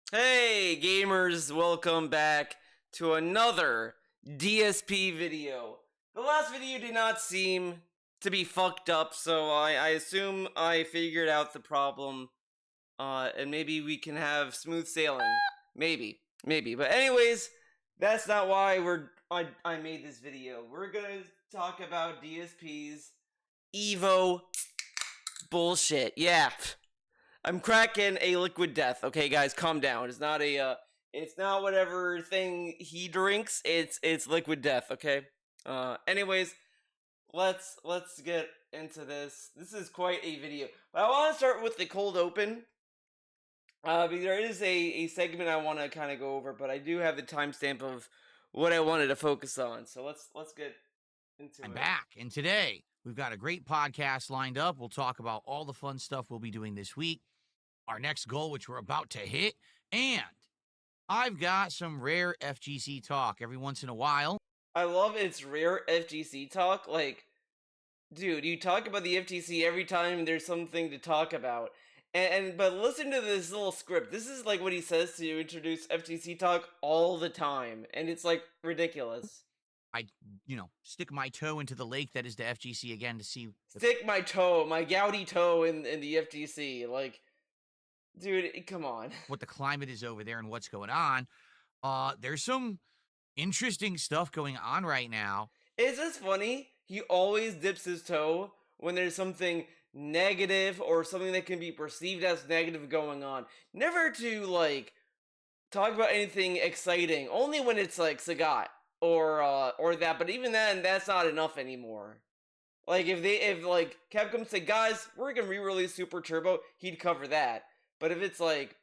Hey gamers, welcome back to another DSP video. The last video did not seem to be fucked up, so I assume I figured out the problem, and maybe we can have smooth sailing. Maybe. But anyways, that's not why I made this video. We're gonna talk about DSP's Evo bullshit. Yeah. I'm cracking a liquid death. Okay, guys, calm down. It's not whatever thing he drinks. It's liquid death. Okay. Anyways, let's get into this. This is quite a video. But I want to start with the cold open. Because there is a segment I want to kind of go over, but I do have the timestamp of what I wanted to focus on. So let's get into I'm it. back, and today we've got a great podcast lined up. We'll talk about all the fun stuff we'll be doing this week, our next goal, which we're about to hit, and I've got some rare FGC talk every once in a while. I love its rare FGC talk. Like, dude, you talk about the FTC every time there's something to talk about. But listen to this little script. This is like what he says to introduce FTC talk all the time, and it's like ridiculous. I, stick my toe into the lake that is the FGC again to see. Stick my toe, my gouty toe in the FTC. Like, dude, come on. What the climate is over there and what's going on. There's some interesting stuff going on right now. Is this funny? He always dips his toe when there's something negative or something that can be perceived as negative going on. Never to like talk about anything exciting. Only when it's like Sagat or that. But even then, that's not enough anymore. Like if like Capcom said, guys, we're gonna re-release Super Turbo, he'd cover that. But if it's like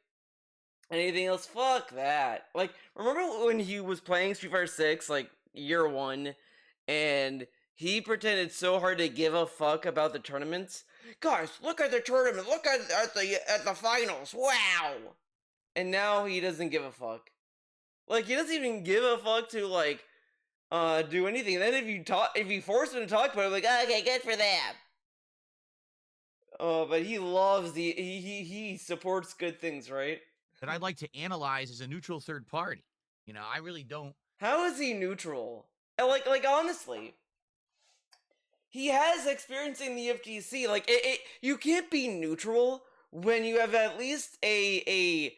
anything else, fuck that. Like, remember when he was playing Street Fighter 6, like year one, and he pretended so hard to give a fuck about the tournaments? Guys, look at the tournament. Look at the finals. Wow. And now he doesn't give a fuck. Like, he doesn't even give a fuck to like do anything. And then if you force him to talk about it, like, okay, good for that. But he loves he supports good things, right? That I'd like to analyze as a neutral third party. I really don't. How is he neutral? Like honestly, he has experience in the FGC. Like you can't be neutral when you have at least an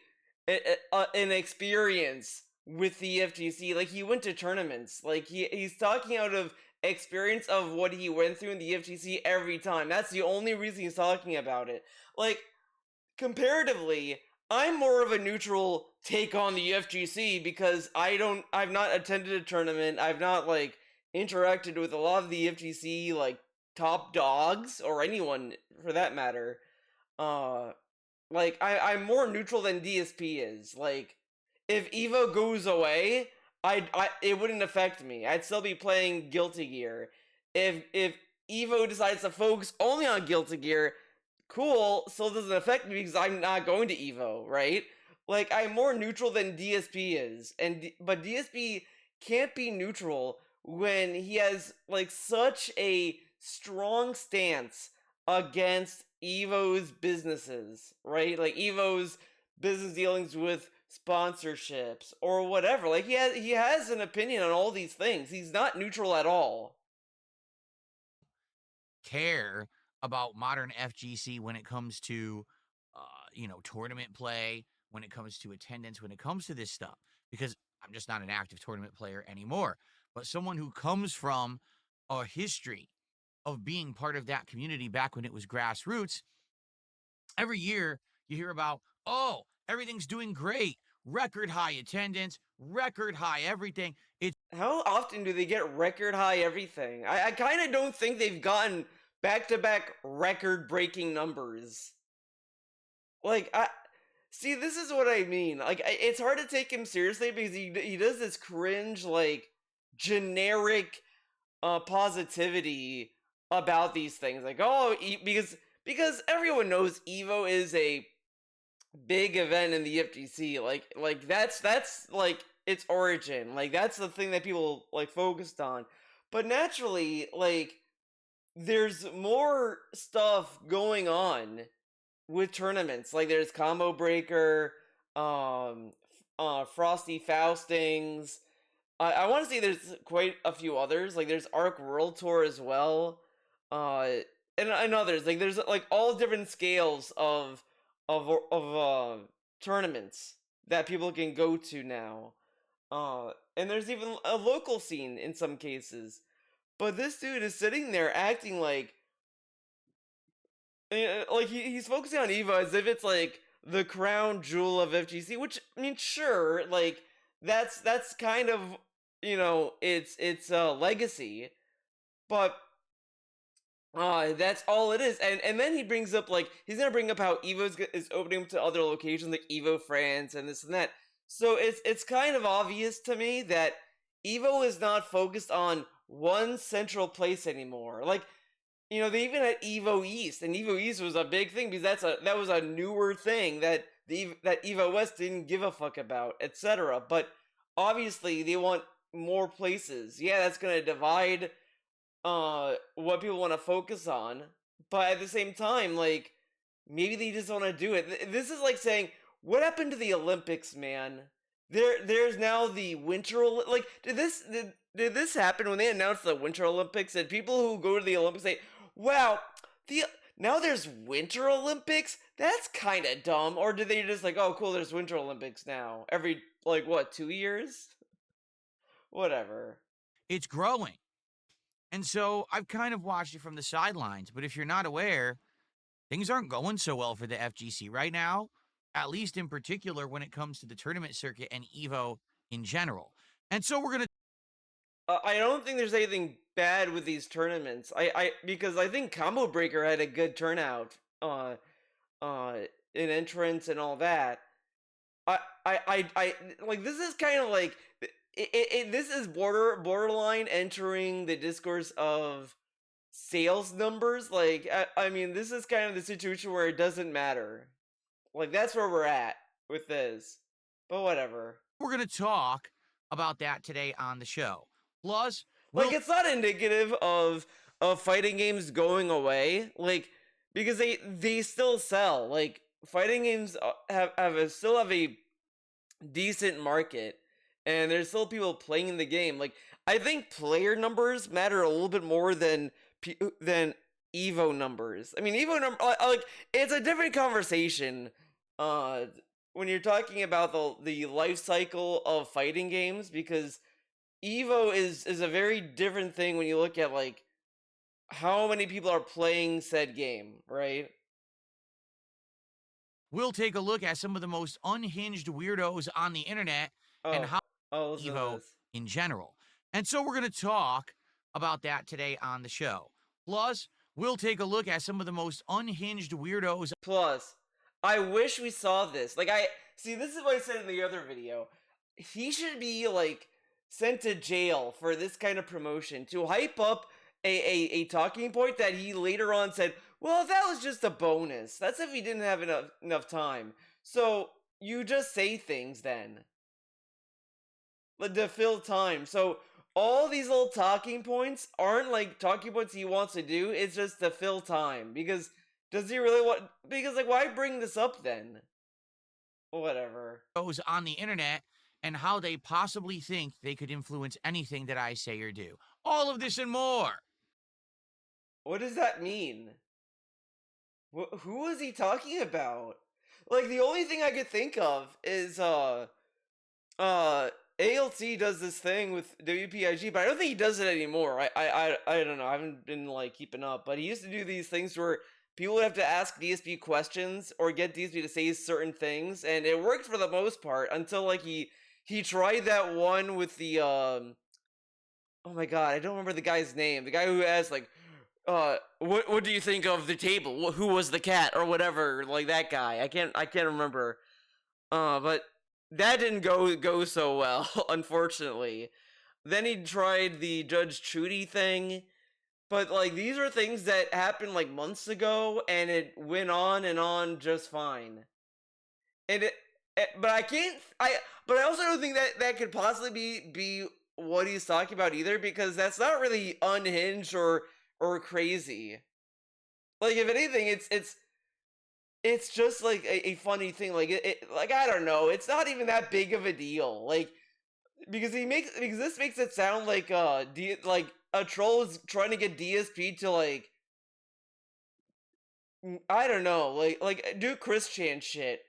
experience with the FGC. Like, he went to tournaments. Like, he's talking out of experience of what he went through in the FGC every time. That's the only reason he's talking about it. Like, comparatively, I'm more of a neutral take on the FGC because I've not attended a tournament. I've not like interacted with a lot of the FGC like top dogs or anyone for that matter. I'm more neutral than DSP is. Like, if Evo goes away, it wouldn't affect me. I'd still be playing Guilty Gear. If Evo decides to focus only on Guilty Gear, cool, still doesn't affect me because I'm not going to Evo, right? Like, I'm more neutral than DSP is, but DSP can't be neutral when he has like such a strong stance against Evo's businesses, right? Like Evo's business dealings with sponsorships or whatever. Like, he has an opinion on all these things. He's not neutral at all. Care about modern FGC when it comes to, tournament play, when it comes to attendance, when it comes to this stuff, because I'm just not an active tournament player anymore. But someone who comes from a history of being part of that community back when it was grassroots, every year you hear about, oh, everything's doing great, record high attendance, record high everything. How often do they get record high everything? I kind of don't think they've gotten back-to-back record-breaking numbers. Like, see, this is what I mean. Like, it's hard to take him seriously because he does this cringe, like, generic positivity about these things. Like, oh, because everyone knows Evo is a big event in the FGC. Like that's like its origin. Like, that's the thing that people like focused on. But naturally, like, there's more stuff going on with tournaments. Like, there's Combo Breaker, Frosty Faustings. I want to say there's quite a few others. Like there's Arc World Tour as well, uh, and others. Like there's like all different scales of tournaments that people can go to now. And there's even a local scene in some cases. But this dude is sitting there acting like he's focusing on Evo as if it's like the crown jewel of FGC, which I mean, sure, like that's kind of it's a legacy, but that's all it is. And then he brings up like he's gonna bring up how is opening up to other locations like Evo France and this and that. So it's kind of obvious to me that Evo is not focused on one central place anymore. Like they even had Evo East, and Evo East was a big thing because that was a newer thing that Evo West didn't give a fuck about, etc. But obviously, they want more places. Yeah, that's gonna divide what people want to focus on, but at the same time, like maybe they just want to do it. This is like saying, what happened to the Olympics, man? There's now the like did this happen when they announced the Winter Olympics? And people who go to the Olympics say, "Wow, the now there's Winter Olympics? That's kind of dumb." Or did they just like, "Oh, cool, there's Winter Olympics now every like what 2 years?" Whatever. It's growing. And so I've kind of watched it from the sidelines, but if you're not aware, things aren't going so well for the FGC right now, at least in particular when it comes to the tournament circuit and Evo in general. And so we're going to I don't think there's anything bad with these tournaments. Because I think Combo Breaker had a good turnout, uh, in entrance and all that. I like this is kind of like this is borderline entering the discourse of sales numbers. Like I mean, this is kind of the situation where it doesn't matter. Like that's where we're at with this. But whatever. we're going to talk about that today on the show. Plus, Like it's not indicative of fighting games going away. Like because they still sell. Like fighting games still have a decent market, and there's still people playing the game. Like I think player numbers matter a little bit more than Evo numbers. I mean, Evo number like it's a different conversation. When you're talking about the life cycle of fighting games, because Evo is a very different thing when you look at like how many people are playing said game, right? we'll take a look at some of the most unhinged weirdos on the internet and Oh, how listen to Evo this. in general. And so we're going to talk about that today on the show. Plus, we'll take a look at some of the most unhinged weirdos. Plus, I wish we saw this. Like I see, this is what I said in the other video. He should be like sent to jail for this kind of promotion to hype up a talking point that he later on said, well, that was just a bonus. That's if he didn't have enough time. So you just say things then. Like to fill time. So all these little talking points aren't like talking points he wants to do, it's just to fill time. Because does he really want because like why bring this up then? Whatever. On the internet and how they possibly think they could influence anything that I say or do. All of this and more. What does that mean? Who is he talking about? Like the only thing I could think of is ALT does this thing with WPIG, but I don't think he does it anymore. I don't know. I haven't been like keeping up, but he used to do these things where people would have to ask DSP questions or get DSP to say certain things, and it worked for the most part until like he tried that one with the oh my god, I don't remember the guy's name. The guy who asked like what do you think of the table? Who was the cat or whatever? Like that guy. I can't remember. But that didn't go so well, unfortunately. Then he tried the Judge Trudy thing, but like these are things that happened like months ago, and it went on and on just fine. And but I can't. But I also don't think that that could possibly be what he's talking about either, because that's not really unhinged or crazy. Like if anything, it's it's just like a funny thing. Like like I don't know. It's not even that big of a deal. Like because this makes it sound like like a troll is trying to get DSP to like I don't know, like do Chris Chan shit.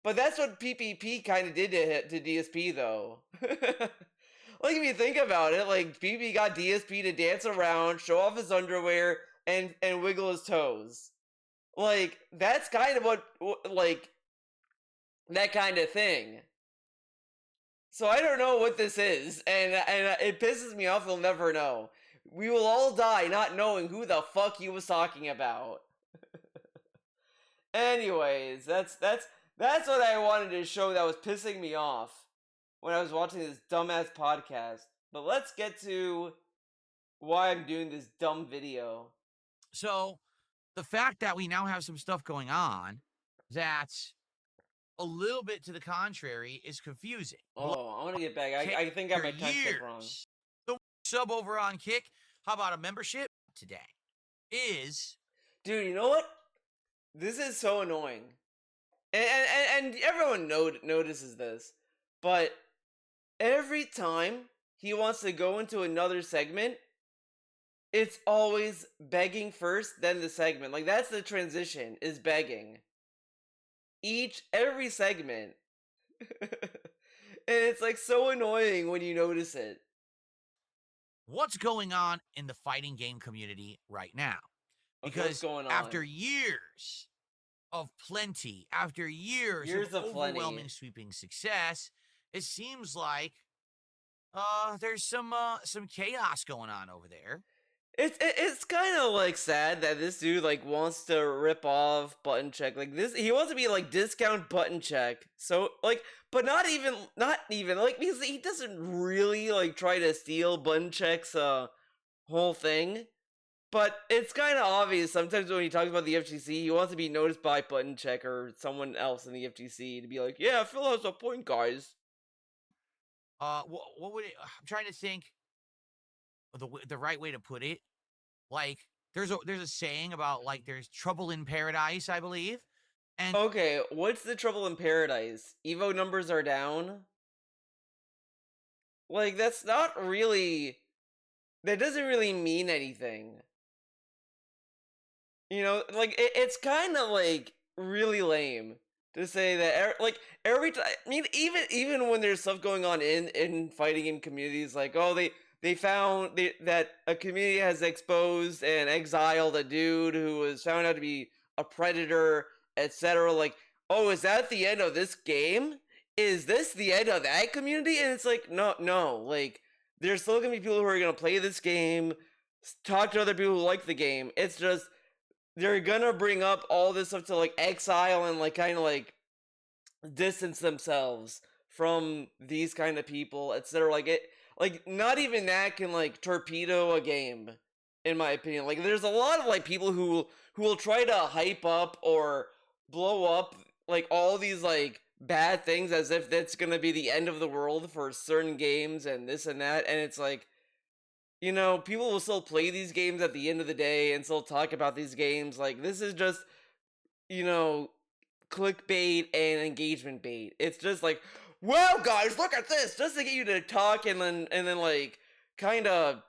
But that's what PPP kind of did to DSP though. Like if you think about it, like PPP got DSP to dance around, show off his underwear, and wiggle his toes. Like that's kind of what like that kind of thing. So I don't know what this is, and it pisses me off. We'll never know. We will all die not knowing who the fuck he was talking about. Anyways, that's what I wanted to show that was pissing me off when I was watching this dumbass podcast. But let's get to why I'm doing this dumb video. So, the fact that we now have some stuff going on that's a little bit to the contrary is confusing. Oh, I want to get back. I think I got my time clip wrong. The sub over on Kick, how about a membership today? Is Dude, you know what? This is so annoying, and everyone notices this, but every time he wants to go into another segment, it's always begging first, then the segment. Like that's the transition is begging. Every segment. And it's like so annoying when you notice it. what's going on in the fighting game community right now? Okay, what's Because going on? after years of plenty, after years of overwhelming sweeping success, it seems like there's some chaos going on over there. It's kind of like sad that this dude like wants to rip off Button Check. Like this, he wants to be like discount Button Check. So like, but not even like because he doesn't really like try to steal Button Check's whole thing. But it's kind of obvious sometimes when he talks about the FTC, he wants to be noticed by Button Check or someone else in the FTC to be like, yeah, Phil has a point, guys. What would it? I'm trying to think of the right way to put it. Like there's a saying about like there's trouble in paradise, I believe. And okay, what's the trouble in paradise? Evo numbers are down. Like that's not really. That doesn't really mean anything. You know, like it's kind of like really lame to say that. Like every time, I mean, even when there's stuff going on in fighting game communities, like oh they found that a community has exposed and exiled a dude who was found out to be a predator, etc. Like oh, is that the end of this game? Is this the end of that community? And it's like no, like there's still gonna be people who are gonna play this game, talk to other people who like the game. It's just they're gonna bring up all this stuff to like exile and like kind of like distance themselves from these kind of people, etc. Like it, like not even that can like torpedo a game, in my opinion. Like there's a lot of like people who will try to hype up or blow up like all these like bad things as if that's gonna be the end of the world for certain games and this and that, and it's like you know, people will still play these games at the end of the day and still talk about these games. Like, this is just, you know, clickbait and engagement bait. It's just like, wow, guys, look at this, just to get you to talk and then like, kind of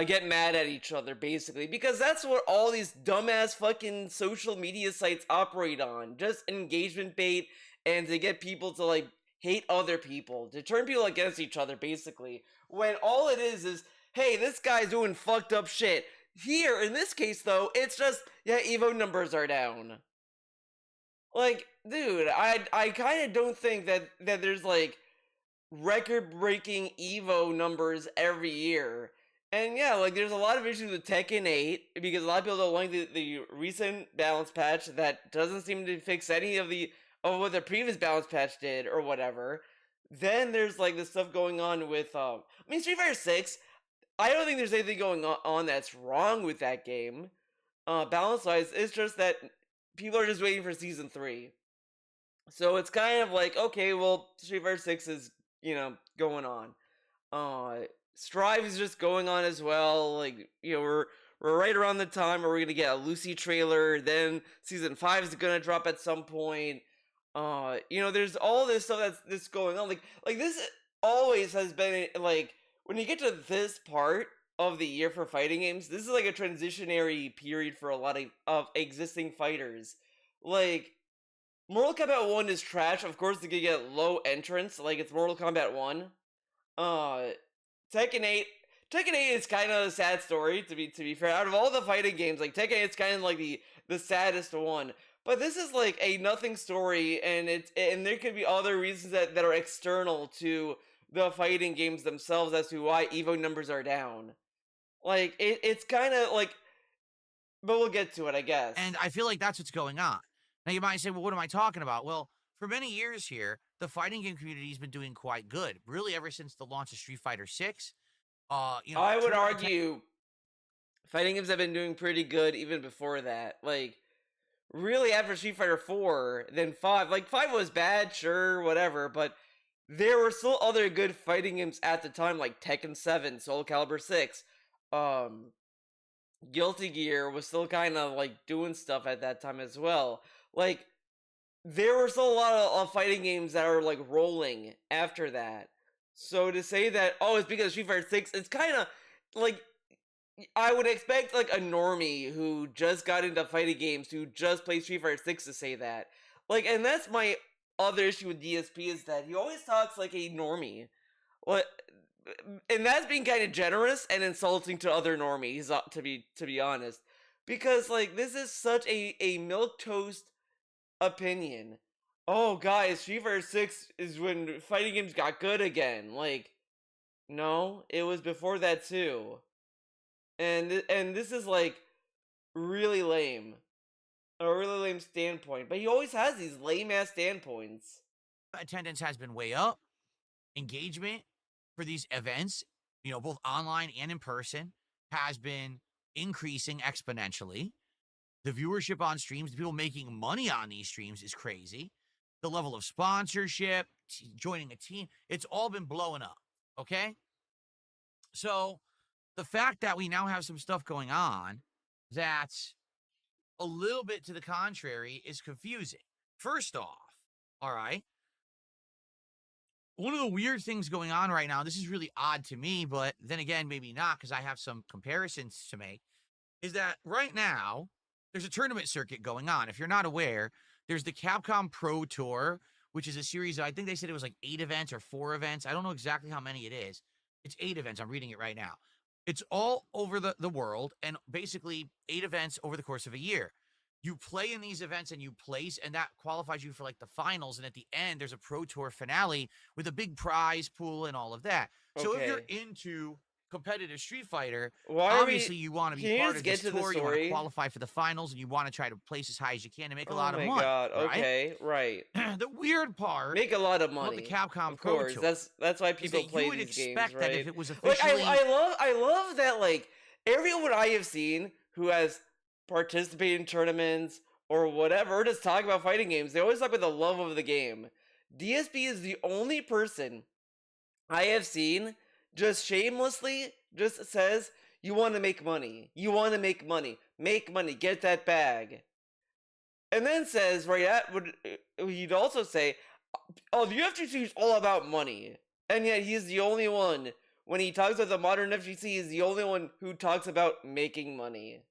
get mad at each other, basically. Because that's what all these dumbass fucking social media sites operate on. Just engagement bait and to get people to, like, hate other people. To turn people against each other, basically. When all it is, hey, this guy's doing fucked up shit. Here, in this case, though, it's just, yeah, Evo numbers are down. Like, dude, I kind of don't think that there's, like, record-breaking Evo numbers every year. And yeah, like there's a lot of issues with Tekken 8 because a lot of people don't like the recent balance patch that doesn't seem to fix any of what the previous balance patch did or whatever. Then there's like this stuff going on with I mean Street Fighter 6. I don't think there's anything going on that's wrong with that game. Balance wise, it's just that people are just waiting for season 3. So it's kind of like, okay, well, Street Fighter 6 is, you know, going on. Strive is just going on as well. Like, you know, we're right around the time where we're gonna get a Lucy trailer. Then season 5 is gonna drop at some point. There's all this stuff that's going on. Like this always has been like when you get to this part of the year for fighting games, this is like a transitionary period for a lot of existing fighters. Like Mortal Kombat 1 is trash. Of course, they could get low entrance, like it's Mortal Kombat 1. Uh, Tekken 8. Tekken 8 is kind of a sad story, to be fair. Out of all the fighting games, like Tekken 8 is kind of like the saddest one. But this is like a nothing story, and there could be other reasons that are external to the fighting games themselves as to why Evo numbers are down. Like it's kind of like, but we'll get to it, I guess. And I feel like that's what's going on. Now you might say, well, what am I talking about? Well, for many years here, the fighting game community has been doing quite good. Really, ever since the launch of Street Fighter 6. I would argue fighting games have been doing pretty good even before that. Like, really, after Street Fighter 4, then 5. Like, 5 was bad, sure, whatever, but there were still other good fighting games at the time, like Tekken 7, Soul Calibur 6. Guilty Gear was still kind of like doing stuff at that time as well. Like, there were still a lot of fighting games that are like rolling after that. So to say that, oh, it's because Street Fighter 6, it's kind of like, I would expect like a normie who just got into fighting games, who just played Street Fighter 6 to say that. Like, and that's my other issue with DSP, is that he always talks like a normie. What? And that's being kind of generous and insulting to other normies, to be honest. Because like this is such a milk toast opinion. Oh guys, Street Fighter 6 is when fighting games got good again. Like, no, it was before that too. And this is like really lame. A really lame standpoint. But he always has these lame ass standpoints. Attendance has been way up. Engagement for these events, both online and in person, has been increasing exponentially. The viewership on streams, the people making money on these streams is crazy. The level of sponsorship, joining a team, it's all been blowing up, okay? So the fact that we now have some stuff going on that's a little bit to the contrary is confusing. First off, all right, one of the weird things going on right now, this is really odd to me, but then again, maybe not, because I have some comparisons to make, is that right now, there's a tournament circuit going on. If you're not aware, there's the Capcom Pro Tour, which is a series, I think they said it was like 8 events or 4 events. I don't know exactly how many it is. It's 8 events. I'm reading it right now. It's all over the world, and basically 8 events over the course of a year. You play in these events and you place, and that qualifies you for like the finals. And at the end, there's a Pro Tour finale with a big prize pool and all of that. So if you're into competitive Street Fighter, obviously you want to be part of this tour. You want to qualify for the finals, and you want to try to place as high as you can to make a lot of money. Oh my god! Okay, right. The weird part, make a lot of money. The Capcom of Pro Tour. That's why people play these games, right? You would expect that if it was officially. Like, I love that. Like, everyone I have seen who has participated in tournaments or whatever, or just talk about fighting games, they always talk about the love of the game. DSP is the only person I have seen just shamelessly just says, you want to make money. You want to make money. Make money. Get that bag. And then says, he'd also say, oh, the FGC is all about money. And yet he's the only one, when he talks about the modern FGC, is the only one who talks about making money.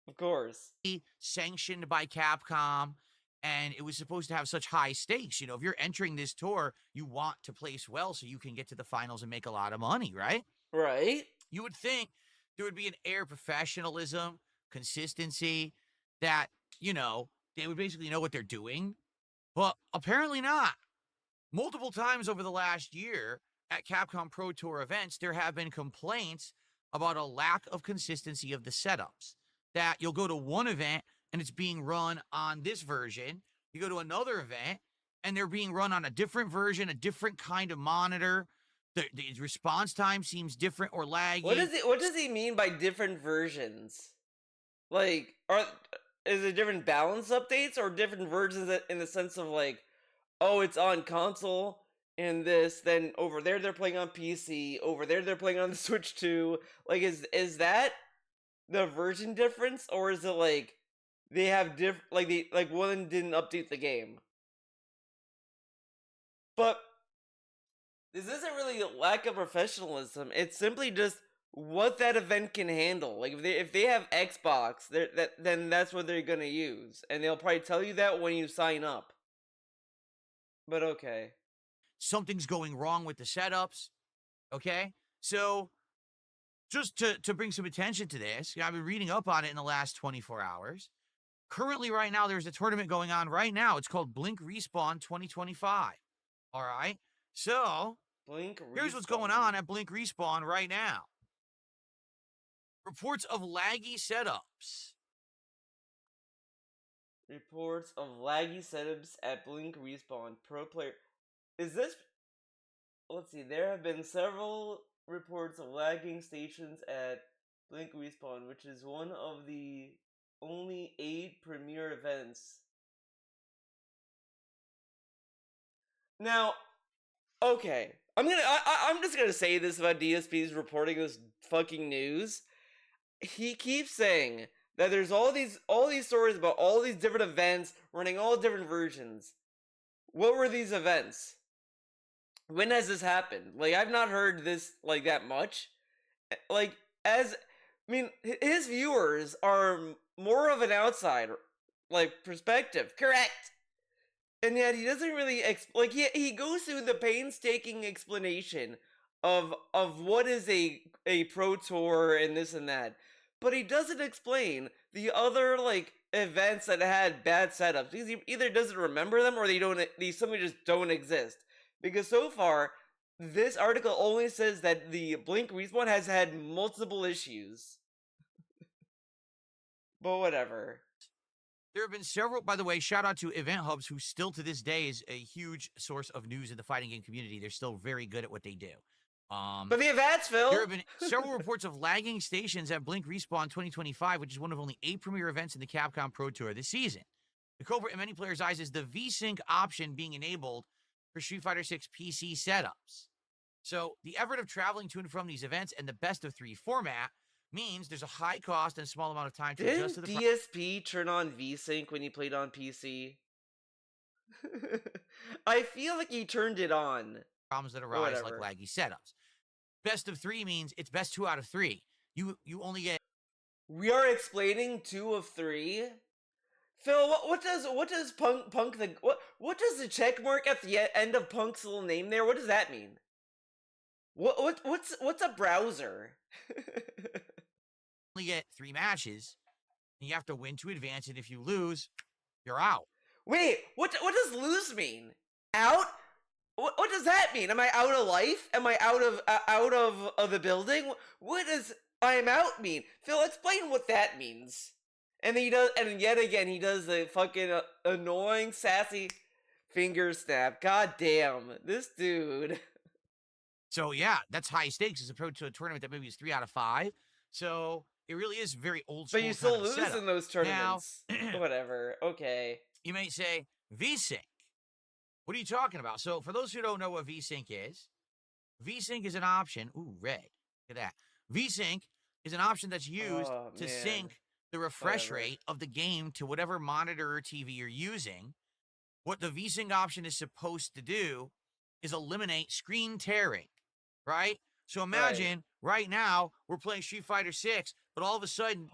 Of course. Sanctioned by Capcom, and it was supposed to have such high stakes. If you're entering this tour, you want to place well so you can get to the finals and make a lot of money, right? Right. You would think there would be an air of professionalism, consistency, that, they would basically know what they're doing. But apparently not. Multiple times over the last year at Capcom Pro Tour events, there have been complaints about a lack of consistency of the setups. That you'll go to one event and it's being run on this version. You go to another event and they're being run on a different version, a different kind of monitor. The response time seems different or lagging. What does he mean by different versions? Like, is it different balance updates or different versions in the sense of like, oh, it's on console in this, then over there they're playing on PC, over there they're playing on the Switch too. Like, is that the version difference, or is it like they have like one didn't update the game? But this isn't really a lack of professionalism. It's simply just what that event can handle. Like if they have Xbox, then that's what they're gonna use, and they'll probably tell you that when you sign up. But okay. Something's going wrong with the setups. Okay, so just to bring some attention to this, I've been reading up on it in the last 24 hours. Currently, right now, there's a tournament going on right now. It's called Blink Respawn 2025. All right, so Blink. here's what's going on at Blink Respawn right now. Reports of laggy setups. Reports of laggy setups at Blink Respawn. Pro player. Is this? Let's see. There have been several reports of lagging stations at Blink Respawn, which is one of the only 8 premier events. Now, okay, I'm just gonna say this about DSP's reporting this fucking news. He keeps saying that there's all these stories about all these different events running all different versions. What were these events? When has this happened? Like, I've not heard this like that much. Like, his viewers are more of an outsider like perspective, correct? And yet he doesn't really he goes through the painstaking explanation of what is a pro tour and this and that, but he doesn't explain the other like events that had bad setups. He either doesn't remember them or they simply just don't exist. Because so far, this article only says that the Blink Respawn has had multiple issues. But whatever. There have been several, by the way, shout out to Event Hubs, who still to this day is a huge source of news in the fighting game community. They're still very good at what they do. But the events, Phil! There have been several reports of lagging stations at Blink Respawn 2025, which is one of only 8 premier events in the Capcom Pro Tour this season. The culprit in many players' eyes is the VSync option being enabled for Street Fighter 6 PC setups. So the effort of traveling to and from these events and the best of 3 format means there's a high cost and small amount of time to adjust to the DSP turn on VSync when he played on PC? I feel like he turned it on. Problems that arise like laggy setups. Best of 3 means it's best 2 out of 3. You only get. We are explaining 2 of 3. Phil, what does Punk the what does the check mark at the end of Punk's little name there? What does that mean? What's a browser? Only get 3 matches, and you have to win to advance, and if you lose, you're out. Wait, what does lose mean? Out? What does that mean? Am I out of life? Am I out of the building? What does I am out mean? Phil, explain what that means. And then yet again he does the fucking annoying sassy finger snap. God damn, this dude. So yeah, that's high stakes as opposed to a tournament that maybe is 3 out of 5. So it really is very old school. But you still lose in those tournaments. Now, whatever. Okay. You may say, VSync. What are you talking about? So for those who don't know what VSync is an option. Ooh, red. Look at that. VSync is an option that's used to sync the refresh rate of the game to whatever monitor or TV you're using. What the VSync option is supposed to do is eliminate screen tearing, right? So imagine right now we're playing Street Fighter 6, but all of a sudden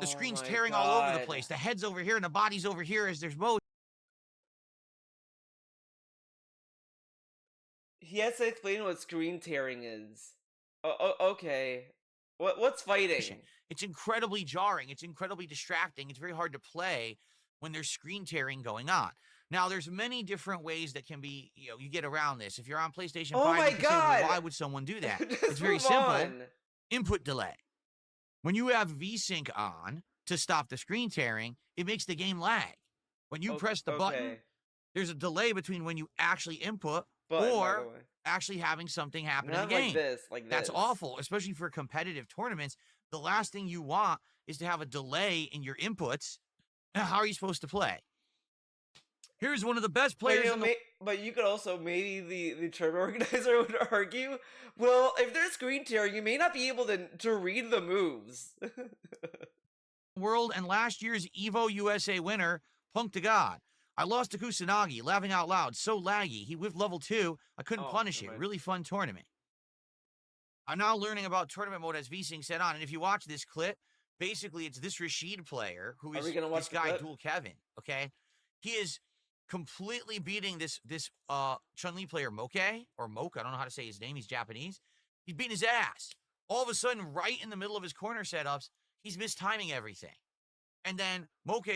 the screen's tearing all over the place. The head's over here and the body's over here as there's motion. He has to explain what screen tearing is. Okay. What's fighting? It's incredibly jarring. It's incredibly distracting. It's very hard to play when there's screen tearing going on. Now, there's many different ways that can be, you get around this. If you're on PlayStation 5, my God! Why would someone do that? It's very simple. Input delay. When you have VSync on to stop the screen tearing, it makes the game lag. When you press the button, there's a delay between when you actually input or actually having something happen in the game. Like this. That's awful, especially for competitive tournaments. The last thing you want is to have a delay in your inputs. How are you supposed to play? Here's one of the best But players in the but you could also maybe the tournament organizer would argue, well, if there's screen tear, you may not be able to read the moves. world and last year's Evo USA winner, Punk to God. I lost to Kusanagi, laughing out loud. So laggy. He whiffed level 2. I couldn't Oh, punish it. never mind. Really fun tournament. I'm now learning about tournament mode as VSync said on. And if you watch this clip, basically it's this Rashid player who Are is we gonna watch this the guy, clip? Dual Kevin. Okay. He is completely beating this Chun-Li player, Moke, or Moke. I don't know how to say his name. He's Japanese. He's beating his ass. All of a sudden, right in the middle of his corner setups, he's mistiming everything. And then Moke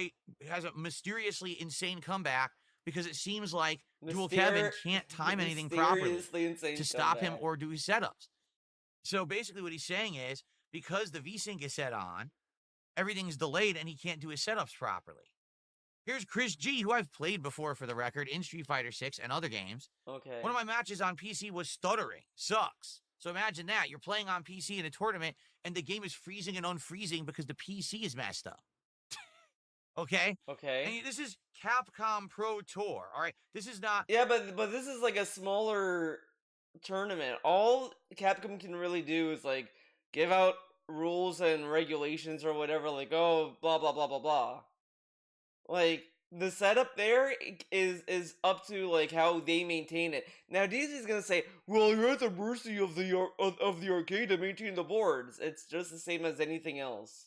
has a mysteriously insane comeback because it seems like Dual Kevin can't time anything properly to stop him or do his setups. So basically what he's saying is, because the VSync is set on, everything's delayed and he can't do his setups properly. Here's Chris G, who I've played before for the record in Street Fighter 6 and other games. Okay. One of my matches on PC was stuttering. Sucks. So imagine that. You're playing on PC in a tournament and the game is freezing and unfreezing because the PC is messed up. Okay? Okay. And this is Capcom Pro Tour, all right? This is not... Yeah, but this is like a smaller tournament. All Capcom can really do is like give out rules and regulations or whatever, like, oh, blah blah blah blah blah. Like, the setup there is up to like how they maintain it. Now DC's gonna say, well, you're at the mercy of the arcade to maintain the boards. It's just the same as anything else.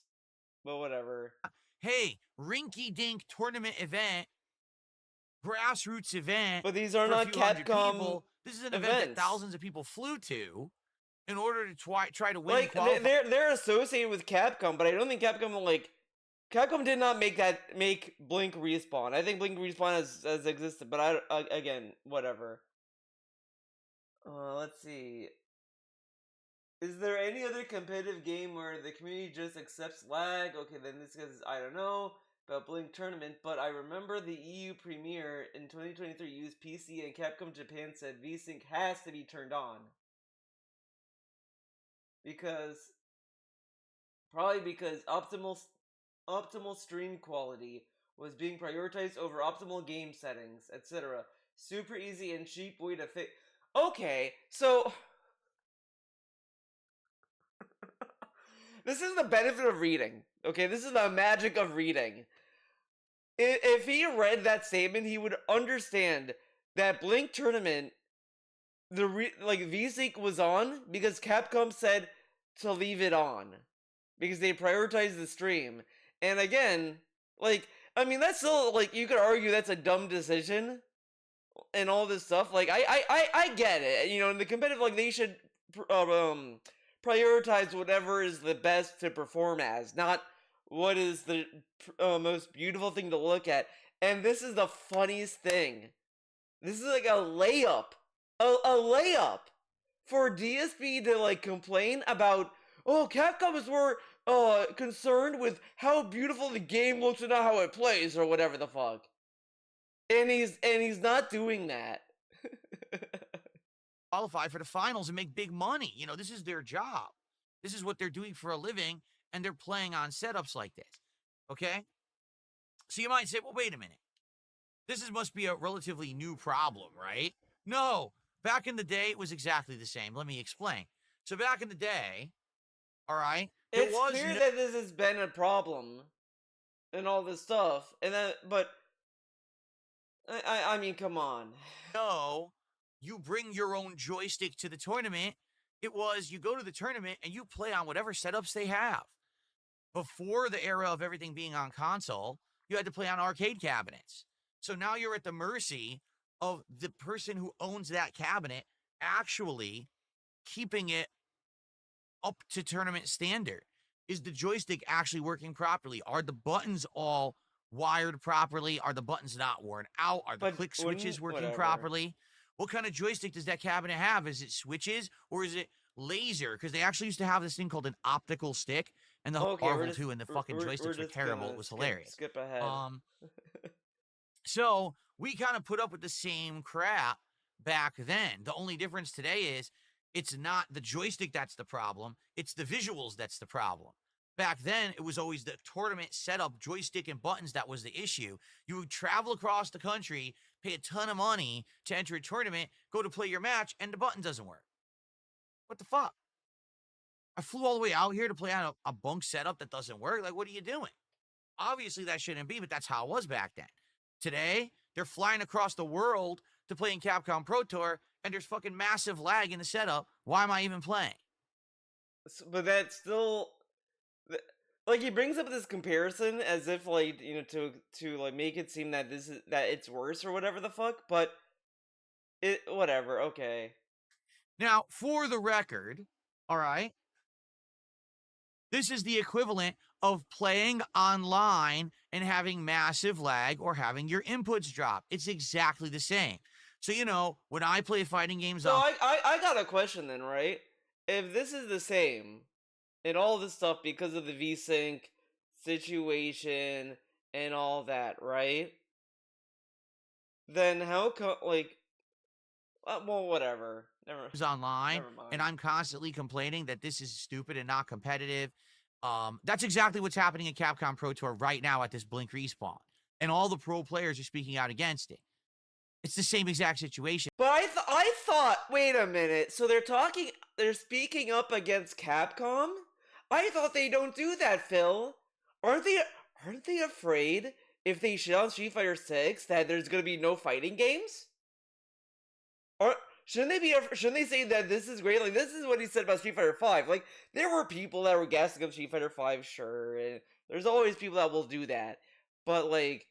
But whatever. Hey, rinky-dink tournament event, grassroots event. But these are for a not few hundred Capcom people. This is an event events. that thousands of people flew to in order to try to win. Like, they're associated with Capcom, but I don't think Capcom did not make Blink respawn. I think Blink respawn has existed, but again, whatever. Let's see. Is there any other competitive game where the community just accepts lag? Okay, then this is, I don't know about Blink Tournament, but I remember the EU premiere in 2023 used PC and Capcom Japan said VSync has to be turned on. Probably because optimal stream quality was being prioritized over optimal game settings, etc. Super easy and cheap way to fix. Okay, so this is the benefit of reading. Okay, this is the magic of reading. If he read that statement, he would understand that Blink Tournament, VSync was on because Capcom said to leave it on because they prioritized the stream. And again, that's still, you could argue that's a dumb decision and all this stuff. I get it. In the competitive, they should prioritize whatever is the best to perform as, not what is the most beautiful thing to look at. And this is the funniest thing. This is like a layup. A layup for DSP to complain about, oh, Capcom is more concerned with how beautiful the game looks and not how it plays, or whatever the fuck. And he's not doing that. Qualify for the finals and make big money. This is their job. This is what they're doing for a living, and they're playing on setups like this. Okay? So you might say, well, wait a minute. This must be a relatively new problem, right? No. Back in the day, it was exactly the same. Let me explain. So back in the day, all right, it's clear that this has been a problem and all this stuff, but I mean, come on. No, you bring your own joystick to the tournament. It was you go to the tournament and you play on whatever setups they have. Before the era of everything being on console, you had to play on arcade cabinets. So now you're at the mercy of the person who owns that cabinet actually keeping it up to tournament standard. Is the joystick actually working properly? Are the buttons all wired properly? Are the buttons not worn out? Are the click switches working properly? What kind of joystick does that cabinet have? Is it switches or is it laser? Because they actually used to have this thing called an optical stick, and the Marvel 2 and the fucking joysticks were terrible. It was hilarious. Skip ahead. So we kind of put up with the same crap back then. The only difference today is it's not the joystick that's the problem. It's the visuals that's the problem. Back then, it was always the tournament setup, joystick and buttons that was the issue. You would travel across the country, pay a ton of money to enter a tournament, go to play your match, and the button doesn't work. What the fuck? I flew all the way out here to play on a bunk setup that doesn't work. Like, what are you doing? Obviously, that shouldn't be, but that's how it was back then. Today, they're flying across the world to play in Capcom Pro Tour, and there's fucking massive lag in the setup. Why am I even playing? But that's still like he brings up this comparison as if like to like make it seem that it's worse or whatever the fuck. But it whatever. Okay. Now, for the record, all right, this is the equivalent of playing online and having massive lag or having your inputs drop. It's exactly the same. So, when I play fighting games So I got a question then, right? If this is the same and all this stuff because of the VSync situation and all that, right? Then how come like well whatever. online, Never mind. and I'm constantly complaining that this is stupid and not competitive. That's exactly what's happening in Capcom Pro Tour right now at this Blink respawn. And all the pro players are speaking out against it. It's the same exact situation. But I thought, wait a minute. So they're speaking up against Capcom? I thought they don't do that, Phil. Aren't they afraid if they shit on Street Fighter 6 that there's going to be no fighting games? Or shouldn't they say that this is great? Like, this is what he said about Street Fighter 5. Like, there were people that were gassing up Street Fighter 5, sure, and there's always people that will do that. But like,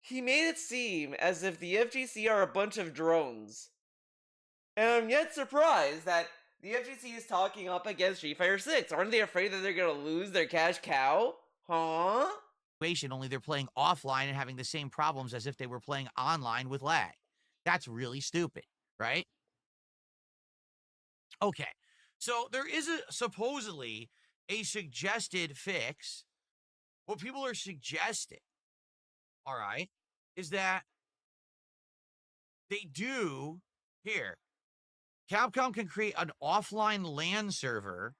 he made it seem as if the FGC are a bunch of drones. And I'm yet surprised that the FGC is talking up against Street Fighter 6. Aren't they afraid that they're gonna lose their cash cow? Huh? Only they're playing offline and having the same problems as if they were playing online with lag. That's really stupid, right? Okay, so there is supposedly a suggested fix. What people are suggesting, all right, is that they do here. Capcom can create an offline LAN server.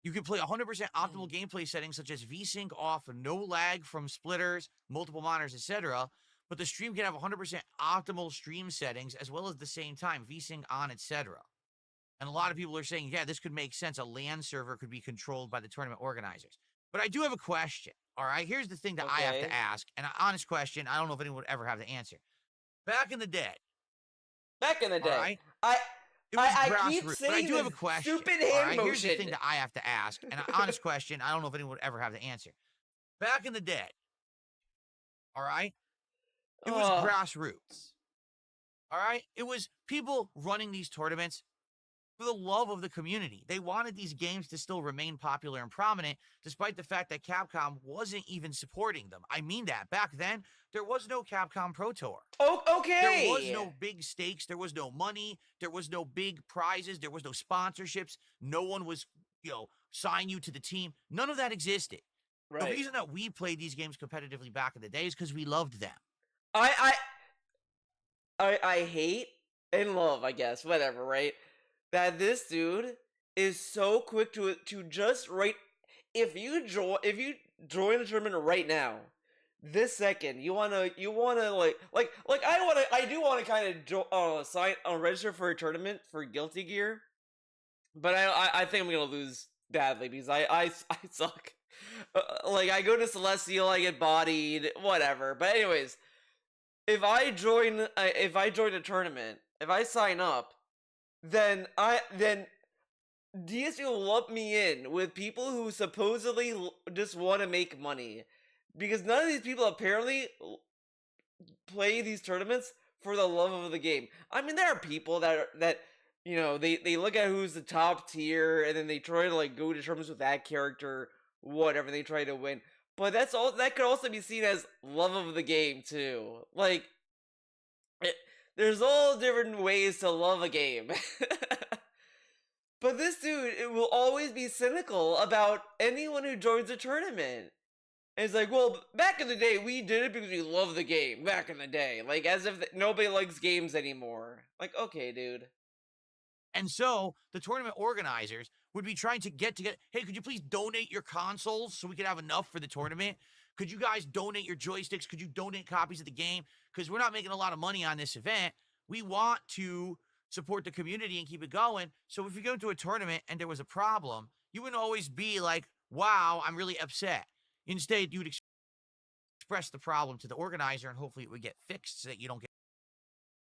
You can play 100% optimal gameplay settings such as VSync off, no lag from splitters, multiple monitors, etc. But the stream can have 100% optimal stream settings as well as the same time, VSync on, etc. And a lot of people are saying, yeah, this could make sense. A LAN server could be controlled by the tournament organizers. But I do have a question, all right? Here's the thing that I have Okay. to ask, and an honest question. I don't know if anyone would ever have the answer. Back in the day, All right? I It was I keep grassroots. But I saying do have a this question, stupid all hand right? Here's the thing motion. that I have to ask, and an honest question. I don't know if anyone would ever have the answer. Back in the day, all right? It was Ugh. grassroots, all right? It was people running these tournaments for the love of the community. They wanted these games to still remain popular and prominent, despite the fact that Capcom wasn't even supporting them. I mean that. Back then, there was no Capcom Pro Tour. Oh, okay. There was no big stakes. There was no money. There was no big prizes. There was no sponsorships. No one was, sign you to the team. None of that existed. Right. The reason that we played these games competitively back in the day is because we loved them. I hate and love, I guess, whatever, right? That this dude is so quick to just right. If you join the tournament right now, this second, you wanna I do wanna kind of register for a tournament for Guilty Gear, but I think I'm gonna lose badly because I suck. Like, I go to Celestial, I get bodied, whatever. But anyways, if I join a tournament, if I sign up, then DSP will lump me in with people who supposedly just want to make money, because none of these people apparently play these tournaments for the love of the game. I mean, there are people that they look at who's the top tier and then they try to like go to tournaments with that character, whatever, they try to win. But that could also be seen as love of the game too. Like, there's all different ways to love a game. But this dude, it will always be cynical about anyone who joins a tournament. And it's like, well, back in the day, we did it because we love the game. Back in the day. Like, as if nobody likes games anymore. Like, okay, dude. And so the tournament organizers would be trying to get together. Hey, could you please donate your consoles so we could have enough for the tournament? Could you guys donate your joysticks? Could you donate copies of the game? Because we're not making a lot of money on this event. We want to support the community and keep it going. So if you go to a tournament and there was a problem, you wouldn't always be like, wow, I'm really upset. Instead, you would express the problem to the organizer and hopefully it would get fixed so that you don't get.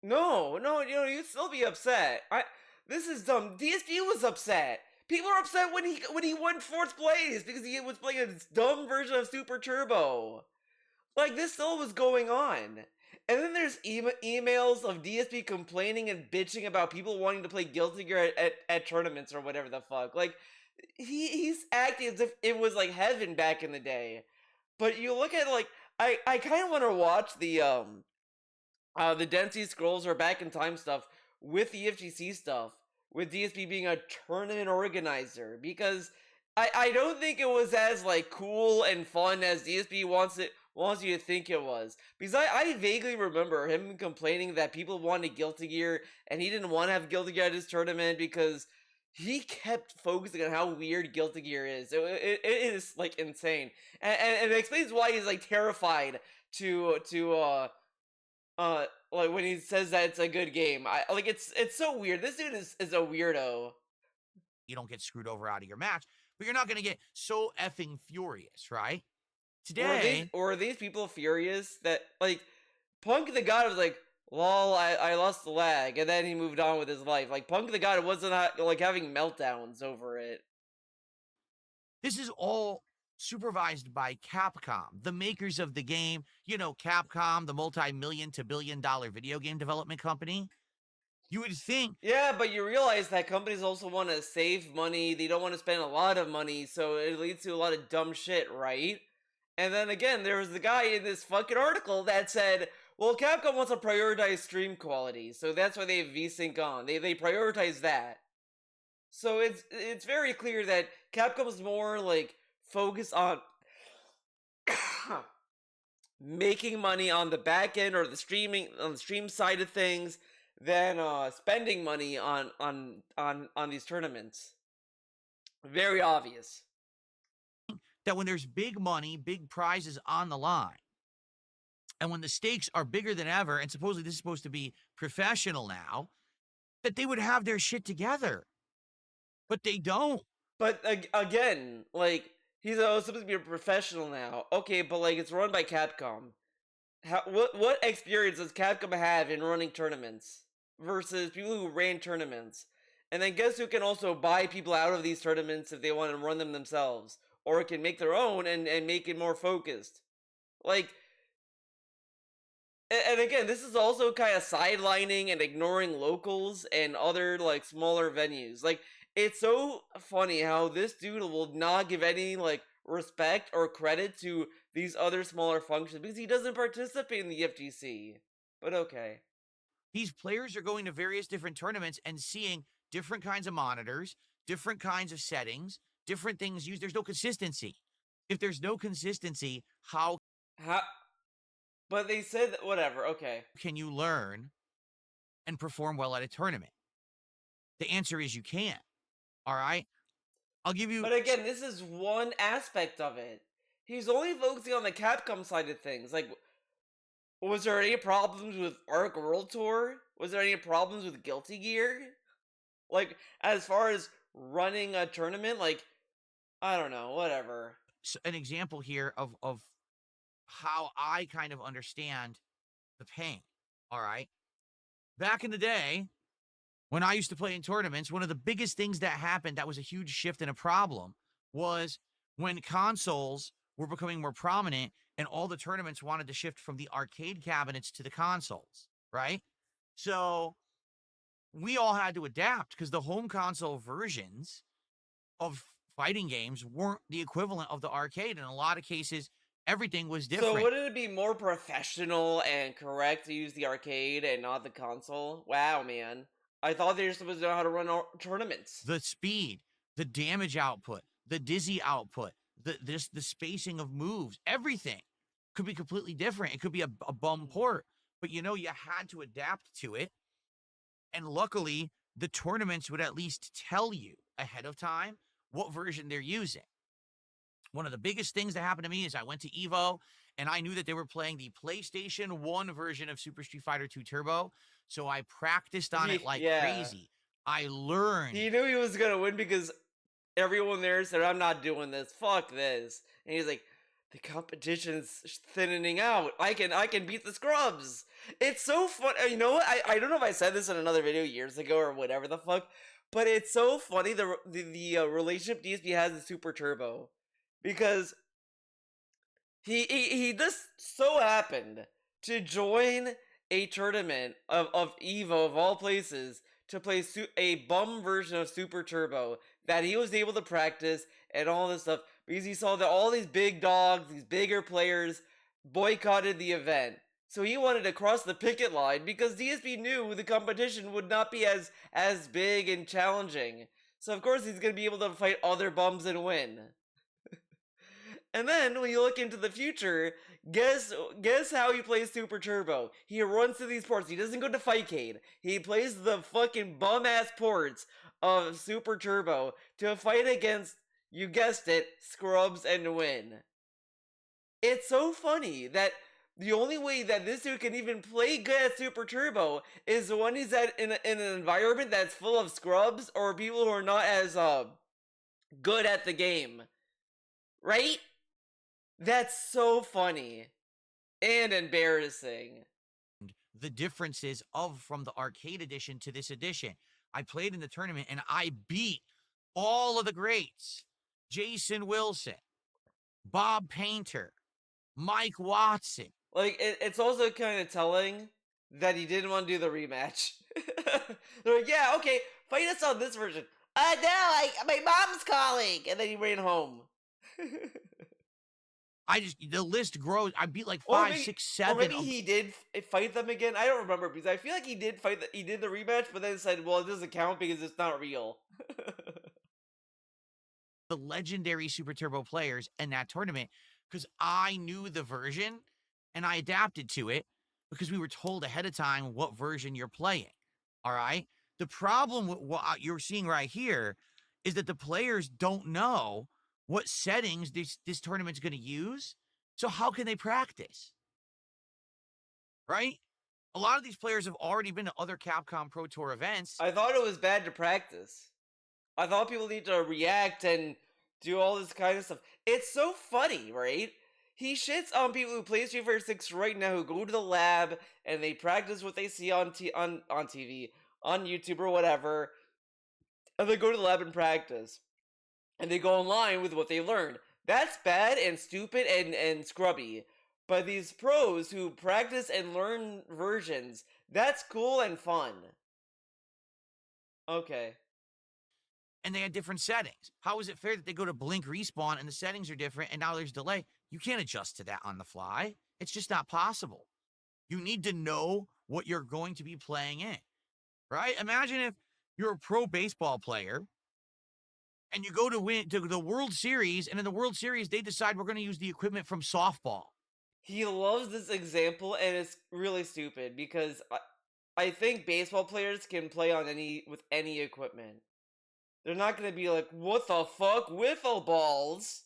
No, no, you'd still be upset. This is dumb. DSP was upset. People are upset when he won fourth place because he was playing a dumb version of Super Turbo. Like, this still was going on. And then there's emails of DSP complaining and bitching about people wanting to play Guilty Gear at tournaments or whatever the fuck. Like, he's acting as if it was like heaven back in the day. But you look at, like, I kind of want to watch the Density Scrolls or Back in Time stuff with the FGC stuff, with DSP being a tournament organizer, because I don't think it was as like cool and fun as DSP wants you to think it was. Because I vaguely remember him complaining that people wanted Guilty Gear and he didn't want to have Guilty Gear at his tournament because he kept focusing on how weird Guilty Gear is. It is like insane, and it explains why he's like terrified to like when he says that it's a good game. It's so weird. This dude is a weirdo. You don't get screwed over out of your match, but you're not going to get so effing furious, right? Today, or are these people furious that, like, Punk the God was like, lol, I lost the lag, and then he moved on with his life. Like, Punk the God wasn't like having meltdowns over it. this is all supervised by Capcom, the makers of the game. You know, Capcom, the multi-million to billion-dollar video game development company. You would think. Yeah, but you realize that companies also want to save money. They don't want to spend a lot of money, so it leads to a lot of dumb shit, right? And then again, there was the guy in this fucking article that said, well, Capcom wants to prioritize stream quality, so that's why they have VSync on. They prioritize that. So it's very clear that Capcom is more like focused on making money on the back end or the stream side of things than spending money on these tournaments. Very obvious. That when there's big money, big prizes on the line, and when the stakes are bigger than ever, and supposedly this is supposed to be professional now, that they would have their shit together. But they don't. But again, like, he's supposed to be a professional now. Okay, but like, it's run by Capcom. What experience does Capcom have in running tournaments versus people who ran tournaments? And then guess who can also buy people out of these tournaments if they want to run them themselves, or can make their own and make it more focused. Like, and again, this is also kind of sidelining and ignoring locals and other like smaller venues. Like, it's so funny how this dude will not give any like respect or credit to these other smaller functions because he doesn't participate in the FGC. But okay. These players are going to various different tournaments and seeing different kinds of monitors, different kinds of settings, different things used. There's no consistency. If there's no consistency, how but they said that, whatever, okay. can you learn and perform well at a tournament? The answer is you can't. All right? I'll give you. But again, this is one aspect of it. He's only focusing on the Capcom side of things. Like, was there any problems with Arc World Tour? Was there any problems with Guilty Gear? Like, as far as running a tournament, like, I don't know, whatever. An example here of how I kind of understand the pain. All right? Back in the day, when I used to play in tournaments, one of the biggest things that happened that was a huge shift and a problem was when consoles were becoming more prominent and all the tournaments wanted to shift from the arcade cabinets to the consoles, right? So we all had to adapt because the home console versions of fighting games weren't the equivalent of the arcade. In a lot of cases, everything was different. So wouldn't it be more professional and correct to use the arcade and not the console? Wow, man. I thought they were supposed to know how to run tournaments. The speed, the damage output, the dizzy output, the spacing of moves, everything could be completely different. It could be a bum port, but you know, you had to adapt to it. And luckily, the tournaments would at least tell you ahead of time what version they're using. One of the biggest things that happened to me is I went to Evo and I knew that they were playing the PlayStation 1 version of Super Street Fighter 2 Turbo. So I practiced on it like Yeah. crazy. I learned. He knew he was gonna win because everyone there said, "I'm not doing this. Fuck this." And he's like, "The competition's thinning out. I can beat the scrubs." It's so fun. You know what? I don't know if I said this in another video years ago or whatever the fuck, but it's so funny the relationship DSP has with Super Turbo because he just so happened to join a tournament of Evo of all places to play a bum version of Super Turbo that he was able to practice and all this stuff because he saw that all these big dogs, these bigger players boycotted the event. So he wanted to cross the picket line because DSP knew the competition would not be as big and challenging. So of course he's going to be able to fight other bums and win. And then when you look into the future, guess how he plays Super Turbo. He runs to these ports. He doesn't go to Fightcade. He plays the fucking bum ass ports of Super Turbo to fight against, you guessed it, scrubs and win. It's so funny that the only way that this dude can even play good at Super Turbo is when he's in an environment that's full of scrubs or people who are not as good at the game. Right? That's so funny and embarrassing. The differences of from the arcade edition to this edition. I played in the tournament and I beat all of the greats. Jason Wilson, Bob Painter, Mike Watson. Like, it's also kind of telling that he didn't want to do the rematch. They're like, yeah, okay, fight us on this version. No, my mom's calling. And then he ran home. The list grows. I beat like Or 5, maybe, 6, or 7. maybe he did fight them again. I don't remember because I feel like he did he did the rematch, but then said, "Well, it doesn't count because it's not real." The legendary Super Turbo players in that tournament because I knew the version and I adapted to it because we were told ahead of time what version you're playing. All right. The problem with what you're seeing right here is that the players don't know what settings this tournament's going to use. So how can they practice? Right? A lot of these players have already been to other Capcom Pro Tour events. I thought it was bad to practice. I thought people need to react and do all this kind of stuff. It's so funny, right? He shits on people who play Street Fighter 6 right now who go to the lab and they practice what they see on TV, on YouTube or whatever, and they go to the lab and practice. And they go online with what they learned. That's bad and stupid and scrubby. But these pros who practice and learn versions, that's cool and fun. Okay. And they had different settings. How is it fair that they go to blink respawn and the settings are different and now there's delay? You can't adjust to that on the fly. It's just not possible. You need to know what you're going to be playing in, right? Imagine if you're a pro baseball player and you go to win to the World Series, and in the World Series, they decide we're going to use the equipment from softball. He loves this example, and it's really stupid because I think baseball players can play on with any equipment. They're not going to be like, what the fuck, wiffle balls?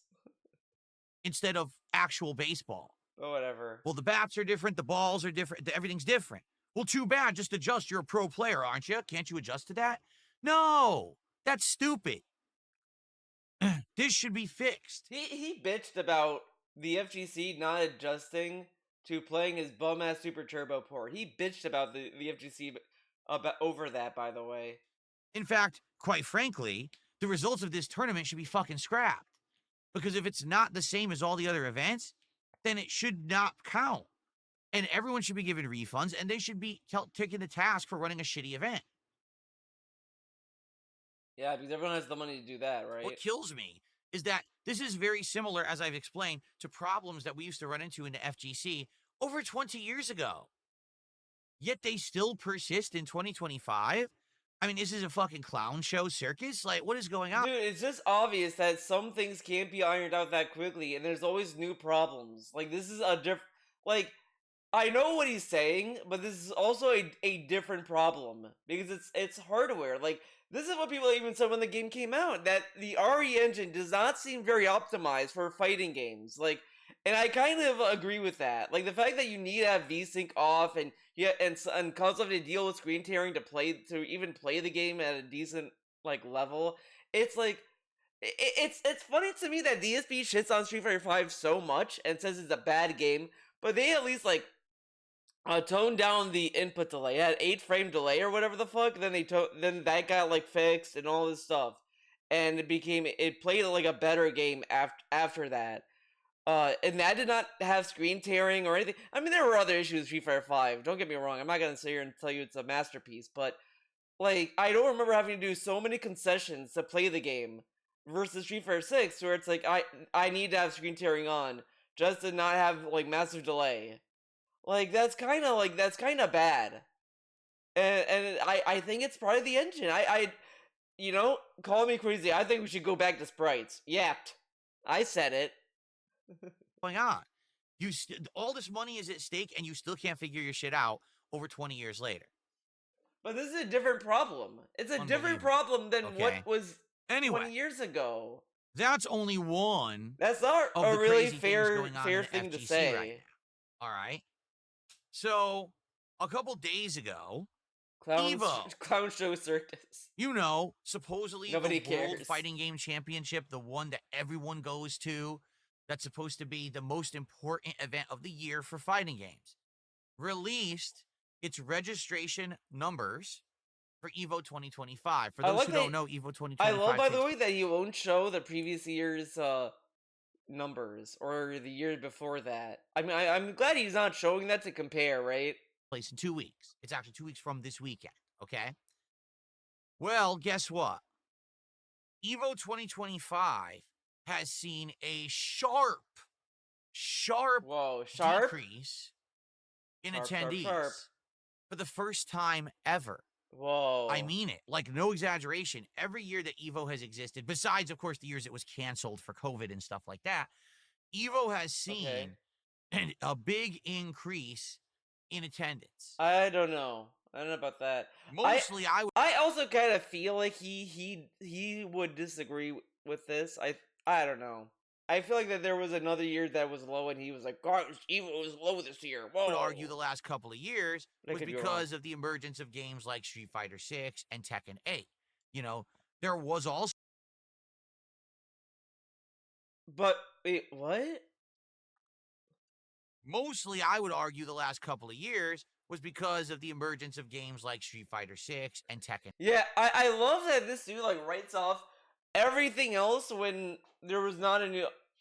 Instead of actual baseball. Or whatever. Well, the bats are different, the balls are different, everything's different. Well, too bad, just adjust. You're a pro player, aren't you? Can't you adjust to that? No, that's stupid. This should be fixed. He bitched about the FGC not adjusting to playing his bum-ass Super Turbo port. He bitched about the FGC over that, by the way. In fact, quite frankly, the results of this tournament should be fucking scrapped. Because if it's not the same as all the other events, then it should not count. And everyone should be given refunds, and they should be taken to task for running a shitty event. Yeah, because everyone has the money to do that, right? What kills me is that this is very similar, as I've explained, to problems that we used to run into in the FGC over 20 years ago. Yet they still persist in 2025? I mean, this is a fucking clown show circus? Like, what is going on? Dude, it's just obvious that some things can't be ironed out that quickly, and there's always new problems. Like, this is a I know what he's saying, but this is also a different problem because it's hardware. Like this is what people even said when the game came out, that the RE engine does not seem very optimized for fighting games. Like, and I kind of agree with that. Like the fact that you need to have VSync off and and constantly deal with screen tearing to even play the game at a decent like level. It's like it's funny to me that DSP shits on Street Fighter 5 so much and says it's a bad game, but they at least like toned down the input delay. It had 8 frame delay or whatever the fuck. Then that got like fixed and all this stuff, and it played like a better game after that. And that did not have screen tearing or anything. I mean, there were other issues with Street Fighter 5. Don't get me wrong. I'm not gonna sit here and tell you it's a masterpiece, but like I don't remember having to do so many concessions to play the game versus Street Fighter 6, where it's like I need to have screen tearing on just to not have like massive delay. Like that's kind of bad, and I think it's probably the engine. Call me crazy. I think we should go back to sprites. Yapped. I said it. Going on? All this money is at stake, and you still can't figure your shit out over 20 years later. But this is a different problem. It's a different problem than what was 20 years ago. That's only one. That's not a really fair thing to say. Right now. All right. So, a couple days ago, Clown Show Circus. Supposedly Nobody the cares. World Fighting Game Championship, the one that everyone goes to, that's supposed to be the most important event of the year for fighting games, released its registration numbers for EVO 2025. For those who don't know, EVO 2025. I love, by the way, that you won't show the previous year's numbers or the year before that. I mean, I'm glad he's not showing that to compare, right? Place in 2 weeks. It's actually 2 weeks from this weekend. Okay. Well, guess what? EVO 2025 has seen a sharp decrease in attendees for the first time ever. Whoa. I mean it. Like, no exaggeration. Every year that EVO has existed, besides, of course, the years it was canceled for COVID and stuff like that, EVO has seen a big increase in attendance. I don't know about that. Mostly, I also kind of feel like he would disagree with this. I don't know. I feel like that there was another year that was low, and he was like, "God, EVO was low this year." Whoa. I would argue the last couple of years was because of the emergence of games like Street Fighter 6 and Tekken 8. There was also. But wait, what? Mostly, I would argue the last couple of years was because of the emergence of games like Street Fighter 6 and Tekken. Yeah, I love that this dude like writes off everything else when there was not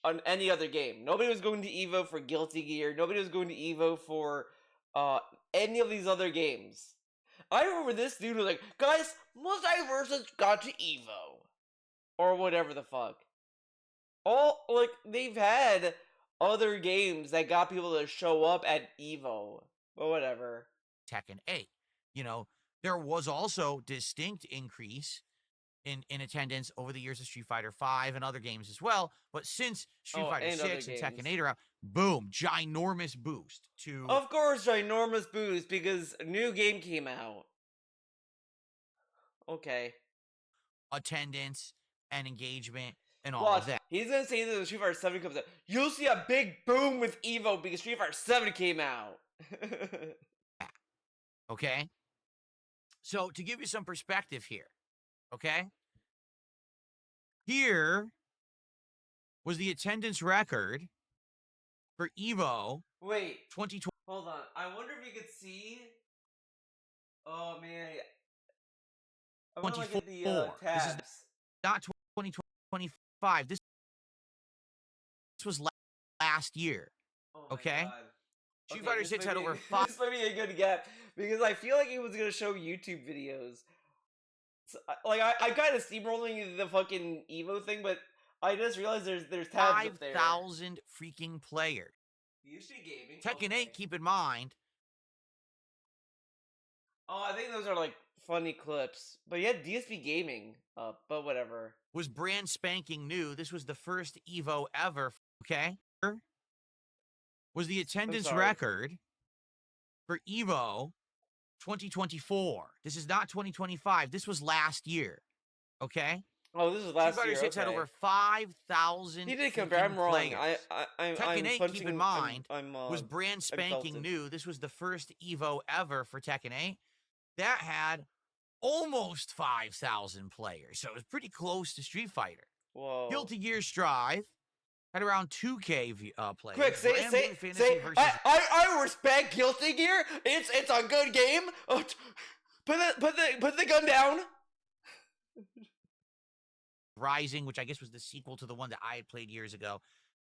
on any other game. Nobody was going to EVO for Guilty Gear. Nobody was going to EVO for any of these other games. I remember this dude was like, "Guys, Multiversus got to EVO," or whatever the fuck. They've had other games that got people to show up at EVO, but whatever. Tekken 8. There was also distinct increase in attendance over the years of Street Fighter 5 and other games as well. But since Street Fighter 6 and Tekken 8 are out, boom, ginormous boost to... Of course, ginormous boost, because a new game came out. Okay. Attendance and engagement and all of that. He's gonna say that when Street Fighter 7 comes out, you'll see a big boom with EVO because Street Fighter 7 came out. Okay? So, to give you some perspective here, okay? Here was the attendance record for EVO. Wait. 2020. Hold on. I wonder if you could see. Oh, man. I want to look at the tabs. This is not 2025. This was last year. Oh my okay? God. Street Fighter 6 had over 5. This might be a good gap because I feel like it was going to show YouTube videos. So, I kind of steamrolling the fucking EVO thing, but I just realized there's tabs up there. 5,000 freaking players. DSP Gaming. Tekken 8, keep in mind. Oh, I think those are like funny clips. But yeah, DSP Gaming. But whatever. Was brand spanking new. This was the first EVO ever. Okay? Was the attendance record for EVO 2024. This is not 2025. This was last year. Okay? Oh, this is Street last Fighter year. 6 had Okay. over 5,000 He did compare. I'm wrong. players. I'm Tekken 8, punching. keep in mind, was I'm brand spanking insulted. new. This was the first EVO ever for Tekken 8. That had almost 5,000 players. So it was pretty close to Street Fighter. Whoa. Guilty Gear Strive had around 2K players. Quick, say. Versus... I respect Guilty Gear. It's a good game. Oh, put the gun down. Rising, which I guess was the sequel to the one that I had played years ago,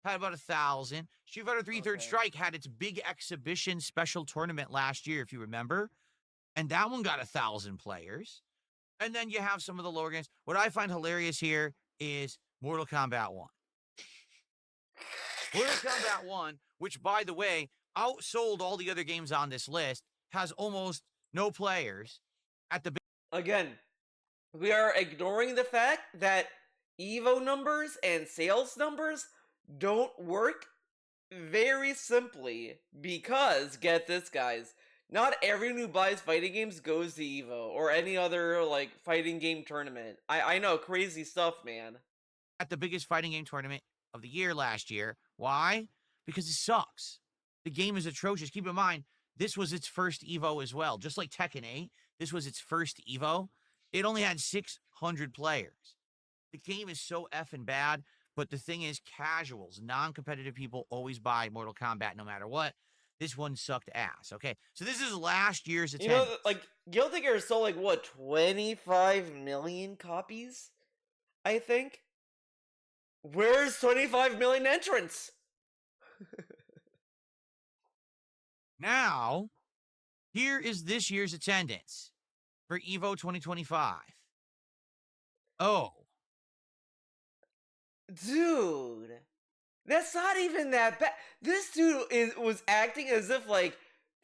had about 1,000. Street Fighter 3 Third Strike had its big exhibition special tournament last year, if you remember, and that one got 1,000 players. And then you have some of the lower games. What I find hilarious here is Mortal Kombat 1. Mortal Kombat 1, which, by the way, outsold all the other games on this list, has almost no players at the... Again, we are ignoring the fact that EVO numbers and sales numbers don't work very simply because, get this, guys, not everyone who buys fighting games goes to EVO or any other, like, fighting game tournament. I know, crazy stuff, man. At the biggest fighting game tournament of the year last year. Why? Because it sucks. The game is atrocious. Keep in mind, this was its first EVO as well. Just like Tekken 8, this was its first EVO. It only had 600 players. The game is so effing bad, but the thing is, casuals, non-competitive people always buy Mortal Kombat no matter what. This one sucked ass, okay? So this is last year's attendance. You know, like, Guilty Gear sold, like, what, 25 million copies? I think? Where's 25 million entrants? Now, here is this year's attendance for EVO 2025. Oh. Dude. That's not even that bad. This dude was acting as if, like,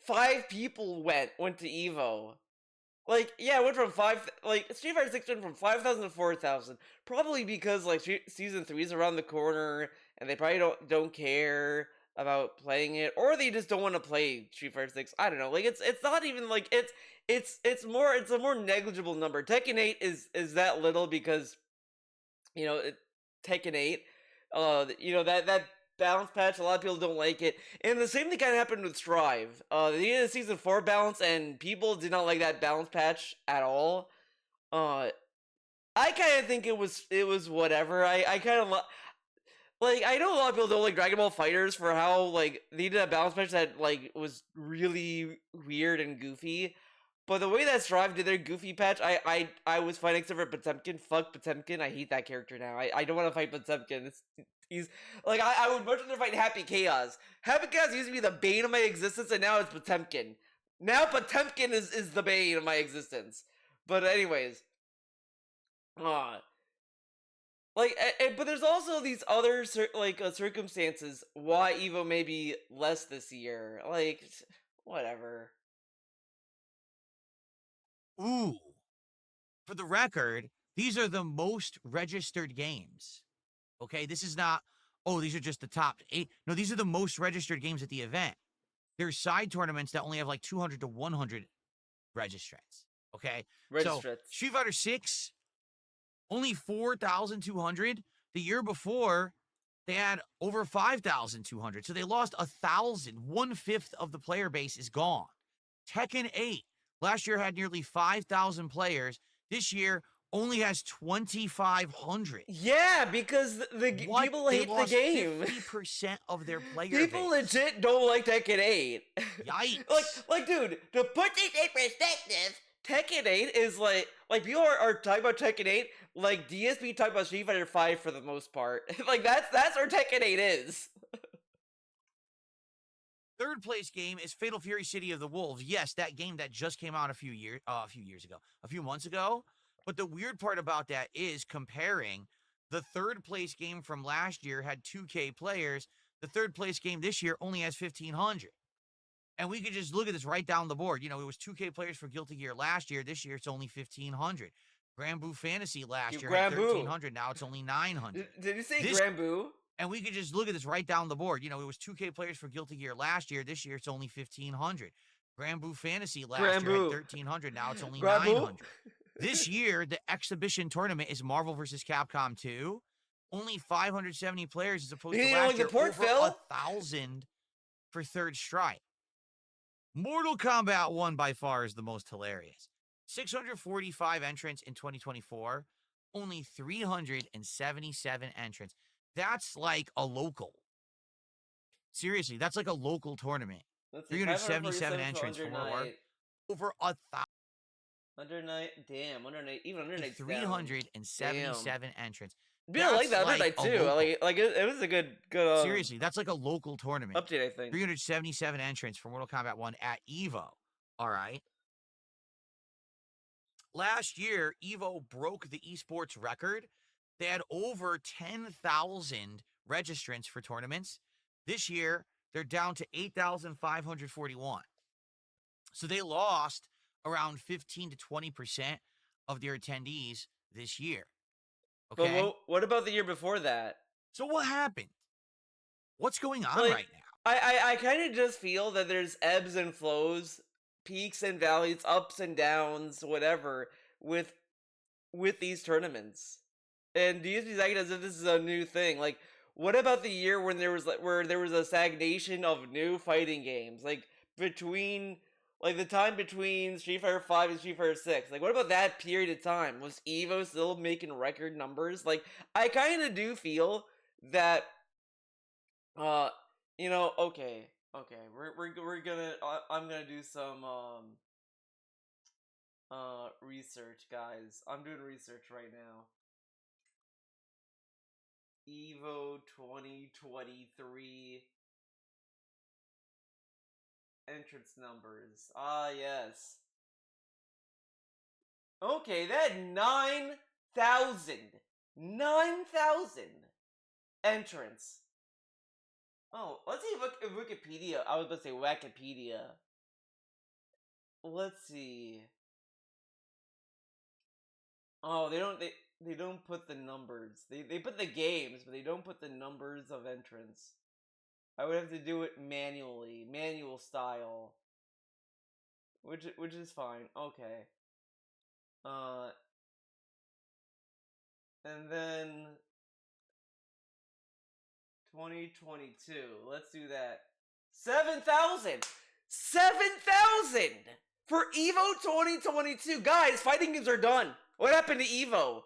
5 people went to EVO. Like, yeah, it went from 5... Like, Street Fighter 6 went from 5,000 to 4,000. Probably because, like, Season 3 is around the corner, and they probably don't care about playing it, or they just don't want to play Street Fighter 6. I don't know. Like, it's not even, like, it's a more negligible number. Tekken 8 is that little because, you know, Tekken 8, you know, that balance patch, a lot of people don't like it. And the same thing kind of happened with Strive. They did a Season 4 balance, and people did not like that balance patch at all. I kind of think it was whatever. I kind of like, I know a lot of people don't like Dragon Ball FighterZ for how, like, they did a balance patch that, like, was really weird and goofy. But the way that Strive did their goofy patch, I was fine except for Potemkin. Fuck Potemkin. I hate that character now. I don't want to fight Potemkin. He's like, I would much rather fight Happy Chaos. Happy Chaos used to be the bane of my existence, and now it's Potemkin. Now Potemkin is the bane of my existence. But anyways, like, but there's also these other circumstances why EVO may be less this year. Like, whatever. Ooh. For the record, these are the most registered games. Okay, this is not, oh, these are just the top 8. No, these are the most registered games at the event. There's side tournaments that only have like 200 to 100 registrants. Okay? So, Street Fighter 6, only 4,200. The year before, they had over 5,200. So they lost 1,000. 1/5 of the player base is gone. Tekken 8, last year had nearly 5,000 players. This year only has 2,500. Yeah, because the people hate the game. 50% of their player people base. Legit don't like Tekken 8. Yikes. like, dude, to put this in perspective, Tekken 8 is like people are talking about Tekken 8 like DSP talking about Street Fighter 5 for the most part. Like, that's where Tekken 8 is. Third place game is Fatal Fury City of the Wolves. Yes, that game that just came out a few months ago. But the weird part about that is comparing the third place game from last year had 2K players. The third place game this year only has 1,500. And we could just look at this right down the board. You know, it was 2K players for Guilty Gear last year. This year it's only 1,500. Granblue Fantasy last year had 1,300. Now it's only 900. Did you say Granblue? And we could just look at this right down the board. You know, it was 2K players for Guilty Gear last year. This year it's only 1,500. Granblue Fantasy last year had Granblue. 1,300. Now it's only Granblue? 900. This year, the exhibition tournament is Marvel vs. Capcom 2. Only 570 players as opposed to You know, last like the year, port over fell? 1,000 for Third Strike. Mortal Kombat 1 by far is the most hilarious. 645 entrants in 2024, only 377 entrants. That's like a local. Seriously, that's like a local tournament. Let's see, 377 547 to entrants for under World War. night. Over 1,000. Under night, damn, under night, even under night's 377 entrants. Yeah, I like that under night too. It was a good Seriously, that's like a local tournament. update, I think. 377 entrants for Mortal Kombat 1 at EVO. All right. Last year, EVO broke the esports record. They had over 10,000 registrants for tournaments. This year, they're down to 8,541. So they lost around 15 to 20% of their attendees this year. Okay. But what about the year before that? So what happened? What's going on Like, right now? I kind of just feel that there's ebbs and flows, peaks and valleys, ups and downs, whatever, with these tournaments. And DSP's acting as if this is a new thing. Like, what about the year when there was a stagnation of new fighting games? Like between the time between Street Fighter 5 and Street Fighter 6. Like, what about that period of time? Was EVO still making record numbers? Like, I kind of do feel that you know, okay, we're gonna I'm gonna do some research, guys. I'm doing research right now. EVO 2023 entrance numbers. Ah, yes. Okay, that 9,000 entrants. Oh, let's see Wikipedia. I was about to say Wikipedia. Let's see. Oh, they don't put the numbers. They put the games, but they don't put the numbers of entrants. I would have to do it manually, manual style. Which is fine. Okay. And then 2022. Let's do that. 7,000! 7,000! For EVO 2022! Guys, fighting games are done! What happened to EVO?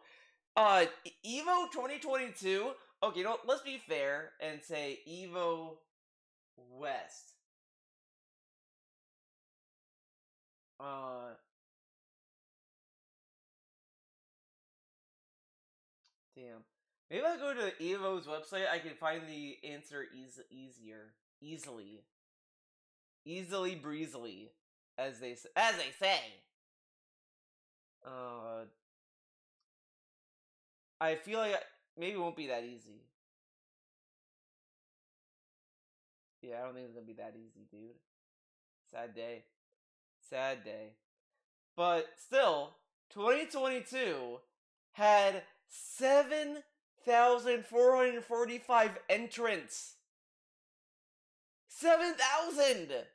EVO 2022? Okay, let's be fair and say EVO West. Damn. Maybe I'll go to EVO's website. I can find the answer easily. Easily breezily, as they say. I feel like maybe it won't be that easy. Yeah, I don't think it's gonna be that easy, dude. Sad day. Sad day. But still, 2022 had 7,445 entrants. 7,000!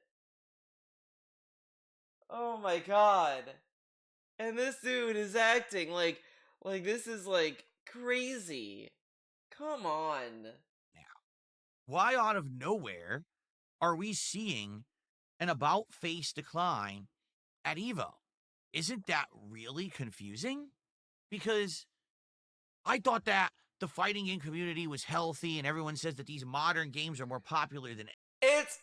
Oh my god. And this dude is acting like this is like crazy. Come on. Now, why out of nowhere are we seeing an about-face decline at EVO? Isn't that really confusing? Because I thought that the fighting game community was healthy and everyone says that these modern games are more popular than... It's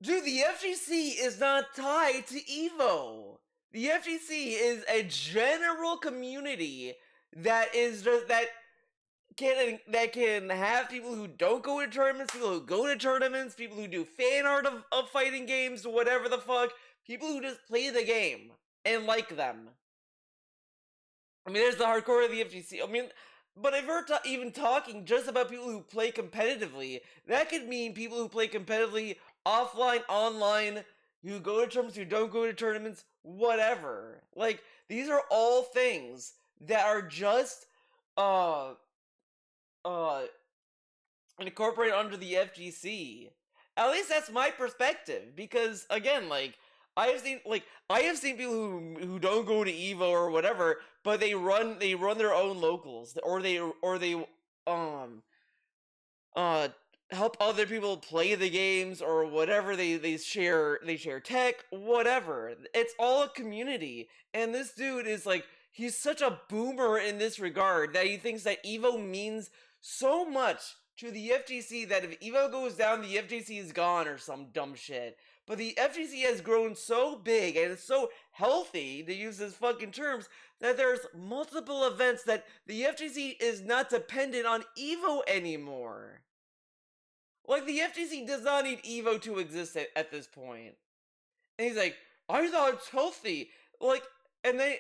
Dude, the FGC is not tied to EVO. The FGC is a general community that is just that can have people who don't go to tournaments, people who go to tournaments, people who do fan art of fighting games, whatever the fuck, people who just play the game and like them. I mean, there's the hardcore of the FGC. I mean, but if we're even talking just about people who play competitively, that could mean people who play competitively offline, online, who go to tournaments, who don't go to tournaments, whatever. Like, these are all things that are just, incorporated under the FGC. At least that's my perspective. Because again, like I have seen people who don't go to Evo or whatever, but they run their own locals, or they um uh help other people play the games or whatever. They share tech, whatever. It's all a community. And this dude is like, he's such a boomer in this regard that he thinks that Evo means so much to the FGC that if Evo goes down, the FGC is gone or some dumb shit. But the FGC has grown so big and it's so healthy, to use his fucking terms, that there's multiple events that the FGC is not dependent on Evo anymore. Like, the FGC does not need Evo to exist at this point. And he's like, I thought it's healthy. Like, and they,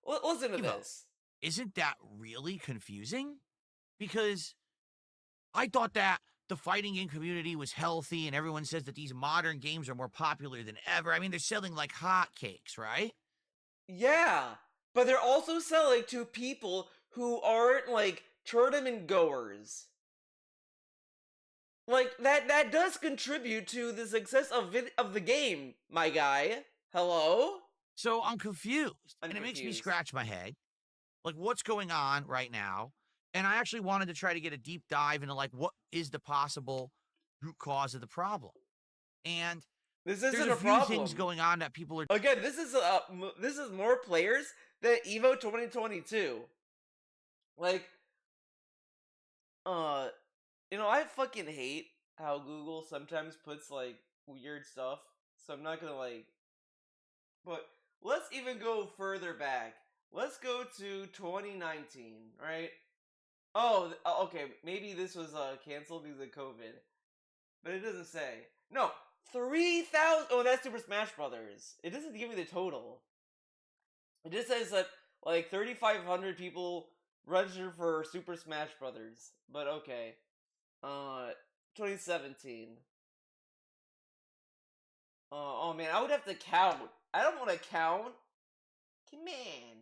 listen to Evo, this. isn't that really confusing? Because I thought that the fighting game community was healthy, and everyone says that these modern games are more popular than ever. I mean, they're selling like hotcakes, right? Yeah, but they're also selling to people who aren't, like, tournament goers. Like, that does contribute to the success of the game, my guy. Hello? So I'm confused, I'm and it makes me confused. scratch my head. Like, what's going on right now? And I actually wanted to try to get a deep dive into like what is the possible root cause of the problem. And This there's isn't a a few things problem. going on that people are Again, this is more players than Evo 2022. Like, I fucking hate how Google sometimes puts like weird stuff. So I'm not gonna like. But let's even go further back. Let's go to 2019, right? Oh, okay. Maybe this was canceled because of COVID, but it doesn't say. No, 3,000. Oh, that's Super Smash Brothers. It doesn't give me the total. It just says that like 3,500 people registered for Super Smash Brothers. But okay. 2017. Oh man, I would have to count. I don't want to count. Come on.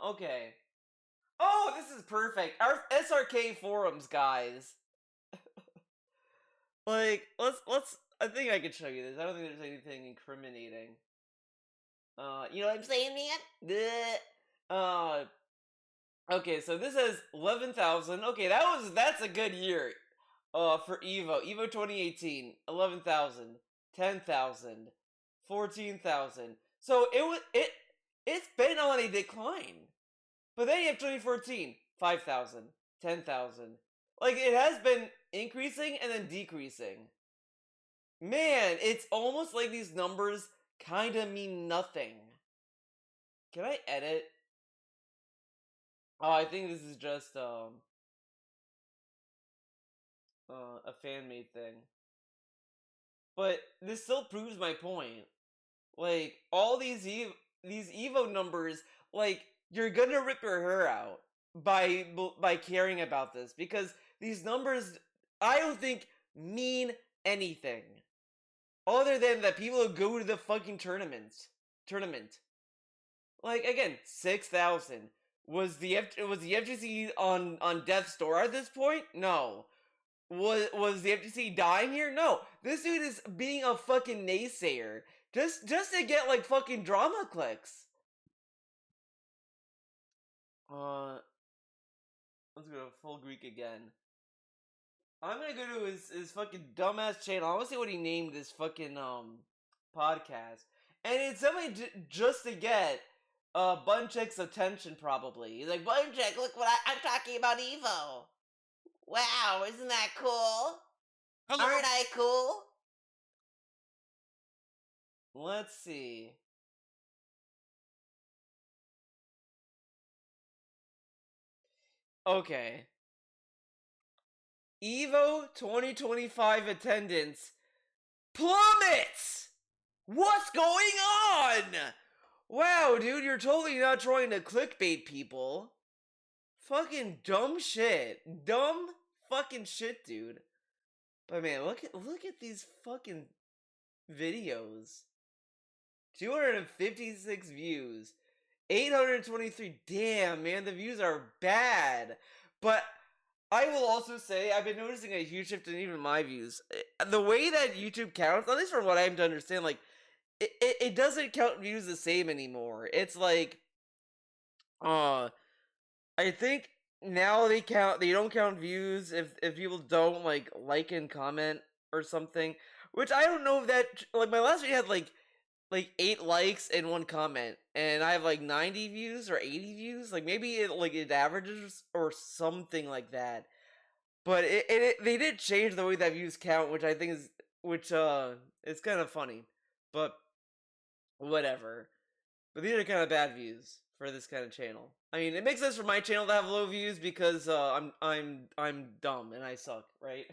Okay. Oh, this is perfect. Our SRK forums, guys. Like, let's. I think I can show you this. I don't think there's anything incriminating. You know what I'm saying, man? Okay, so this has 11,000. Okay, that's a good year. For Evo 2018, 11,000, 10,000, 14,000. So it's been on a decline. But then you have 2014, 5,000, 10,000. Like, it has been increasing and then decreasing. Man, it's almost like these numbers kind of mean nothing. Can I edit? Oh, I think this is just a fan made thing. But this still proves my point. Like, all these Evo numbers, like, you're gonna rip your hair out by caring about this, because these numbers, I don't think, mean anything other than that people go to the fucking tournament. Like, again, 6,000. Was the FGC on death's door at this point? No. Was the FGC dying here? No. This dude is being a fucking naysayer just to get like fucking drama clicks. Let's go to full Greek again. I'm gonna go to his fucking dumbass channel. I want to see what he named this fucking podcast, and it's something just to get Buncheck's attention. Probably he's like, Buncheck, look what I'm talking about Evo. Wow, isn't that cool? Hello. Aren't I cool? Let's see. Okay. Evo 2025 attendance plummets! What's going on? Wow, dude, you're totally not trying to clickbait people. Fucking dumb shit. Dumb fucking shit, dude. But man, look at these fucking videos. 256 views. 823. Damn, man, the views are bad. But I will also say I've been noticing a huge shift in even my views. The way that YouTube counts, at least from what I'm to understand, like it doesn't count views the same anymore. It's like uh I think now they don't count views if people don't like and comment or something. Which I don't know if that like my last video had like 8 likes and 1 comment, and I have like 90 views or 80 views. Like maybe it averages or something like that. But they did change the way that views count, which I think is kind of funny. But whatever. But these are kind of bad views for this kind of channel. I mean, it makes sense for my channel to have low views because I'm dumb and I suck, right?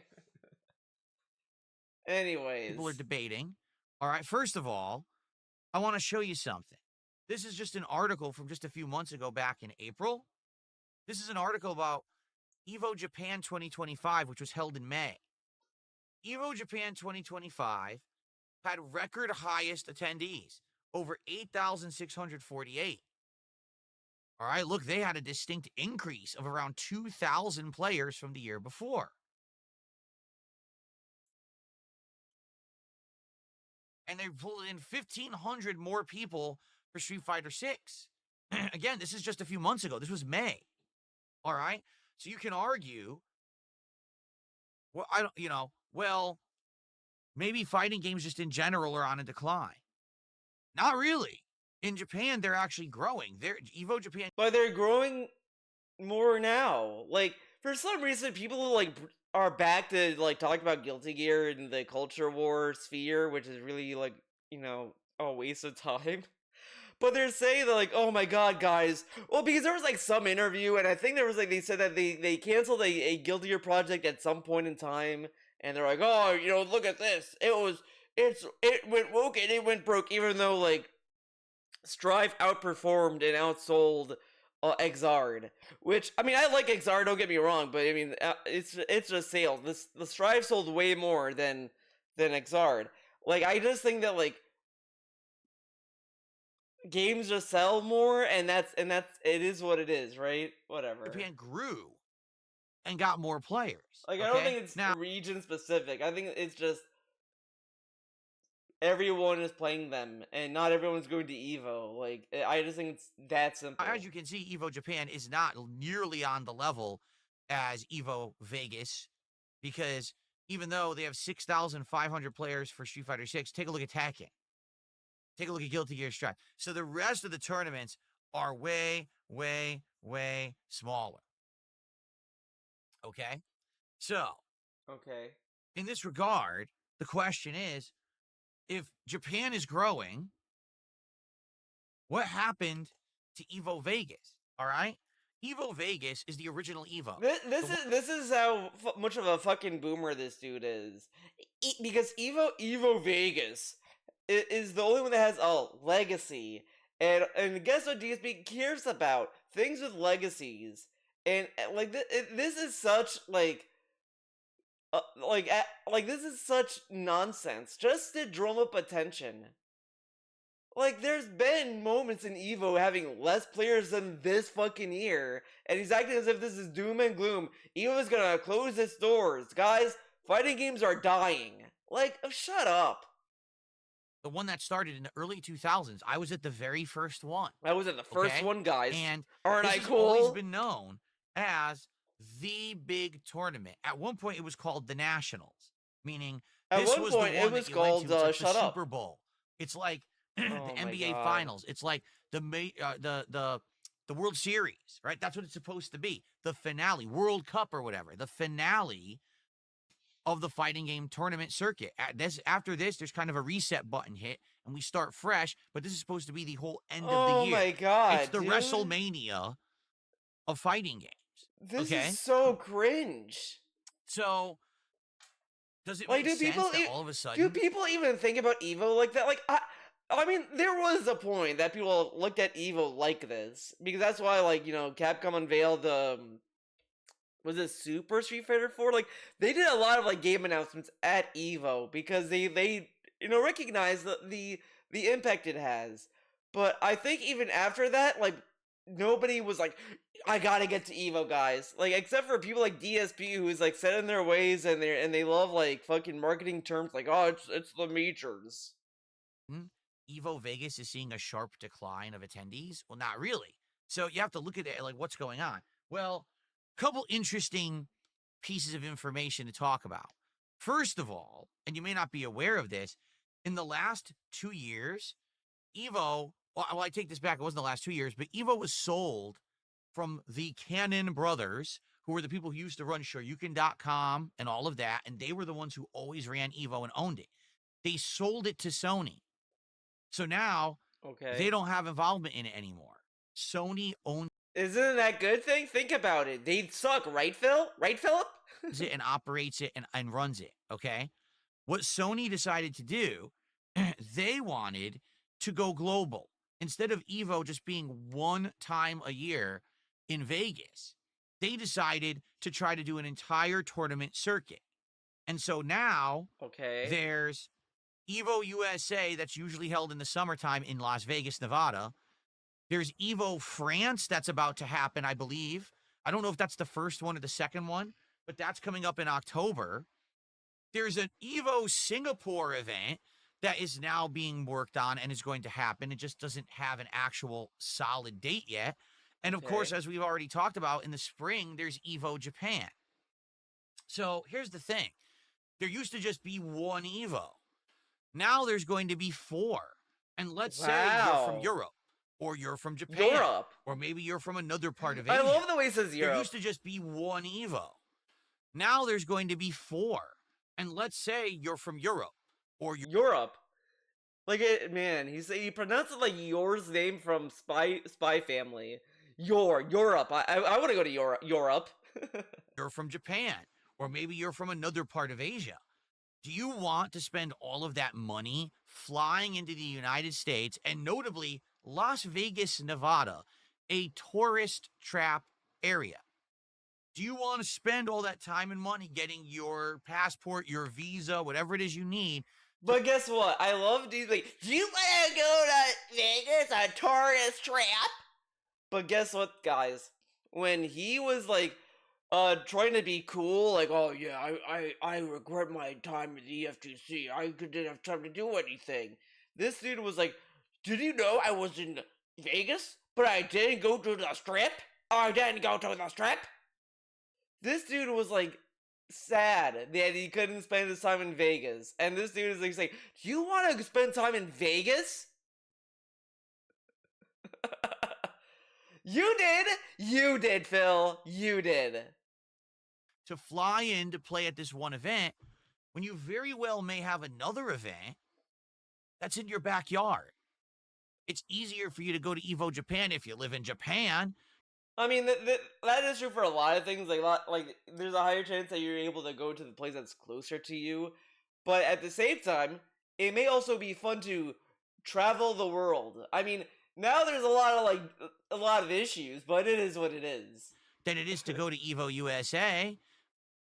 Anyways, People are debating. All right, first of all, I want to show you something. This is just an article from just a few months ago back in April. This is an article about Evo Japan 2025, which was held in May. Evo Japan 2025 had record highest attendees, over 8,648. All right, look, they had a distinct increase of around 2,000 players from the year before. And they pulled in 1,500 more people for Street Fighter 6. Again, this is just a few months ago. This was May. All right? So you can argue, well, maybe fighting games just in general are on a decline. Not really. In Japan, they're actually growing. Evo Japan. but they're growing more now. Like for some reason, people are back to talk about Guilty Gear and the culture war sphere, which is really a waste of time. But they're saying that oh my god, guys. Well, because there was some interview, and I think there was they said that they canceled a Guilty Gear project at some point in time, and they're like, oh, look at this. It went woke and it went broke, even though Strive outperformed and outsold Exard, which I mean I like Exard, don't get me wrong, but I mean it's just sales. The Strive sold way more than Exard. I just think that games just sell more, and that's it is what it is, right? Whatever. Japan grew and got more players. I don't think it's region specific. I think it's just everyone is playing them, and not everyone's going to Evo. I just think it's that simple. As you can see, Evo Japan is not nearly on the level as Evo Vegas, because even though they have 6,500 players for Street Fighter 6, take a look at Tekken. Take a look at Guilty Gear Strive. So the rest of the tournaments are way, way, way smaller. Okay? So, okay. In this regard, the question is, if Japan is growing, what happened to Evo Vegas? All right? Evo Vegas is the original Evo. This is how much of a fucking boomer this dude is. Because Evo Vegas is the only one that has a legacy. And guess what DSP cares about? Things with legacies. And this is such this is such nonsense just to drum up attention. There's been moments in Evo having less players than this fucking year, and he's acting as if this is doom and gloom. Evo is gonna close its doors. Guys, fighting games are dying. Shut up. The one that started in the early 2000s. I was at the very first one. I was at the first one, guys. And aren't I cool? Always been known as the big tournament. At one point, it was called the Nationals, meaning this was the one it was called the Super Bowl. It's like the NBA Finals. It's like the World Series, right? That's what it's supposed to be. The finale, World Cup or whatever. The finale of the fighting game tournament circuit. After this, there's kind of a reset button hit, and we start fresh. But this is supposed to be the whole end of the year. Oh my god! It's the WrestleMania of fighting games. This is so cringe. So, does it make sense that all of a sudden... Do people even think about Evo like that? I mean, there was a point that people looked at Evo like this. Because that's why, Capcom unveiled was it Super Street Fighter 4? They did a lot of, game announcements at Evo. Because they recognize the impact it has. But I think even after that, nobody was like, I gotta get to Evo, guys. Like, except for people like DSP, who's like set in their ways, and they love like fucking marketing terms like, oh, it's the majors. Evo Vegas is seeing a sharp decline of attendees? Well, not really. So you have to look at it like what's going on. Well, couple interesting pieces of information to talk about. First of all, and you may not be aware of this, in the last 2 years, Evo, well, I take this back, it wasn't the last 2 years, but Evo was sold from the Cannon brothers, who were the people who used to run Shoryuken.com and all of that, and they were the ones who always ran Evo and owned it. They sold it to Sony. So now they Okay. don't have involvement in it anymore. Sony owns Isn't that a good thing? Think about it. They suck, right, Phil? Right, Philip? it and operates it and runs it. Okay. What Sony decided to do, they wanted to go global. Instead of Evo just being one time a year in Vegas, they decided to try to do an entire tournament circuit. And so now Okay. there's Evo USA, that's usually held in the summertime in Las Vegas, Nevada. There's Evo France, that's about to happen, I believe. I don't know if that's the first one or the second one, but that's coming up in October. There's an Evo Singapore event that is now being worked on and is going to happen. It just doesn't have an actual solid date yet. And of course, Okay. as we've already talked about, in the spring, there's Evo Japan. So here's the thing. There used to just be one Evo. Now there's going to be four. And let's say you're from Wow. Europe, or you're from Japan, Europe. or maybe you're from another part of I Asia. love the way it says There Europe. used to just be one Evo. Now there's going to be four. And let's say you're from Europe, or you're Europe. Like it, man. He pronounced it like yours name from Spy Family. Europe. I want to go to Europe. from Japan, or maybe you're from another part of Asia. Do you want to spend all of that money flying into the United States, and notably Las Vegas, Nevada, a tourist trap area? Do you want to spend all that time and money getting your passport, your visa, whatever it is you need? But guess what? I love these. Like, do you want to go to Vegas, a tourist trap? But guess what, guys? When he was like, trying to be cool, like, oh yeah, I regret my time at the FTC. I didn't have time to do anything. This dude was like, did you know I was in Vegas, but I didn't go to the strip? I didn't go to the strip. This dude was like sad that he couldn't spend his time in Vegas, and this dude is like saying, "Do you want to spend time in Vegas?" You did, Phil. You did. To fly in to play at this one event when you very well may have another event that's in your backyard? It's easier for you to go to Evo Japan if you live in Japan. I mean, that is true for a lot of things. Like, there's a higher chance that you're able to go to the place that's closer to you. But at the same time, it may also be fun to travel the world. I mean, now there's a lot of issues, but it is what it is. Than it is to go to Evo USA.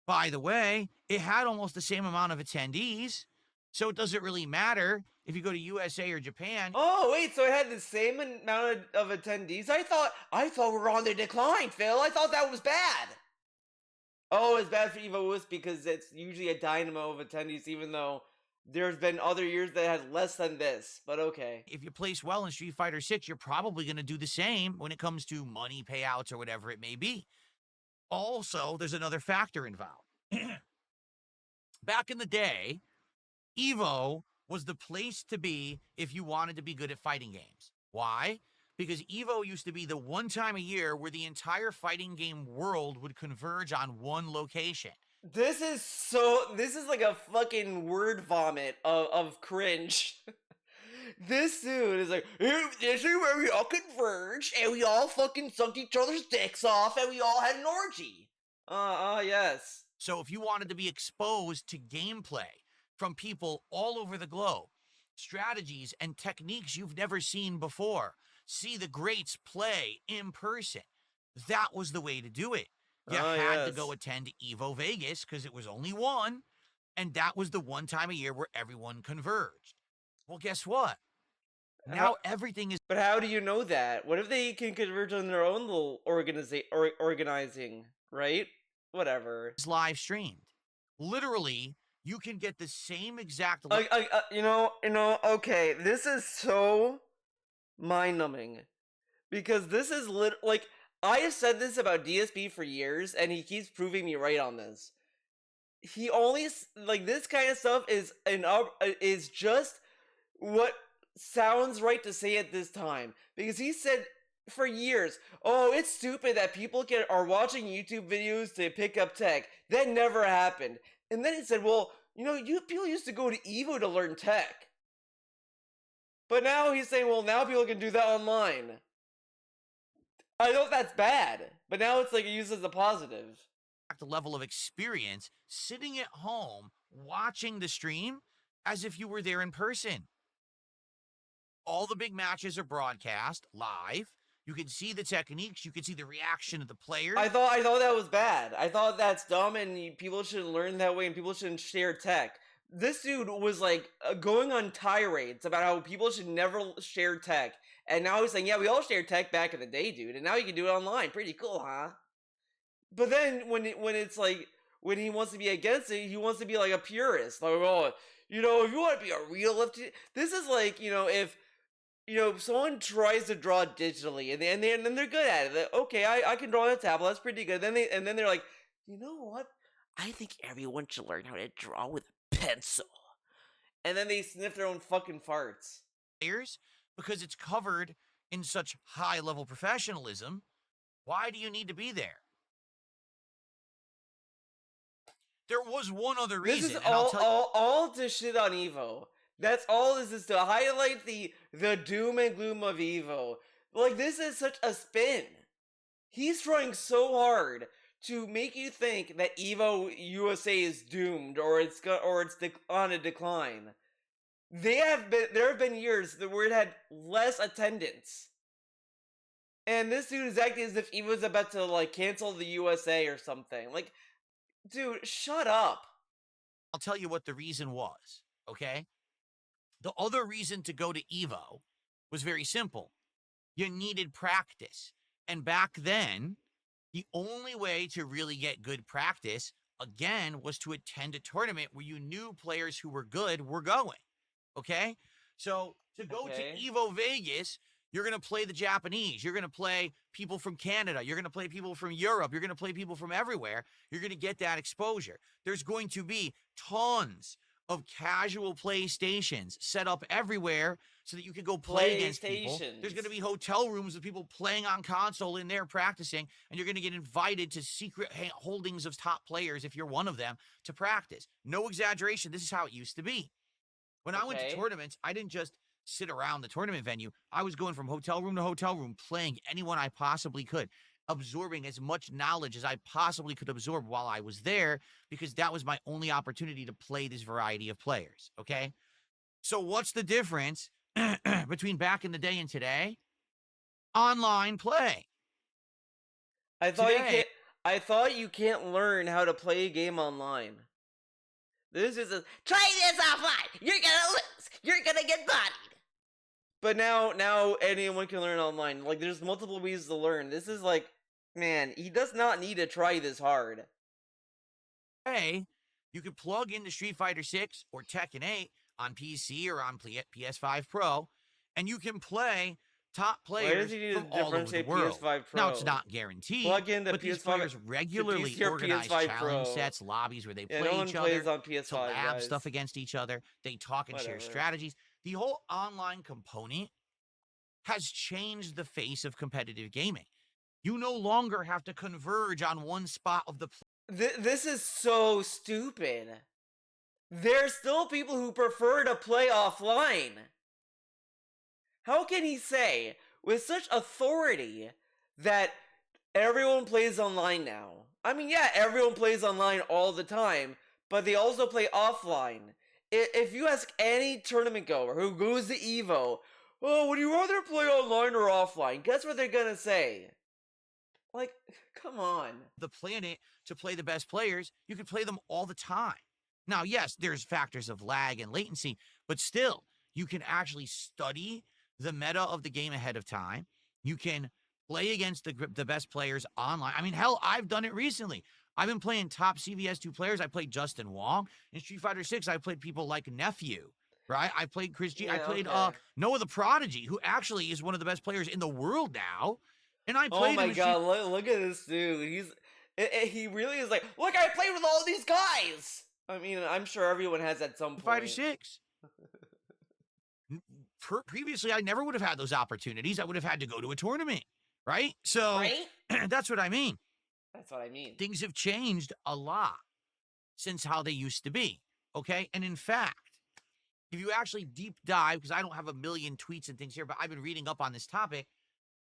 By the way, it had almost the same amount of attendees, so it doesn't really matter if you go to USA or Japan. Oh wait, so it had the same amount of attendees? I thought we were on the decline, Phil. I thought that was bad. Oh, it's bad for Evo West because it's usually a dynamo of attendees, even though there's been other years that had less than this. But okay. If you place well in Street Fighter 6, you're probably going to do the same when it comes to money payouts or whatever it may be. Also, there's another factor involved. Back in the day, Evo was the place to be if you wanted to be good at fighting games. Why? Because Evo used to be the one time a year where the entire fighting game world would converge on one location. This is like a fucking word vomit of cringe. This dude is like, "Hey, this is where we all converged, and we all fucking sucked each other's dicks off, and we all had an orgy." Yes. So if you wanted to be exposed to gameplay from people all over the globe, strategies and techniques you've never seen before, see the greats play in person, that was the way to do it. You had to go Yes. attend Evo Vegas because it was only one, and that was the one time a year where everyone converged. Well, guess what? Now everything is But how do you know that? What if they can converge on their own little organizing, right? Whatever. live streamed. Literally, you can get the same exact. Okay, this is so mind-numbing because this is like I have said this about DSP for years, and he keeps proving me right on this. He only like this kind of stuff is just what sounds right to say at this time because he said for years, "Oh, it's stupid that people are watching YouTube videos to pick up tech." That never happened. And then he said, "Well, people used to go to Evo to learn tech." But now he's saying, "Well, now people can do that online." I know that's bad, but now it's like used as a positive. Level of experience sitting at home watching the stream as if you were there in person. All the big matches are broadcast live. You can see the techniques. You can see the reaction of the players. I thought that was bad. I thought that's dumb, and people shouldn't learn that way, and people shouldn't share tech. This dude was like going on tirades about how people should never share tech, and now he's saying, "Yeah, we all shared tech back in the day, dude, and now you can do it online. Pretty cool, huh?" But then when it's like when he wants to be against it, he wants to be like a purist. Like, oh, if you want to be a real lefty, this is like if someone tries to draw digitally and then they're good at it. Okay, I can draw on a tablet. That's pretty good. Then they're like, you know what? I think everyone should learn how to draw with a pencil. And then they sniff their own fucking farts. Because it's covered in such high level professionalism. Why do you need to be there? There was one other reason. This is all to shit on Evo. That's all this is, to highlight the doom and gloom of Evo. Like, this is such a spin. He's trying so hard to make you think that Evo USA is doomed or it's on a decline. There have been years where it had less attendance. And this dude is acting as if Evo's about to like cancel the USA or something. Like, dude, shut up. I'll tell you what the reason was, okay? The other reason to go to Evo was very simple. You needed practice. And back then, the only way to really get good practice, again, was to attend a tournament where you knew players who were good were going, okay? So to go to Evo Vegas, you're going to play the Japanese. You're going to play people from Canada. You're going to play people from Europe. You're going to play people from everywhere. You're going to get that exposure. There's going to be tons of casual PlayStations set up everywhere so that you can go play against people. There's going to be hotel rooms with people playing on console in there practicing, and you're going to get invited to secret holdings of top players if you're one of them to practice. No exaggeration. This is how it used to be. When I went to tournaments, I didn't just sit around the tournament venue. I was going from hotel room to hotel room, playing anyone I possibly could, absorbing as much knowledge as I possibly could absorb while I was there, because that was my only opportunity to play this variety of players, okay? So what's the difference between back in the day and today? Online play. I thought you can't learn how to play a game online. This is try this offline. You're gonna lose. You're gonna get bodied. But now anyone can learn online. Like, there's multiple ways to learn. This is like, man, he does not need to try this hard. Hey, you could plug into Street Fighter 6 or Tekken 8 on PC or on PS5 Pro, and you can play top players from all over the world. PS5 Pro? Now, it's not guaranteed, but these players regularly organize challenge sets, lobbies where they play each other, to lab stuff against each other. They talk and share strategies. The whole online component has changed the face of competitive gaming. You no longer have to converge on one spot of the This is so stupid. There's still people who prefer to play offline. How can he say with such authority that everyone plays online now? I mean, yeah, everyone plays online all the time, but they also play offline. If you ask any tournament goer who goes to Evo, oh, would you rather play online or offline? Guess what they're gonna say? Like, come on. The planet to play the best players, you can play them all the time. Now, yes, there's factors of lag and latency, but still, you can actually study the meta of the game ahead of time. You can play against the best players online. I mean, hell, I've done it recently. I've been playing top CVS2 players. I played Justin Wong. In Street Fighter 6, I played people like Nephew, right? I played Chris G. I Yeah, played okay. Noah the Prodigy, who actually is one of the best players in the world now. And I Oh played him my in Street god, look at this dude. He really is like, look, I played with all these guys. I mean, I'm sure everyone has at some Fighter point. 6. Previously, I never would have had those opportunities. I would have had to go to a tournament, right? So Right? that's what I mean. That's what I mean. Things have changed a lot since how they used to be, okay? And in fact, if you actually deep dive, because I don't have a million tweets and things here, but I've been reading up on this topic,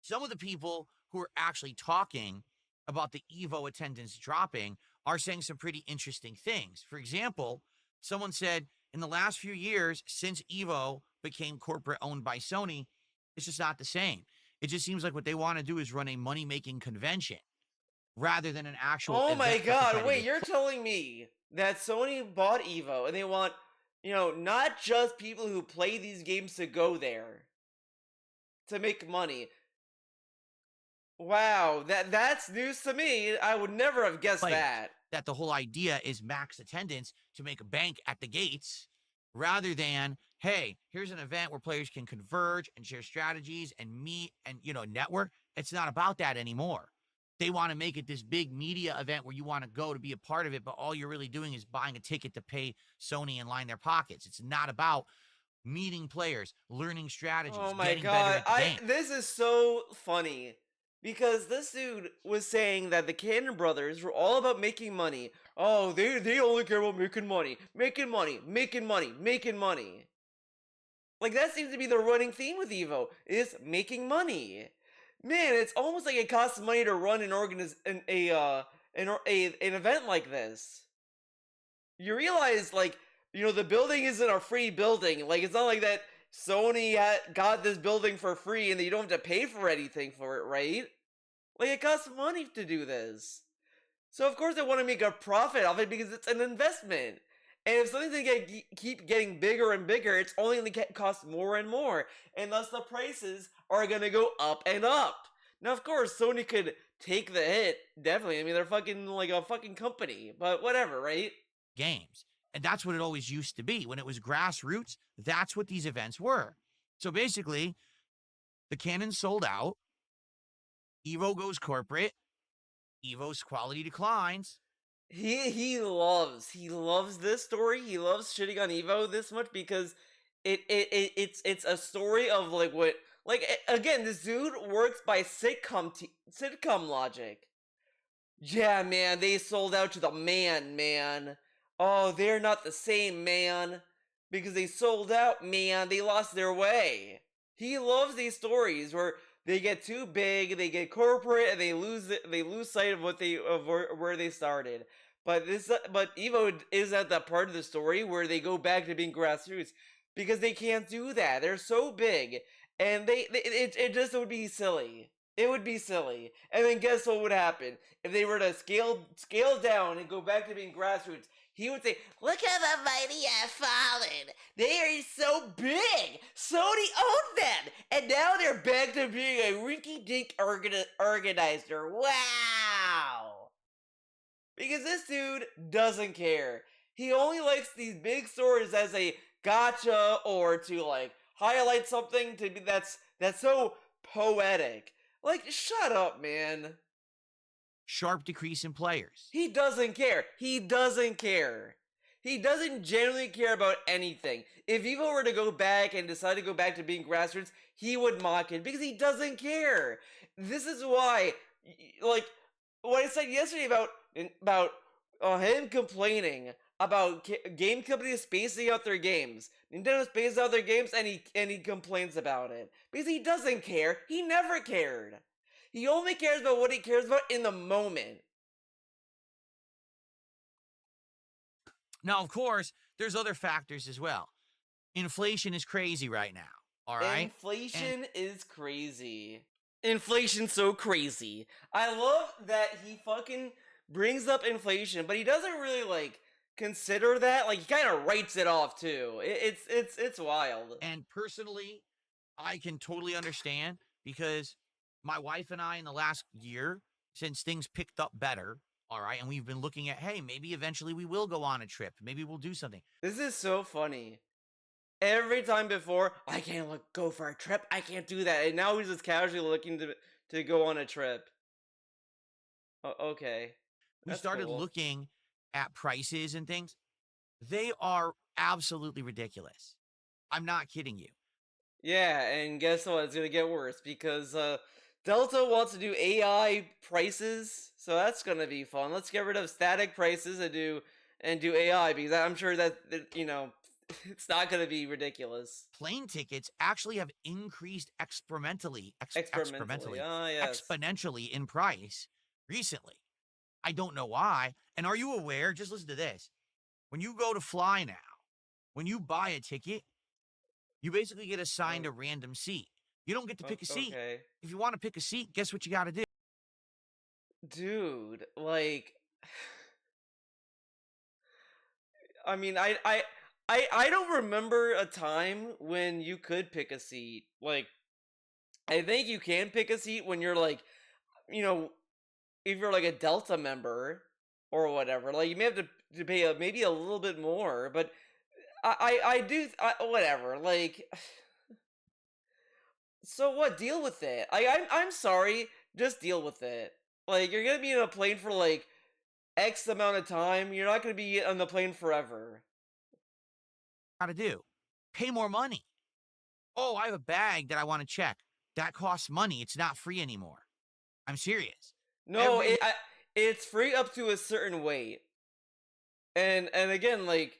some of the people who are actually talking about the Evo attendance dropping are saying some pretty interesting things. For example, someone said in the last few years, since Evo became corporate owned by Sony, it's just not the same. It just seems like what they want to do is run a money-making convention rather than an actual Oh my event for god, wait, competitive you're telling me that Sony bought Evo and they want, not just people who play these games to go there to make money. Wow, that's news to me. I would never have guessed players. that. That the whole idea is max attendance to make a bank at the gates rather than, hey, here's an event where players can converge and share strategies and meet and, network. It's not about that anymore. They want to make it this big media event where you want to go to be a part of it, but all you're really doing is buying a ticket to pay Sony and line their pockets. It's not about meeting players, learning strategies, Oh my getting better god, at the game. this is so funny because this dude was saying that the Cannon brothers were all about making money. Oh, they only care about making money, making money, making money, making money. Like that seems to be the running theme with Evo is making money. Man, it's almost like it costs money to run an event like this. You realize, like, the building isn't a free building. Like, it's not like that Sony got this building for free and you don't have to pay for anything for it, right? Like, it costs money to do this. So, of course, they want to make a profit off it because it's an investment. And if something's going to keep getting bigger and bigger, it's only going to cost more and more. And thus, the prices are going to go up and up. Now, of course, Sony could take the hit. Definitely. I mean, they're fucking like a fucking company. But whatever, right? Games. And that's what it always used to be. When it was grassroots, that's what these events were. So basically, the Canon sold out. Evo goes corporate. Evo's quality declines. He loves this story. He loves shitting on Evo this much because it's a story of again, this dude works by sitcom logic. Yeah, man, they sold out to the man. Oh, they're not the same, man. Because they sold out, man. They lost their way. He loves these stories where they get too big, they get corporate, and they lose sight of where they started. But Evo is at that part of the story where they go back to being grassroots because they can't do that. They're so big, and it just would be silly. It would be silly. And then guess what would happen if they were to scale down and go back to being grassroots? He would say, "Look how the mighty have fallen. They are so big. Sony owned them, and now they're back to being a rinky-dink organizer. Wow!" Because this dude doesn't care. He only likes these big stories as a gotcha or to highlight something to be that's so poetic. Like, shut up, man. Sharp decrease in players. He doesn't care. He doesn't genuinely care about anything. If Evo were to go back and decide to go back to being grassroots, he would mock it because he doesn't care. This is why, like, what I said yesterday about him complaining about game companies spacing out their games. Nintendo spaces out their games and he complains about it because he doesn't care. He never cared. He only cares about what he cares about in the moment. Now, of course, there's other factors as well. Inflation is crazy right now. All right. Inflation is crazy. Inflation's so crazy. I love that he fucking brings up inflation, but he doesn't really consider that. Like, he kind of writes it off too. It's wild. And personally, I can totally understand because my wife and I in the last year, since things picked up better, all right, and we've been looking at, hey, maybe eventually we will go on a trip. Maybe we'll do something. This is so funny. Every time before, I can't go for a trip. I can't do that. And now he's just casually looking to go on a trip. Okay, We that's started cool. looking at prices and things. They are absolutely ridiculous. I'm not kidding you. Yeah, and guess what? It's gonna get worse because Delta wants to do AI prices, so that's gonna be fun. Let's get rid of static prices and do AI because I'm sure that it's not gonna be ridiculous. Plane tickets actually have increased Experimentally. Ah, yes. exponentially in price recently. I don't know why. And are you aware? Just listen to this. When you go to fly now, when you buy a ticket, you basically get assigned Oh, a random seat. You don't get to pick a seat. okay. If you want to pick a seat, guess what you got to do? Dude, like I mean, I don't remember a time when you could pick a seat. Like, I think you can pick a seat when you're like, you know, if you're like a Delta member or whatever. Like, you may have to pay maybe a little bit more, but I do whatever. Like, so what? Deal with it. I'm sorry, just deal with it. Like, you're gonna be in a plane for like X amount of time. You're not gonna be on the plane forever. Got to do? Pay more money. Oh, I have a bag that I want to check. That costs money. It's not free anymore. I'm serious. No, Every it's free up to a certain weight. And again, like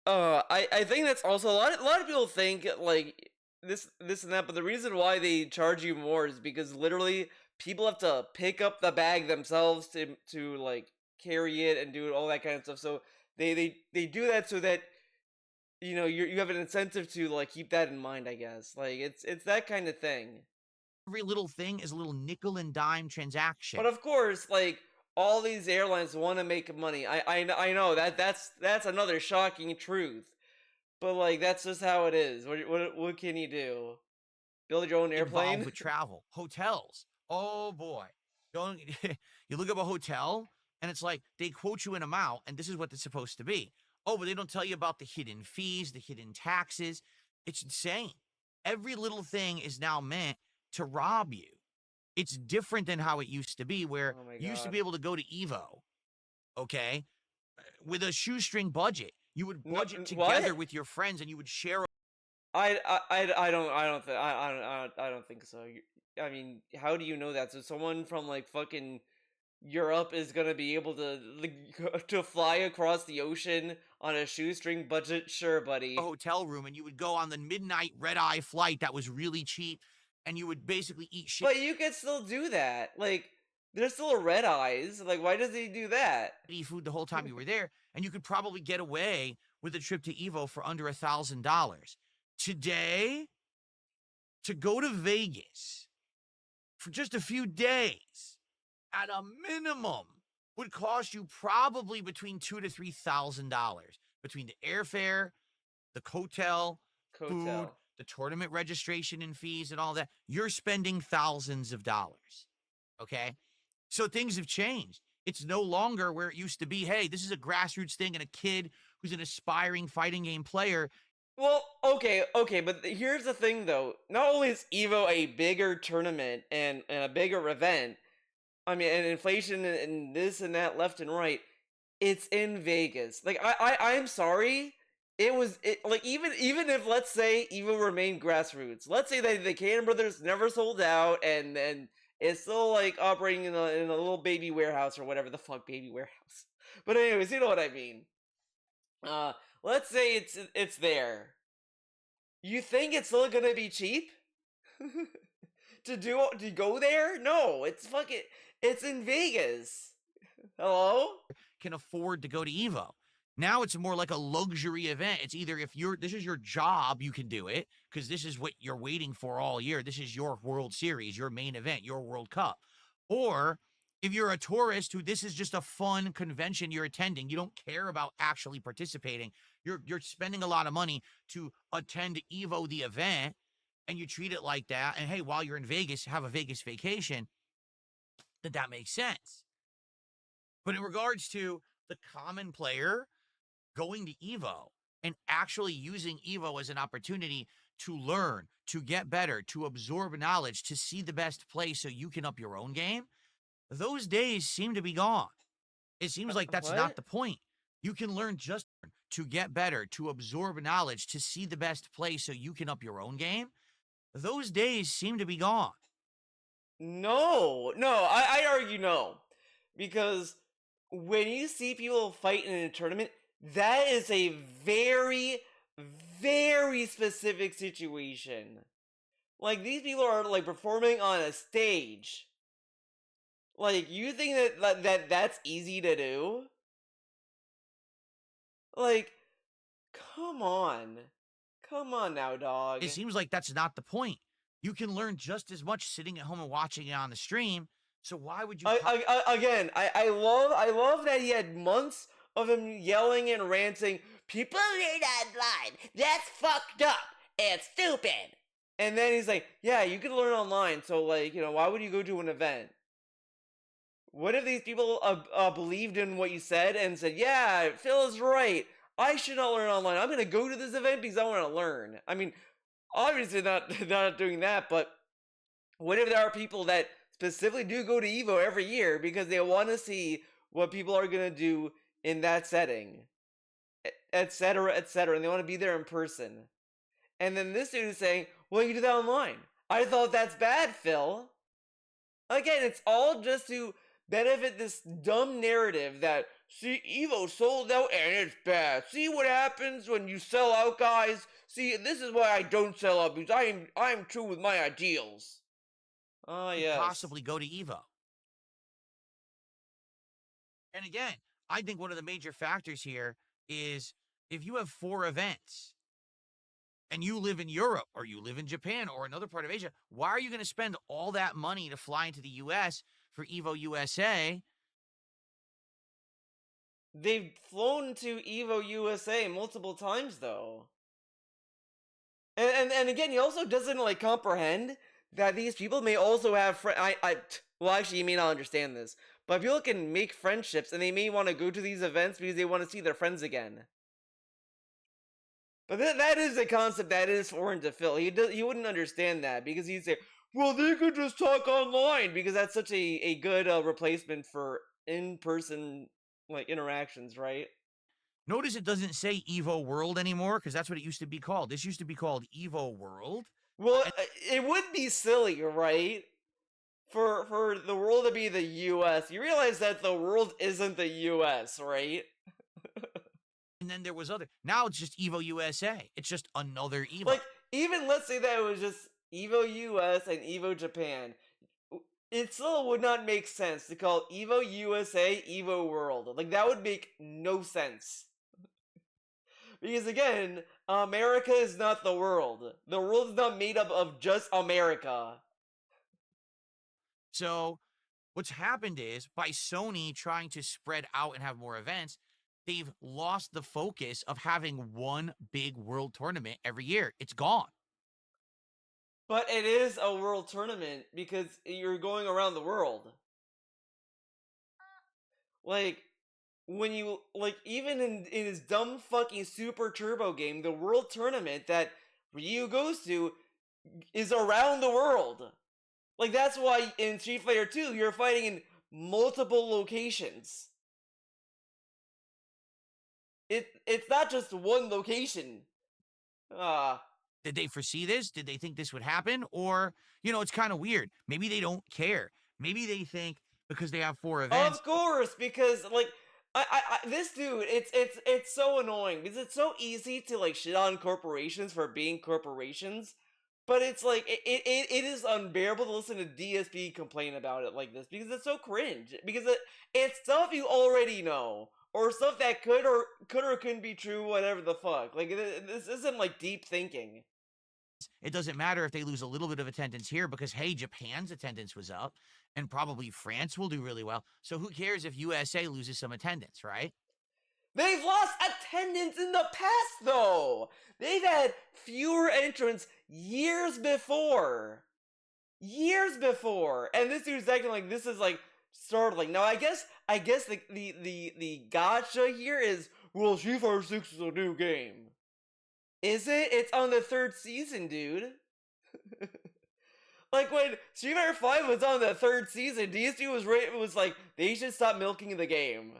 I think that's also a lot of people think like this and that, but the reason why they charge you more is because literally people have to pick up the bag themselves to like carry it and do all that kind of stuff. So they do that so that you have an incentive to like keep that in mind, I guess. Like it's that kind of thing. every little thing is a little nickel and dime transaction. But of course, like all these airlines want to make money. I know that's another shocking truth. But like that's just how it is. What can you do? Build your own Involved airplane? with travel, hotels. Oh boy, don't you look up a hotel and it's like they quote you an amount, and this is what it's supposed to be. Oh, but they don't tell you about the hidden fees, the hidden taxes. It's insane. Every little thing is now meant to rob you. It's different than how it used to be, where Oh my you used to god. be able to go to Evo, okay, with a shoestring budget. You would No, budget what? together with your friends, and you would share. I don't think so. I mean, how do you know that? So someone from like fucking Europe is gonna be able to like, to fly across the ocean on a shoestring budget? Sure, A buddy. hotel room, and you would go on the midnight red eye flight that was really cheap, and you would basically eat But you can still do that. Like, there's still red eyes. Like, why does he do that? shitty food the whole time you were there, and you could probably get away with a trip to Evo for under $1,000. Today, to go to Vegas for just a few days at a minimum would cost you probably between $2,000 to $3,000 between the airfare, the hotel, food, Cotel. the tournament registration and fees, and all that. You're spending thousands of dollars. Okay. So things have changed. It's no longer where it used to be. Hey, this is a grassroots thing, and a kid who's an aspiring fighting game player. Well, okay, but here's the thing though. Not only is Evo a bigger tournament and a bigger event, I mean, and inflation and this and that left and right, it's in Vegas. Like I'm sorry. Like even if let's say Evo remained grassroots, let's say that the Cannon Brothers never sold out and it's still like operating in a little baby warehouse or whatever the fuck baby warehouse. But anyways, you know what I mean. Uh, let's say it's there. You think it's still gonna be cheap to go there? No, it's in Vegas. Hello? Can afford to go to Evo. Now it's more like a luxury event. It's either if this is your job, you can do it because this is what you're waiting for all year. This is your World Series, your main event, your World Cup. Or if you're a tourist who this is just a fun convention you're attending, you don't care about actually participating. You're spending a lot of money to attend Evo the event. and you treat it like that, and hey, while you're in Vegas, have a Vegas vacation, then that makes sense. But in regards to the common player going to Evo and actually using Evo as an opportunity to learn, to get better, to absorb knowledge, to see the best play so you can up your own game, those days seem to be gone. It seems like that's not What? the point. You can learn just to get better, to absorb knowledge, to see the best play so you can up your own game. Those days seem to be gone. No, no, I argue no. Because when you see people fight in a tournament, that is a very, very specific situation. Like, these people are, like, performing on a stage. Like, you think that's easy to do? Like, come on. Come on now, dog. It seems like that's not the point. You can learn just as much sitting at home and watching it on the stream. So why would you Again, I love that he had months of him yelling and ranting, people read online, that's fucked up and stupid. And then he's like, yeah, you can learn online, so, like, why would you go to an event? What if these people believed in what you said and said, yeah, Phil is right, I should not learn online, I'm gonna go to this event because I want to learn? I mean, obviously not doing that, but what if there are people that specifically do go to Evo every year because they want to see what people are going to do in that setting, etc., etc., and they want to be there in person? And then this dude is saying, well, you can do that online. I thought that's bad, Phil. Again, it's all just to benefit this dumb narrative that, see, Evo sold out and it's bad. See what happens when you sell out, guys? See, this is why I don't sell out, because I am true with my ideals. Ah, yes. possibly go to Evo? And again, I think one of the major factors here is if you have 4 events and you live in Europe or you live in Japan or another part of Asia, why are you going to spend all that money to fly into the US for Evo USA? They've flown to Evo USA multiple times, though. And again, he also doesn't, like, comprehend that these people may also have well, actually, you may not understand this, but people can make friendships and they may want to go to these events because they want to see their friends again. But that is a concept that is foreign to Phil. He wouldn't understand that because he'd say, well, they could just talk online because that's such a good replacement for in-person, like, interactions, right? Notice it doesn't say Evo World anymore because that's what it used to be called. This used to be called Evo World. Well, And it would be silly, right? For the world to be the US. You realize that the world isn't the US, right? and then there was other. Now it's just Evo USA. It's just another Evo. Like, even let's say that it was just Evo US and Evo Japan. It still would not make sense to call Evo USA Evo World. Like, that would make no sense. Because again, America is not the world. The world is not made up of just America. So what's happened is by Sony trying to spread out and have more events, they've lost the focus of having one big world tournament every year. It's gone. But it is a world tournament because you're going around the world. Like, when you, like, even in his dumb fucking Super Turbo game, the world tournament that Ryu goes to is around the world. Like, that's why in Street Fighter 2 you're fighting in multiple locations. It's not just one location. Ah. Did they foresee this? Did they think this would happen? Or, it's kind of weird. Maybe they don't care. Maybe they think because they have 4 events. Of course, because, like, this dude, it's so annoying because it's so easy to, like, shit on corporations for being corporations, but it's like it is unbearable to listen to DSP complain about it like this because it's so cringe. Because it's stuff you already know, or stuff that could or couldn't be true, whatever the fuck. Like, this isn't, like, deep thinking. It doesn't matter if they lose a little bit of attendance here because, hey, Japan's attendance was up and probably France will do really well. So who cares if USA loses some attendance, right? They've lost attendance in the past, though. They've had fewer entrants years before. And this dude's acting like this is like startling. Now, I guess the gotcha here is, well, Street Fighter 6 is a new game. Is it? It's on the 3rd season, dude. Like when Street Fighter 5 was on the 3rd season, DSP was like, they should stop milking the game.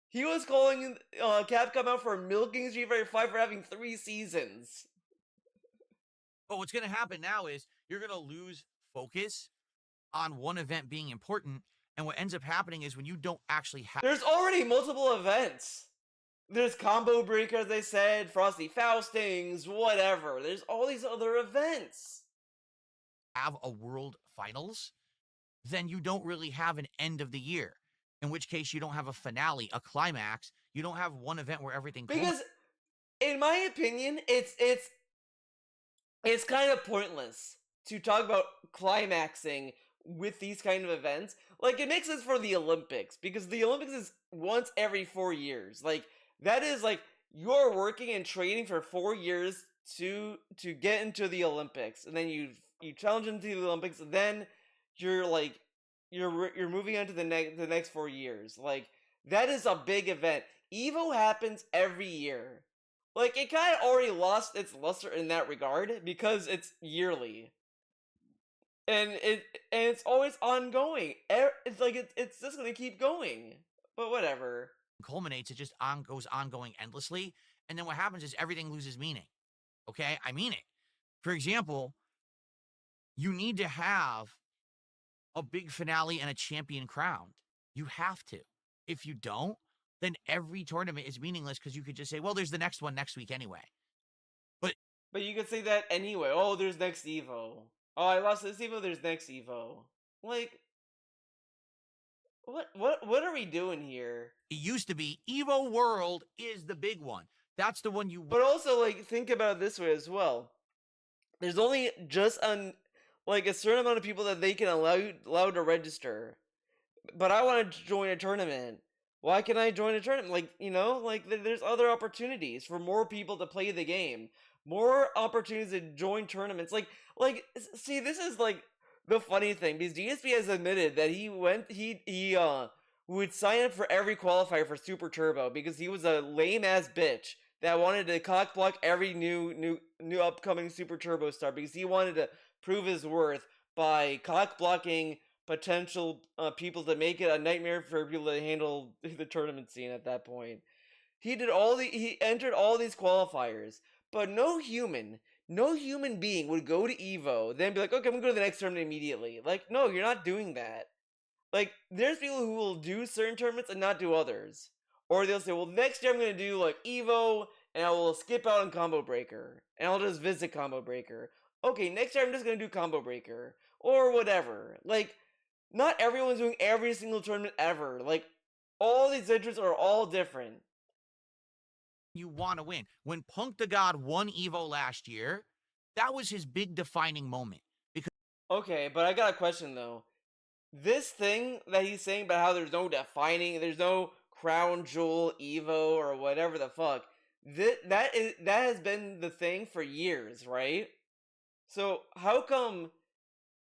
He was calling Capcom out for milking Street Fighter 5 for having 3 seasons. But what's going to happen now is you're going to lose focus on one event being important, and what ends up happening is when you don't actually have... There's already multiple events. There's Combo Breaker, as I said, Frosty Faustings, whatever. There's all these other events. Have a world finals, then you don't really have an end of the year. In which case you don't have a finale, a climax. You don't have one event where everything... Because, in my opinion, it's kind of pointless to talk about climaxing with these kind of events. Like, it makes sense for the Olympics, because the Olympics is once every 4 years. Like, that is, like, you're working and training for 4 years to get into the Olympics, and then you challenge into the Olympics, and then you're, like, you're moving on to the next 4 years. Like, that is a big event. EVO happens every year. Like, it kind of already lost its luster in that regard, because it's yearly. And it's always ongoing. It's like, it's just gonna keep going. But whatever. Culminates, it just goes ongoing endlessly, and then what happens is everything loses meaning. Okay? I mean it. For example, you need to have a big finale and a champion crowned. You have to. If you don't, then every tournament is meaningless, because you could just say, well, there's the next one next week anyway. But you could say that anyway. Oh, there's next Evo. Oh, I lost this Evo, there's next Evo. Like, what are we doing here? It used to be Evo World is the big one. That's the one you... But also, like, think about it this way as well. There's only just like a certain amount of people that they can allow to register. But I want to join a tournament. Why can I join a tournament? Like, you know, like there's other opportunities for more people to play the game. More opportunities to join tournaments. Like, see, this is like the funny thing, because DSP has admitted that he would sign up for every qualifier for Super Turbo because he was a lame ass bitch that wanted to cockblock every new upcoming Super Turbo star, because he wanted to prove his worth by cockblocking potential people to make it a nightmare for people to handle the tournament scene at that point. He entered all these qualifiers, but no human being would go to Evo, then be like, okay, I'm gonna go to the next tournament immediately. Like, no, you're not doing that. Like, there's people who will do certain tournaments and not do others. Or they'll say, well, next year I'm gonna do, like, Evo, and I will skip out on Combo Breaker, and I'll just visit Combo Breaker. Okay, next year I'm just gonna do Combo Breaker, or whatever. Like, not everyone's doing every single tournament ever. Like, all these entrants are all different. You want to win. When Punk the God won Evo last year, that was his big defining moment. Because okay, but I got a question though. This thing that he's saying about how there's no crown jewel Evo or whatever the fuck, that has been the thing for years, right? So how come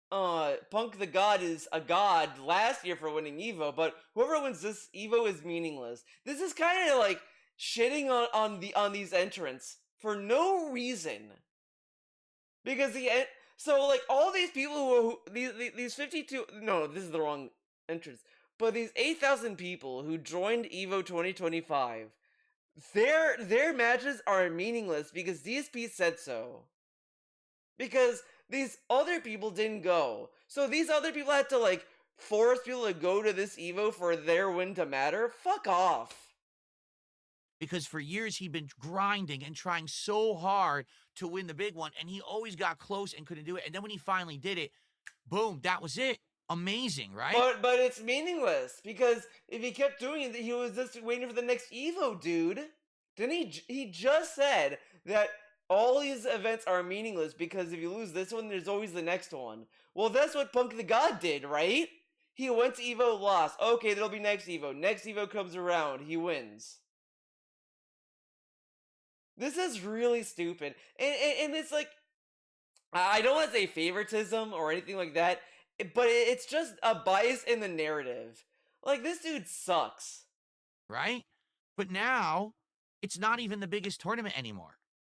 Punk the God is a god last year for winning Evo, but whoever wins this Evo is meaningless? This is kind of like shitting on these entrants for no reason. Because so like all these people these 52, no, this is the wrong entrance. But these 8,000 people who joined Evo 2025, their matches are meaningless because DSP said so. Because these other people didn't go. So these other people had to like force people to go to this Evo for their win to matter? Fuck off. Because for years he'd been grinding and trying so hard to win the big one, and he always got close and couldn't do it. And then when he finally did it, boom, that was it. Amazing, right? But it's meaningless, because if he kept doing it, he was just waiting for the next Evo, dude. Didn't he just said that all these events are meaningless because if you lose this one, there's always the next one. Well, that's what Punk the God did, right? He went to Evo, lost. Okay, there'll be next Evo. Next Evo comes around, he wins. This is really stupid. And it's like, I don't want to say favoritism or anything like that, but it's just a bias in the narrative. Like, this dude sucks. right? But now it's not even the biggest tournament anymore.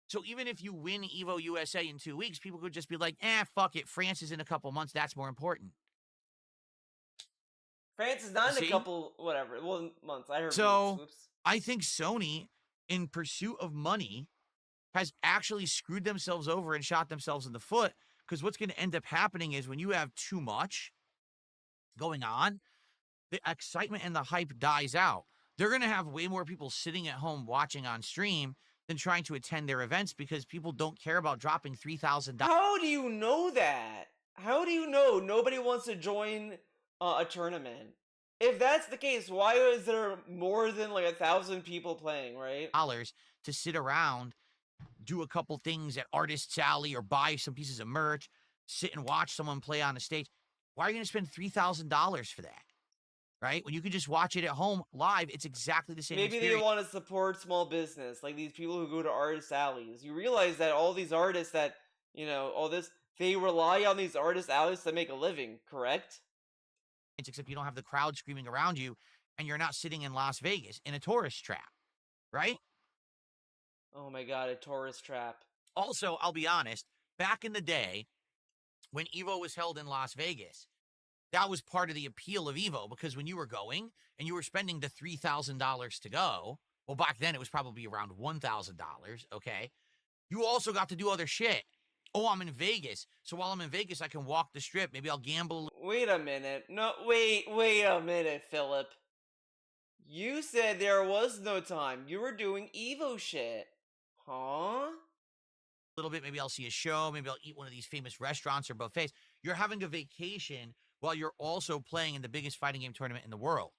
So even if you win Evo USA in 2 weeks, people could just be like, fuck it. France is in a couple months. That's more important. France is not in a See? couple, whatever, well, months. I heard So whoops. I think Sony, in pursuit of money, has actually screwed themselves over and shot themselves in the foot. Because what's going to end up happening is when you have too much going on, the excitement and the hype dies out. They're going to have way more people sitting at home watching on stream than trying to attend their events because people don't care about dropping $3,000. How do you know that? How do you know nobody wants to join a tournament? If that's the case, why is there more than like 1,000 people playing, right? To sit around, do a couple things at Artist's Alley or buy some pieces of merch, sit and watch someone play on a stage? Why are you going to spend $3,000 for that? Right? When you can just watch it at home live, it's exactly the same Maybe experience. they want to support small business, like these people who go to artist alleys. You realize that all these artists that, all this, they rely on these artist alleys to make a living, correct? Except you don't have the crowd screaming around you and you're not sitting in Las Vegas in a tourist trap, right? Oh my god, a tourist trap. Also, I'll be honest, back in the day when Evo was held in Las Vegas, that was part of the appeal of Evo because when you were going and you were spending the $3,000 to go, well, back then it was probably around $1,000, okay? You also got to do other shit. Oh, I'm in Vegas. So while I'm in Vegas, I can walk the strip. Maybe I'll gamble. Wait a minute. No, wait a minute, Philip. You said there was no time. You were doing Evo shit. Huh? Little bit. Maybe I'll see a show. Maybe I'll eat one of these famous restaurants or buffets. You're having a vacation while you're also playing in the biggest fighting game tournament in the world.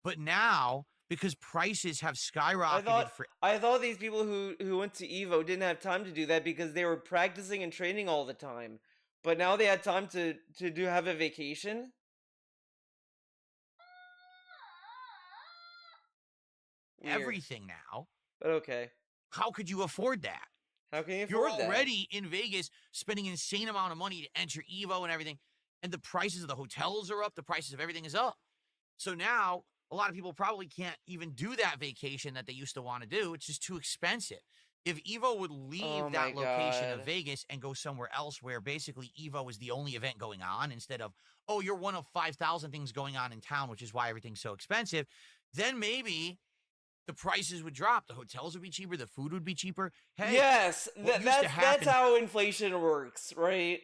But now, because prices have skyrocketed I thought these people who went to Evo didn't have time to do that because they were practicing and training all the time. But now they had time to have a vacation? Weird. everything now. But okay. How could you afford that? How can you You're afford that? already in Vegas spending an insane amount of money to enter Evo and everything. And the prices of the hotels are up. The prices of everything is up. So now a lot of people probably can't even do that vacation that they used to want to do. It's just too expensive. If Evo would leave that location of Vegas and go somewhere else where basically Evo is the only event going on instead of, oh, you're one of 5,000 things going on in town, which is why everything's so expensive, then maybe the prices would drop. The hotels would be cheaper. The food would be cheaper. Hey, yes, that's how inflation works, right?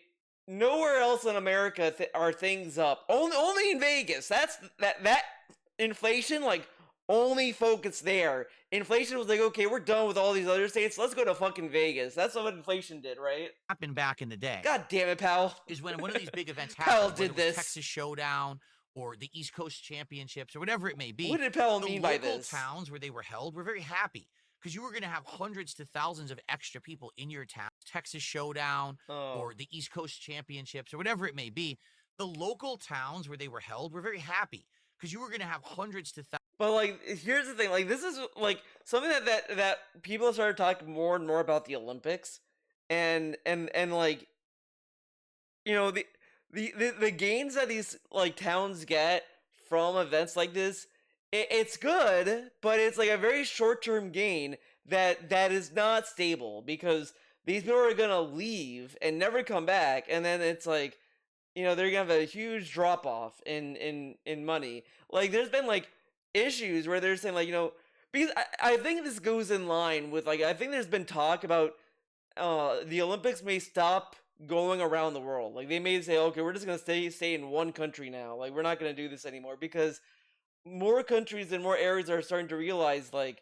Nowhere else in America are things up. Only in Vegas. That inflation, like, only focused there. Inflation was like, okay, we're done with all these other states. Let's go to fucking Vegas. That's what inflation did, right? Happened back in the day. God damn it, pal. Is when one of these big events happened. Pal did this. Texas Showdown or the East Coast Championships or whatever it may be. What did Pal mean by this? The local towns where they were held were very happy because you were going to have hundreds to thousands of extra people in your town. Texas Showdown or the East Coast Championships or whatever it may be. The local towns where they were held were very happy because you were going to have hundreds to thousands. But like, here's the thing. Like, this is like something that people started talking more and more about the Olympics, and like, the gains that these like towns get from events like this, it's good, but it's like a very short-term gain that is not stable because these people are gonna leave and never come back, and then it's like, they're gonna have a huge drop off in money. Like, there's been like issues where they're saying, like, because I think this goes in line with, like, I think there's been talk about the Olympics may stop going around the world. Like, they may say, okay, we're just gonna stay in one country now. Like, we're not gonna do this anymore because more countries and more areas are starting to realize, like,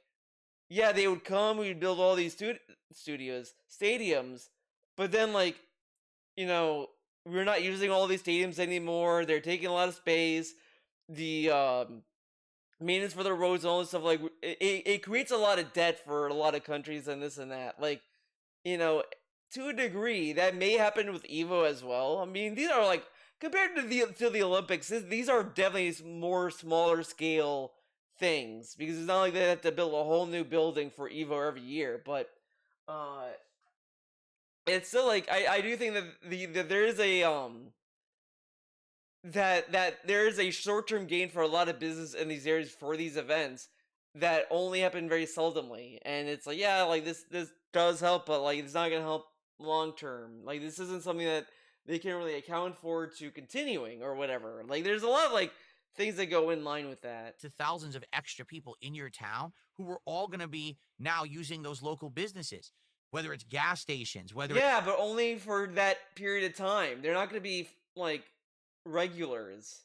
yeah, they would come, we'd build all these stadiums, but then, like, we're not using all these stadiums anymore. They're taking a lot of space. The maintenance for the roads and all this stuff, like, it creates a lot of debt for a lot of countries and this and that. Like, to a degree, that may happen with Evo as well. I mean, these are like, compared to the Olympics, these are definitely more smaller scale things because it's not like they have to build a whole new building for Evo every year. But uh, it's still like I do think that that there is a that there is a short-term gain for a lot of business in these areas for these events that only happen very seldomly, and it's like, yeah, like this does help, but like it's not gonna help long term. Like this isn't something that they can really account for to continuing or whatever. Like there's a lot of like things that go in line with that. To thousands of extra people in your town who were all going to be now using those local businesses, whether it's gas stations, whether Yeah, but only for that period of time. They're not gonna be like regulars.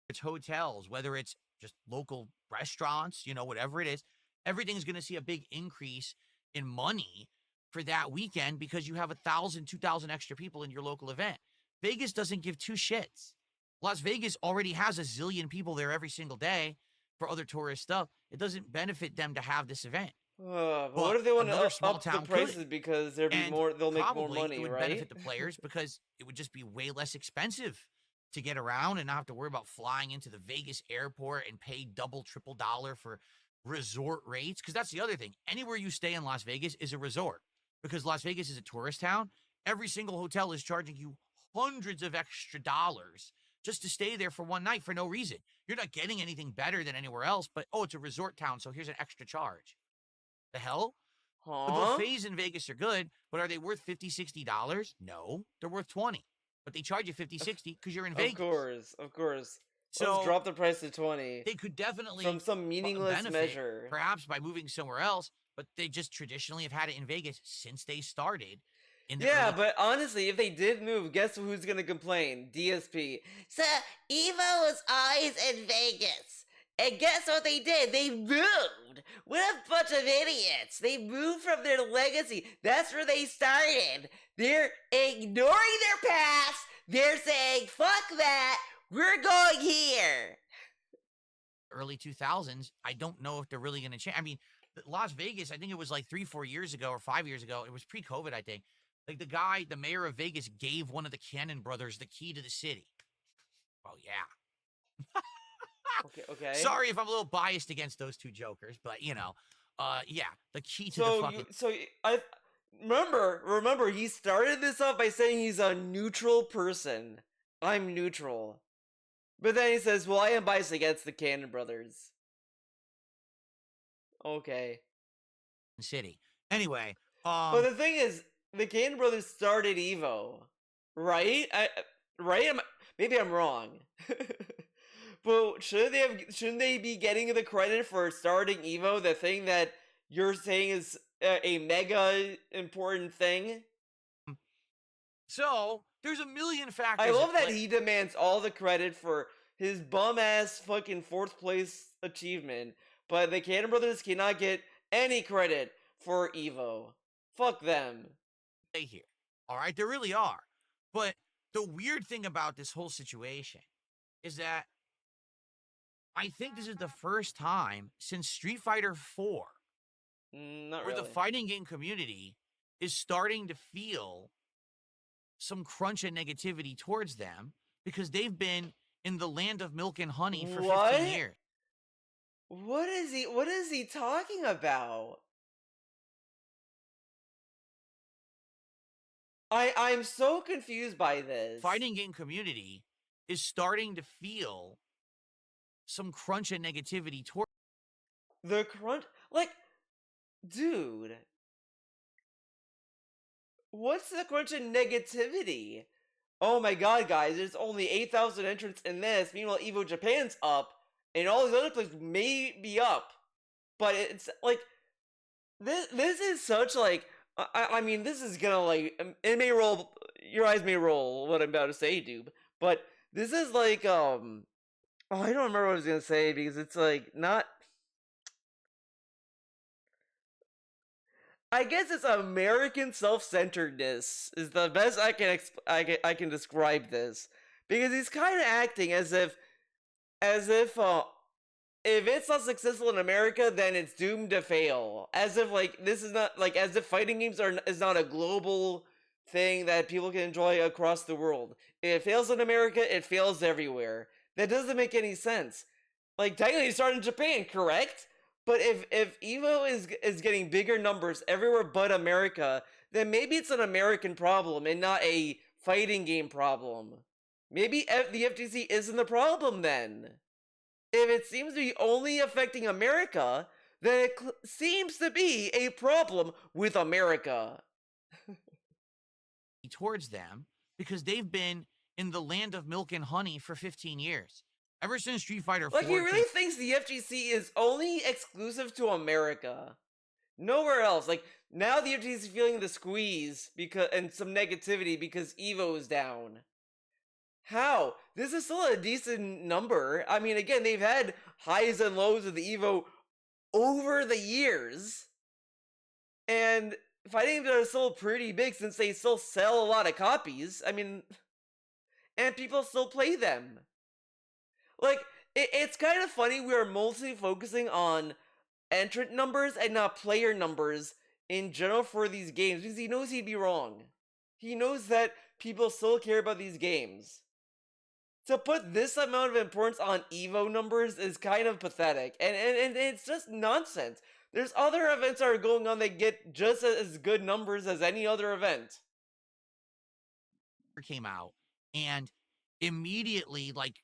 it's hotels, whether it's just local restaurants, whatever it is, everything's going to see a big increase in money for that weekend because you have 1,000, 2,000 extra people in your local event. Vegas doesn't give two shits. Las Vegas already has a zillion people there every single day for other tourist stuff. It doesn't benefit them to have this event. But But what if they want another to small up the town prices could. because there'll be And more? They'll make more probably money, it would right? benefit the players because it would just be way less expensive to get around and not have to worry about flying into the Vegas airport and pay double, triple dollar for resort rates. Because that's the other thing. Anywhere you stay in Las Vegas is a resort because Las Vegas is a tourist town. Every single hotel is charging you hundreds of extra dollars just to stay there for one night for no reason. You're not getting anything better than anywhere else, but oh, it's a resort town, so here's an extra charge. The hell? The Huh? buffets in Vegas are good, but are they worth $50, $60? No, they're worth 20. But they charge you 50, 60 because you're in Of Vegas. course, of course. Let's So drop the price to 20 they could definitely from some meaningless benefit, measure. perhaps by moving somewhere else, but they just traditionally have had it in Vegas since they started in the Yeah, early. but honestly, if they did move, guess who's gonna complain? DSP. So Evo was always in Vegas. And guess what they did? They moved! What a bunch of idiots! They moved from their legacy. That's where they started. They're ignoring their past. They're saying, fuck that. We're going here. Early 2000s, I don't know if they're really going to change. I mean, Las Vegas, I think it was like 3-4 years ago or 5 years ago. It was pre-COVID, I think. Like the mayor of Vegas gave one of the Cannon brothers the key to the city. Oh, yeah. Okay. Sorry if I'm a little biased against those two jokers, but yeah, the key to the So fucking. I remember he started this off by saying he's a neutral person. I'm neutral. But then he says, well, I am biased against the Cannon brothers. Okay. City. Anyway, But the thing is, the Cannon brothers started Evo, right? Right? Maybe I'm wrong. But shouldn't they be getting the credit for starting Evo, the thing that you're saying is a mega important thing? so there's a million factors. I love that he demands all the credit for his bum ass fucking fourth place achievement, but the Cannon brothers cannot get any credit for Evo. Fuck them. Here. All right, there really are. But the weird thing about this whole situation is that I think this is the first time since Street Fighter 4 Not where really. the fighting game community is starting to feel some crunch and negativity towards them because they've been in the land of milk and honey for 15 years. What is he talking about? I'm so confused by this. Fighting game community is starting to feel some crunch and negativity toward the crunch, like, dude, what's the crunch and negativity? Oh my god, guys, there's only 8,000 entrants in this. Meanwhile, Evo Japan's up, and all these other places may be up. But it's like this is such like I mean, this is gonna like it may roll, your eyes may roll what I'm about to say, dude. But this is like oh, I don't remember what I was gonna say because it's like not. I guess it's American self-centeredness is the best I can describe this, because he's kind of acting as if if it's not successful in America, then it's doomed to fail. As if like this is not like as if fighting games is not a global thing that people can enjoy across the world. If it fails in America, it fails everywhere. That doesn't make any sense. Like technically, it started in Japan, correct? But if Evo is getting bigger numbers everywhere but America, then maybe it's an American problem and not a fighting game problem. Maybe the FTC isn't the problem then. If it seems to be only affecting America, then it seems to be a problem with America. Towards them because they've been in the land of milk and honey for 15 years. Ever since Street Fighter Like, he 4 really thinks the FGC is only exclusive to America. Nowhere else. Like, now the FGC is feeling the squeeze because and some negativity because Evo is down. How? This is still a decent number. I mean, again, they've had highs and lows of the Evo over the years. And fighting games are still pretty big since they still sell a lot of copies. I mean, and people still play them. Like, it's kind of funny we are mostly focusing on entrant numbers and not player numbers in general for these games because he knows he'd be wrong. He knows that people still care about these games. To put this amount of importance on Evo numbers is kind of pathetic, and it's just nonsense. There's other events that are going on that get just as good numbers as any other event. came out and immediately like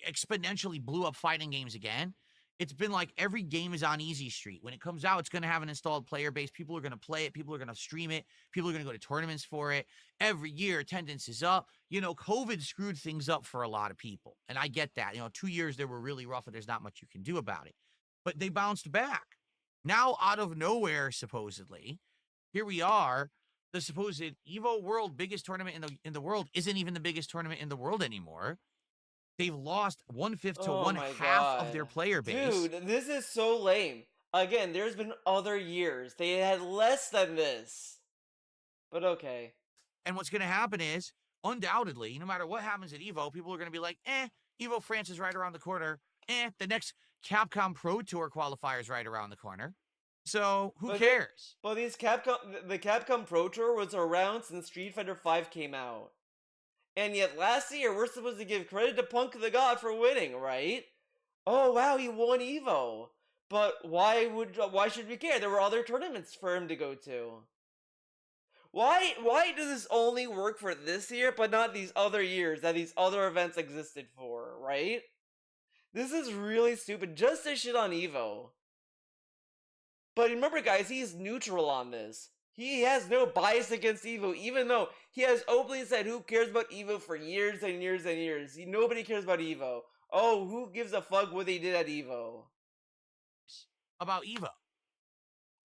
exponentially blew up fighting games again. It's been like every game is on easy street. When it comes out, it's going to have an installed player base. People are going to play it. People are going to stream it. People are going to go to tournaments for it. Every year, attendance is up. You know, COVID screwed things up for a lot of people. And I get that. You know, 2 years, they were really rough and there's not much you can do about it. But they bounced back. Now, out of nowhere, supposedly, here we are. The supposed Evo World biggest tournament in the world isn't even the biggest tournament in the world anymore. They've lost 1/5 to one half of their player base. Dude, this is so lame. Again, there's been other years. They had less than this. But okay. And what's going to happen is, undoubtedly, no matter what happens at Evo, people are going to be like, Evo France is right around the corner. The next Capcom Pro Tour qualifier is right around the corner. So, who cares? Well, the Capcom Pro Tour was around since Street Fighter V came out. And yet last year, we're supposed to give credit to Punk the God for winning, right? Oh, wow, he won Evo. But why should we care? There were other tournaments for him to go to. Why does this only work for this year, but not these other years that these other events existed for, right? This is really stupid, just to shit on Evo. But remember, guys, he's neutral on this. He has no bias against Evo, even though he has openly said who cares about Evo for years and years and years. Nobody cares about Evo. Oh, who gives a fuck what they did at Evo? About Evo.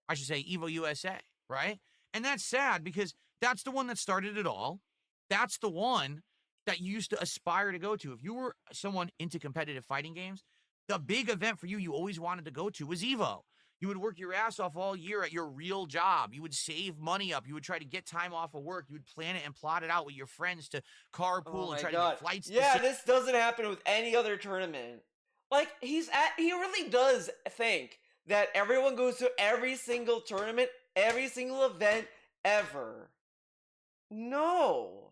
I should say Evo USA, right? And that's sad because that's the one that started it all. That's the one that you used to aspire to go to. If you were someone into competitive fighting games, the big event for you always wanted to go to was Evo. You would work your ass off all year at your real job. You would save money up. You would try to get time off of work. You would plan it and plot it out with your friends to carpool and try to get flights. Yeah, this doesn't happen with any other tournament. Like, he really does think that everyone goes to every single tournament, every single event ever. No.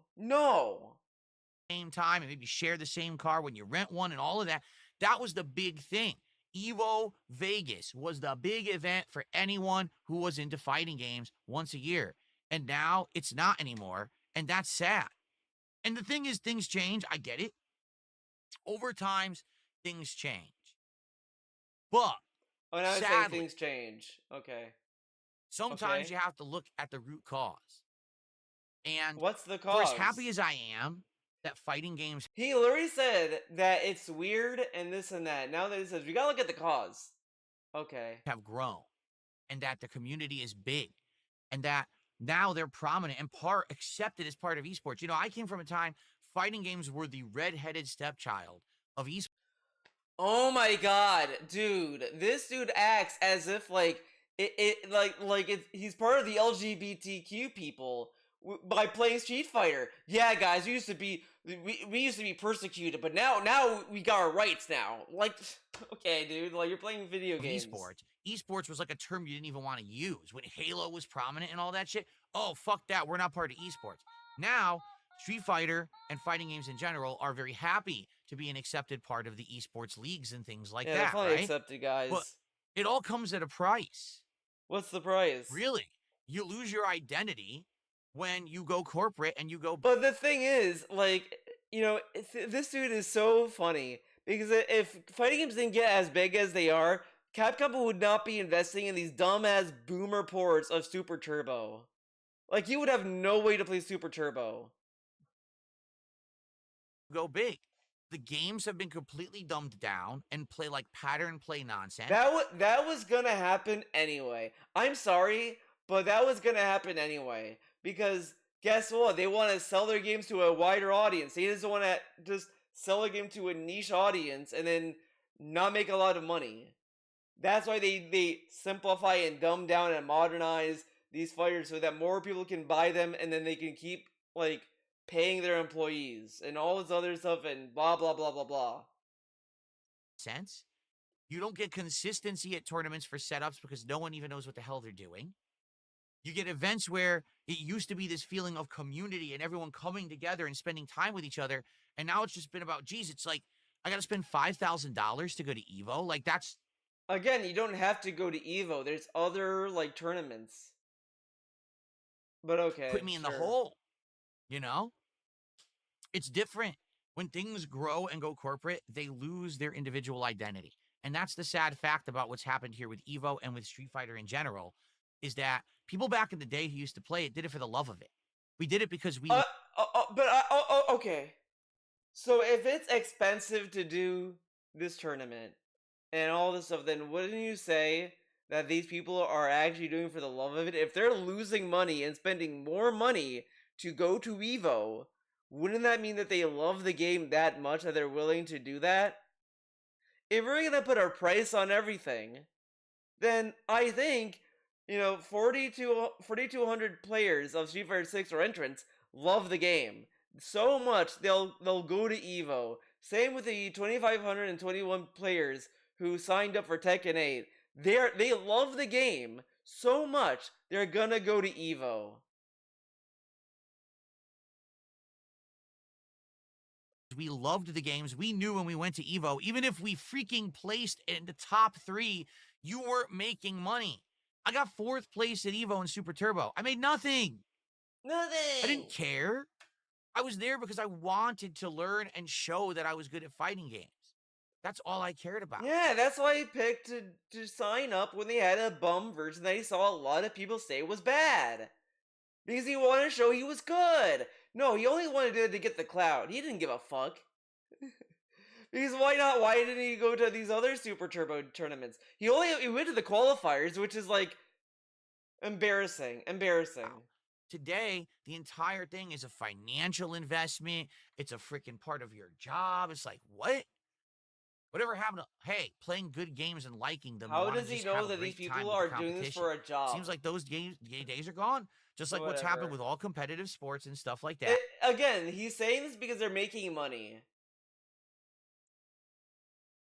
Same time and maybe share the same car when you rent one and all of that. That was the big thing. Evo Vegas was the big event for anyone who was into fighting games once a year. And now it's not anymore. And that's sad. And the thing is, things change. I get it. Over time, things change. But now sadly, things change. Okay. Sometimes you have to look at the root cause. And what's the cause? For as happy as I am that fighting games... He literally said that it's weird and this and that. Now that he says, we gotta look at the cause. Okay. Have grown. And that the community is big. And that now they're prominent and accepted as part of esports. You know, I came from a time fighting games were the red-headed stepchild of esports. Oh my god, dude. This dude acts as if, like, he's part of the LGBTQ people by playing Street Fighter. Yeah, guys, we used to be persecuted, but now we got our rights now. Like, okay, dude, like, you're playing video games. Esports was like a term you didn't even want to use. When Halo was prominent and all that shit, oh, fuck that, we're not part of esports. Now, Street Fighter and fighting games in general are very happy to be an accepted part of the esports leagues and things like that, they're right? accepted, guys. It all comes at a price. What's the price? Really. You lose your identity when you go corporate and you go But the thing is, like, this dude is so funny because if fighting games didn't get as big as they are, Capcom would not be investing in these dumbass boomer ports of Super Turbo. Like, you would have no way to play Super Turbo. go big. The games have been completely dumbed down and play like pattern play nonsense. That was gonna happen anyway. I'm sorry, but that was gonna happen anyway. Because guess what? They want to sell their games to a wider audience. They just want to just sell a game to a niche audience and then not make a lot of money. That's why they simplify and dumb down and modernize these fighters so that more people can buy them and then they can keep like paying their employees and all this other stuff and blah blah blah blah blah. Sense. You don't get consistency at tournaments for setups because no one even knows what the hell they're doing. You get events where it used to be this feeling of community and everyone coming together and spending time with each other. And now it's just been about, geez, it's like, I got to spend $5,000 to go to Evo. Like, that's. Again, you don't have to go to Evo. There's other, like, tournaments. But okay. Put me in the hole. You know? It's different. When things grow and go corporate, they lose their individual identity. And that's the sad fact about what's happened here with Evo and with Street Fighter in general, is that people back in the day who used to play it did it for the love of it. We did it because we. Okay. So if it's expensive to do this tournament and all this stuff, then wouldn't you say that these people are actually doing for the love of it? If they're losing money and spending more money to go to Evo, wouldn't that mean that they love the game that much that they're willing to do that? If we're gonna put a price on everything, then I think 4,200 players of Street Fighter 6 or entrants love the game so much they'll go to Evo. Same with the 2,521 players who signed up for Tekken 8. They love the game so much they're gonna go to Evo. We loved the games. We knew when we went to Evo, even if we freaking placed in the top 3, you weren't making money. I got 4th place at Evo and Super Turbo. I made nothing. Nothing. I didn't care. I was there because I wanted to learn and show that I was good at fighting games. That's all I cared about. Yeah, that's why I picked to sign up when they had a bum version that he saw a lot of people say was bad. Because he wanted to show he was good. No, he only wanted to get the clout. He didn't give a fuck. Because why not? Why didn't he go to these other Super Turbo tournaments? He went to the qualifiers, which is like embarrassing. Wow. Today, the entire thing is a financial investment. It's a freaking part of your job. It's like, what? Whatever happened to, hey, playing good games and liking them? How does he know that these people are doing this for a job? Seems like those days are gone. Just like what's happened with all competitive sports and stuff like that. Again, he's saying this because they're making money.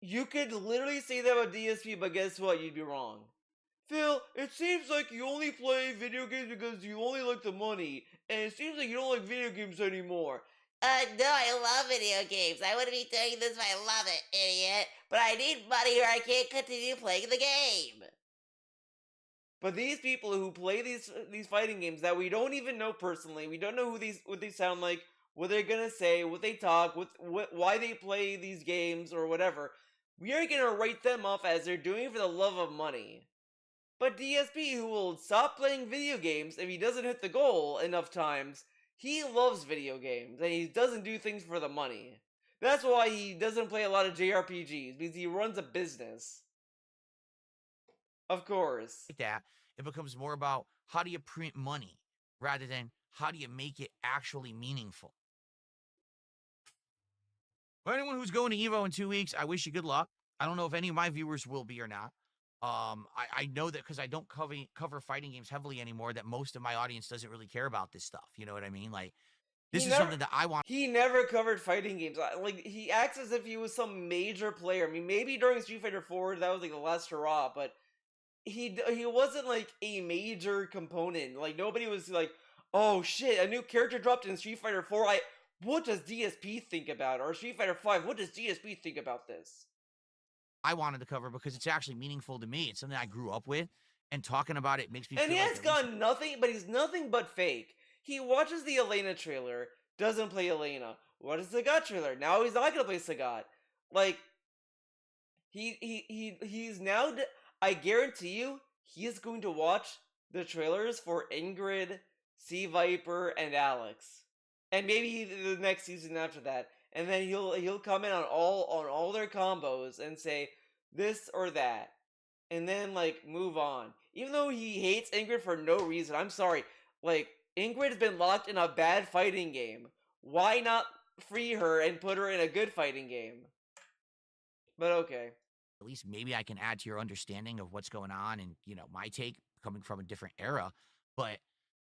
You could literally say that about DSP, but guess what? You'd be wrong. Phil, it seems like you only play video games because you only like the money, and it seems like you don't like video games anymore. No, I love video games. I wouldn't be doing this if I love it, idiot. But I need money or I can't continue playing the game. But these people who play these fighting games that we don't even know personally, we don't know what they sound like, what they're gonna say, what they talk, why they play these games or whatever, we are gonna write them off as they're doing it for the love of money. But DSP, who will stop playing video games if he doesn't hit the goal enough times, he loves video games and he doesn't do things for the money. That's why he doesn't play a lot of JRPGs, because he runs a business. Of course. Like that, it becomes more about how do you print money rather than how do you make it actually meaningful. For anyone who's going to Evo in 2 weeks, I wish you good luck. I don't know if any of my viewers will be or not. I know that because I don't cover fighting games heavily anymore, that most of my audience doesn't really care about this stuff. You know what I mean? Like, this is something that I want. He never covered fighting games. Like, he acts as if he was some major player. I mean, maybe during Street Fighter 4, that was like the last hurrah, but he wasn't like a major component. Like, nobody was like, oh shit, a new character dropped in Street Fighter 4. What does DSP think about it? Or Street Fighter 5, what does DSP think about this? I wanted to cover because it's actually meaningful to me. It's something I grew up with, and talking about it makes me And feel he like has at least gone nothing, but he's nothing but fake. He watches the Elena trailer, doesn't play Elena. Watches the Sagat trailer, now he's not gonna play Sagat. Like, he's now. I guarantee you, he is going to watch the trailers for Ingrid, Sea Viper, and Alex, and maybe the next season after that. And then he'll comment on all their combos and say this or that, and then like move on. Even though he hates Ingrid for no reason, I'm sorry. Like, Ingrid has been locked in a bad fighting game. Why not free her and put her in a good fighting game? But okay. at least maybe I can add to your understanding of what's going on and, my take coming from a different era. But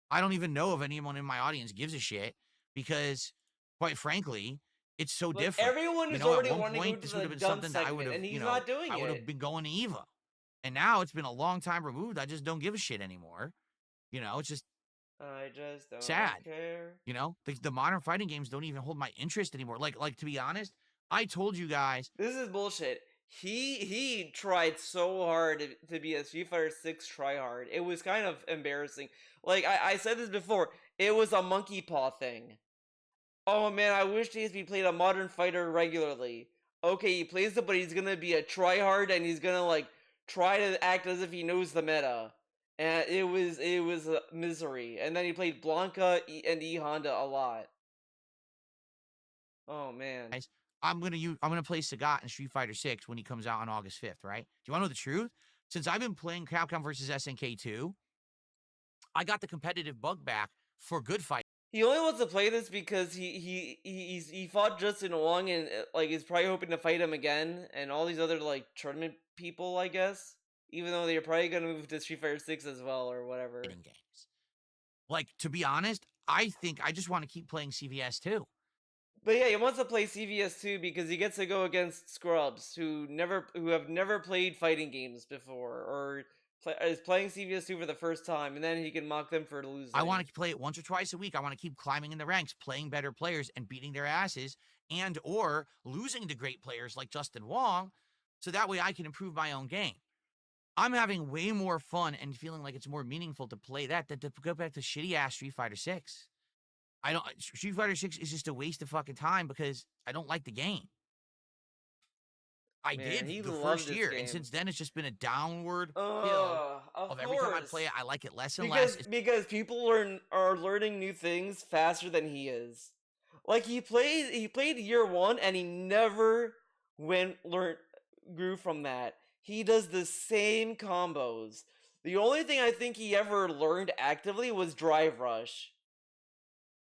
I don't even know if anyone in my audience gives a shit because, quite frankly, it's so Like, different. everyone is At already one wanting to go point, to this would the have been dump something that I would segment, have, and he's not doing I would it. have been going to Eva. And now it's been a long time removed. I just don't give a shit anymore. It's just I just don't sad. care. The modern fighting games don't even hold my interest anymore. Like to be honest, I told you guys This is bullshit. He tried so hard to be a Street Fighter 6 tryhard. It was kind of embarrassing. Like, I said this before, it was a monkey paw thing. Oh man, I wish DSP played a modern fighter regularly. Okay, he plays it, but he's gonna be a tryhard and he's gonna like try to act as if he knows the meta. And it was a misery. And then he played Blanca and E Honda a lot. Oh man. I'm gonna play Sagat in Street Fighter 6 when he comes out on August 5th, right? Do you want to know the truth? Since I've been playing Capcom versus SNK 2, I got the competitive bug back for good fight. He only wants to play this because he fought Justin Wong and like he's probably hoping to fight him again and all these other like tournament people, I guess. Even though they're probably gonna move to Street Fighter 6 as well or whatever. Games. Like, to be honest, I think I just want to keep playing CVS too. But yeah, he wants to play CVS too because he gets to go against scrubs who have never played fighting games before or is playing CVS 2 for the first time, and then he can mock them for losing. I want to play it once or twice a week. I want to keep climbing in the ranks, playing better players and beating their asses, and or losing to great players like Justin Wong, so that way I can improve my own game. I'm having way more fun and feeling like it's more meaningful to play that than to go back to shitty ass Street Fighter 6. Street Fighter 6 is just a waste of fucking time because I don't like the game. I Man, did the first year, and since then it's just been a downward hill of every time I play it, I like it less and less. Because people are learning new things faster than he is. Like, he played year one and he never grew from that. He does the same combos. The only thing I think he ever learned actively was Drive Rush.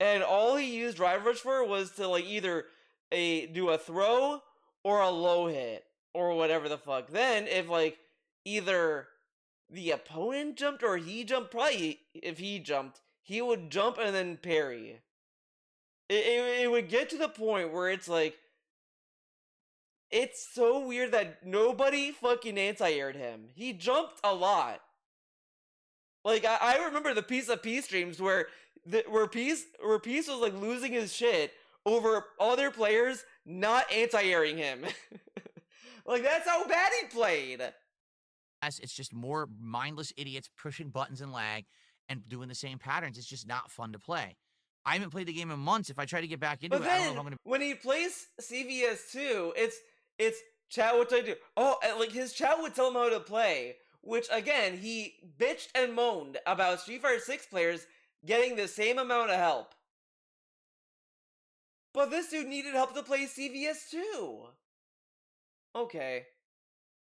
And all he used Drive Rush for was to like either do a throw or a low hit or whatever the fuck. Then if like either the opponent jumped or he jumped, probably if he jumped, he would jump and then parry. It would get to the point where it's like, it's so weird that nobody fucking anti-aired him. He jumped a lot. Like, I remember the Piece of Peace streams where Peace was like losing his shit over other players not anti-airing him. Like, that's how bad he played. It's just more mindless idiots pushing buttons and lag and doing the same patterns. It's just not fun to play. I haven't played the game in months. If I try to get back into it, I don't know if I'm gonna. When he plays CVS 2, it's chat what I do. Oh, and like his chat would tell him how to play, which again he bitched and moaned about Street Fighter 6 players getting the same amount of help. But this dude needed help to play CVS 2. Okay.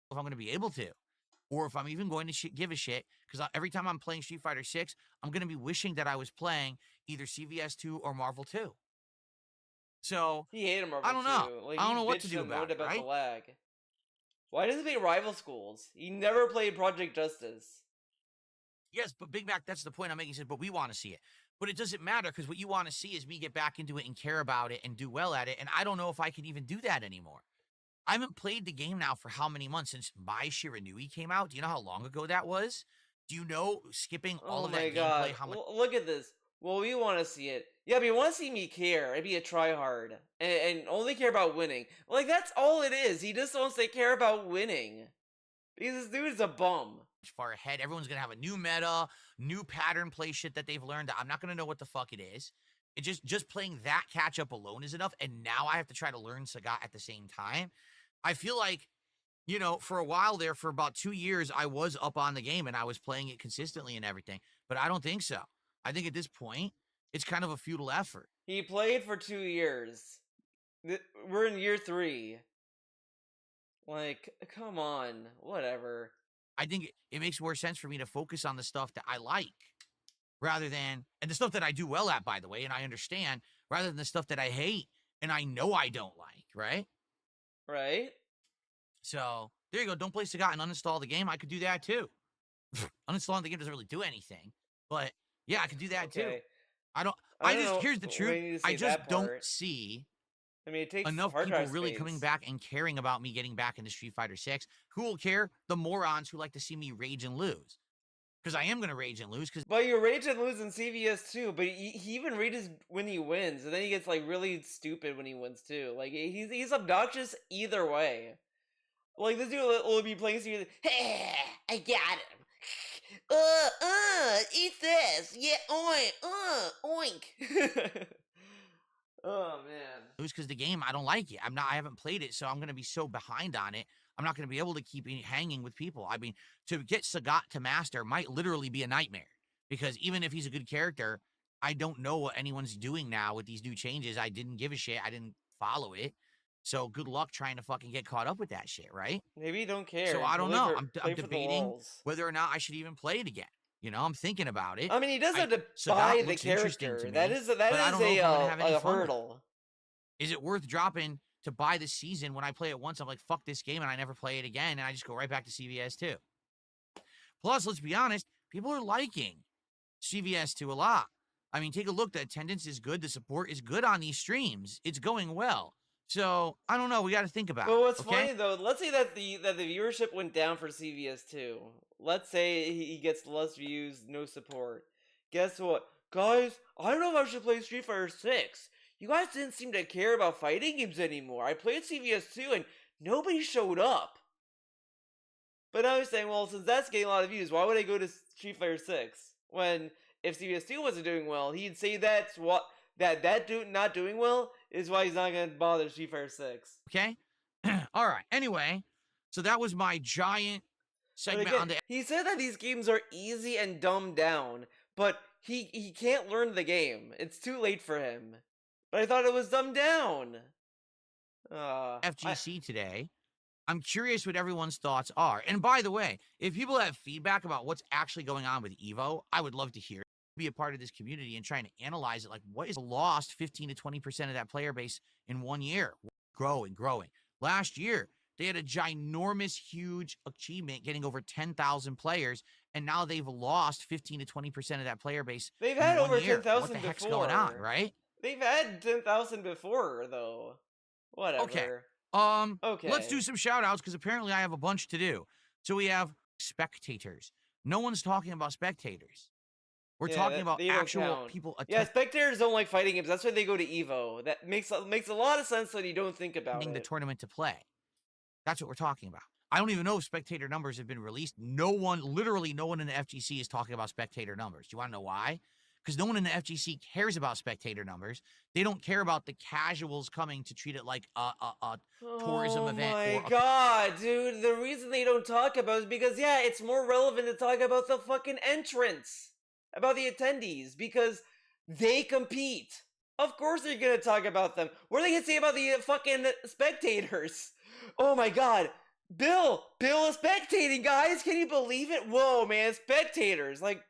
If I'm gonna be able to, or if I'm even going to give a shit, because every time I'm playing Street Fighter 6, I'm gonna be wishing that I was playing either CVS 2 or Marvel 2. So he hated Marvel 2. I don't know. Like, I don't know what to do about it. Right? The lag. Why does he play Rival Schools? He never played Project Justice. Yes, but Big Mac, that's the point I'm making. He said, but we want to see it. But it doesn't matter because what you want to see is me get back into it and care about it and do well at it. And I don't know if I can even do that anymore. I haven't played the game now for how many months since Mai Shiranui came out? Do you know how long ago that was? Do you know, skipping all of that gameplay, how much? Look at this. Well, we want to see it. Yeah, but you want to see me care and be a tryhard and only care about winning. Like, that's all it is. He just wants to care about winning. Because this dude is a bum. Far ahead. Everyone's gonna have a new meta, new pattern play shit that they've learned that I'm not gonna know what the fuck it is. It just playing that catch up alone is enough, and now I have to try to learn Sagat at the same time. I feel like, for a while there, for about 2 years, I was up on the game and I was playing it consistently and everything. But I don't think so. I think at this point, it's kind of a futile effort. He played for 2 years. We're in year 3. Like, come on. Whatever. I think it makes more sense for me to focus on the stuff that I like rather than, and the stuff that I do well at, by the way, and I understand, rather than the stuff that I hate and I know I don't like, right? Right? So there you go. Don't play Sagat and uninstall the game. I could do that too. Uninstalling the game doesn't really do anything, but yeah, I could do that too. Okay. I don't don't know here's the when truth. you need to I say just that don't part. see I mean, it takes enough hard people drive really space. coming back and caring about me getting back into Street Fighter 6. Who will care? The morons who like to see me rage and lose. Because I am going to rage and lose. Because But you rage and lose in CVS too, but he even rages when he wins, and then he gets like really stupid when he wins too. Like he's obnoxious either way. Like this dude will be playing CVS. Hey, I got him. Eat this. Yeah, oink. Oh man. lose because the game, I don't like it. I haven't played it, so I'm going to be so behind on it. I'm not going to be able to keep hanging with people. I mean, to get Sagat to master might literally be a nightmare because even if he's a good character, I don't know what anyone's doing now with these new changes. I didn't give a shit. I didn't follow it. So good luck trying to fucking get caught up with that shit, right? Maybe you don't care. So I don't Play know. for- I'm play for the debating lulz. whether or not I should even play it again. I'm thinking about it. I mean, he doesn't have to Sagat buy the looks interesting character. to That me, is but I don't know if I'm gonna have any a fun with it. hurdle. Is it worth dropping to buy this season when I play it once? I'm like, fuck this game, and I never play it again, and I just go right back to CVS 2. Plus, let's be honest, people are liking CVS 2 a lot. I mean, take a look. The attendance is good. The support is good on these streams. It's going well. So I don't know. We got to think about Well, it. what's Okay? funny though, let's say that the viewership went down for CVS 2. Let's say he gets less views, no support. Guess what, guys? I don't know if I should play Street Fighter 6. You guys didn't seem to care about fighting games anymore. I played CVS 2 and nobody showed up. But I was saying, well, since that's getting a lot of views, why would I go to Street Fighter 6? When if CVS 2 wasn't doing well, he'd say that's what that dude not doing well is why he's not gonna bother Street Fighter 6. Okay? All right. Anyway, so that was my giant segment again, on the. he said that these games are easy and dumbed down, but he can't learn the game. It's too late for him. But I thought it was dumbed down. FGC today. I'm curious what everyone's thoughts are. And by the way, if people have feedback about what's actually going on with Evo, I would love to hear it. Be a part of this community and trying to analyze it. Like, what is lost 15 to 20% of that player base in 1 year? Growing. Last year, they had a ginormous, huge achievement getting over 10,000 players, and now they've lost 15 to 20% of that player base. They've had over 10,000 What the heck's before. going on, right? They've had 10,000 before, though. Whatever. Okay. Okay. Let's do some shout outs because apparently I have a bunch to do. So we have spectators. No one's talking about spectators. We're talking about they don't actual count. people. Yeah, spectators don't like fighting games. That's why they go to Evo. That makes a lot of sense when you don't think about the it. tournament to play. That's what we're talking about. I don't even know if spectator numbers have been released. Literally no one in the FGC is talking about spectator numbers. Do you want to know why? Because no one in the FGC cares about spectator numbers. They don't care about the casuals coming to treat it like a tourism event. Oh my god, dude. The reason they don't talk about it is because, yeah, it's more relevant to talk about the fucking entrants. About the attendees. Because they compete. Of course they're gonna talk about them. What are they gonna say about the fucking spectators? Oh my god. Bill is spectating, guys. Can you believe it? Whoa, man. Spectators. Like,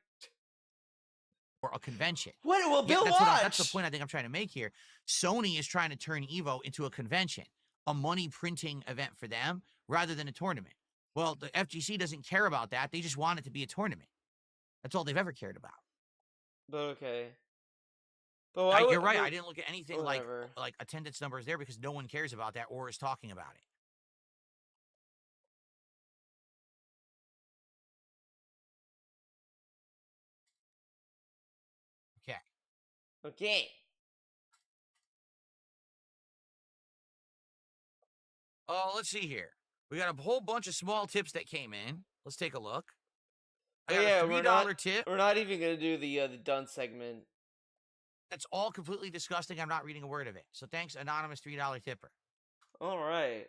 or a convention. What will Bill watch? That's the point I think I'm trying to make here. Sony is trying to turn Evo into a convention, a money printing event for them rather than a tournament. Well, the FGC doesn't care about that. They just want it to be a tournament. That's all they've ever cared about. But okay. But you're right. I didn't look at anything like whatever. Attendance numbers there because no one cares about that or is talking about it. Okay. Okay. Oh, let's see here. We got a whole bunch of small tips that came in. Let's take a look. I But got a yeah, $3 tip. we're not even gonna do the done segment. That's all completely disgusting. I'm not reading a word of it. So thanks, anonymous $3 tipper. All right.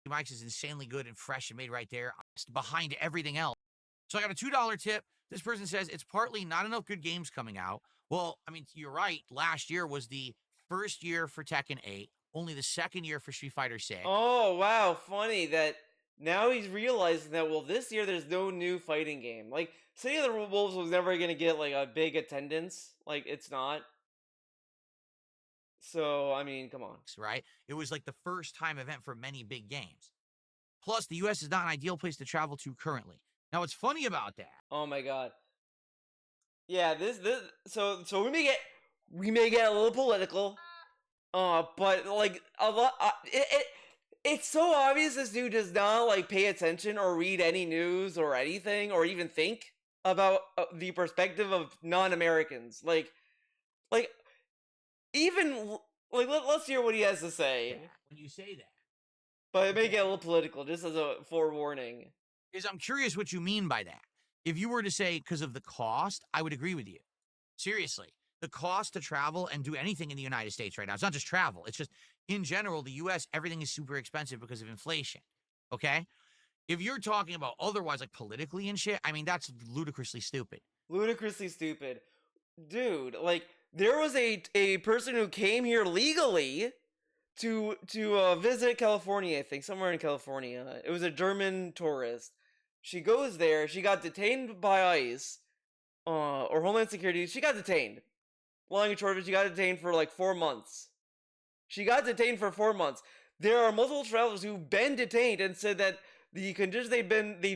Mike's is insanely good and fresh and made right there behind everything else. So I got a $2 tip. This person says it's partly not enough good games coming out. Well, I mean, you're right. Last year was the first year for Tekken 8, only the second year for Street Fighter 6. Oh wow, funny that now he's realizing that well this year there's no new fighting game. Like City of the Wolves was never gonna get like a big attendance. Like it's not. So I mean, come on. Right? It was like the first time event for many big games. Plus, the US is not an ideal place to travel to currently. Now, what's funny about that? Oh my god. Yeah, this so we may get a little political. But like a lot it's so obvious this dude does not like pay attention or read any news or anything or even think about the perspective of non-Americans. Like even let's hear what he has to say. When you say that. But it may get a little political, just as a forewarning. Is I'm curious what you mean by that. If you were to say because of the cost, I would agree with you. Seriously, the cost to travel and do anything in the United States right now, it's not just travel. It's just in general, the US, everything is super expensive because of inflation. Okay? If you're talking about otherwise, like politically and shit, I mean, that's ludicrously stupid. Ludicrously stupid. Dude, like, there was a person who came here legally to visit California, I think, somewhere in California. It was a German tourist. She goes there, she got detained by ICE, or Homeland Security. She got detained. Long and short of it, she got detained for like 4 months. She got detained for 4 months. There are multiple travelers who've been detained and said that the conditions they've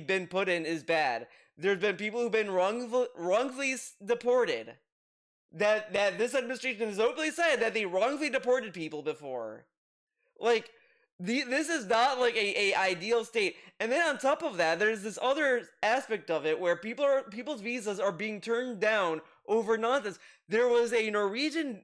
been put in is bad. There's been people who've been wrongfully deported. That this administration has openly said that they wrongfully deported people before. Like, this is not like a ideal state. And then on top of that, there's this other aspect of it where people's visas are being turned down over nonsense. There was a Norwegian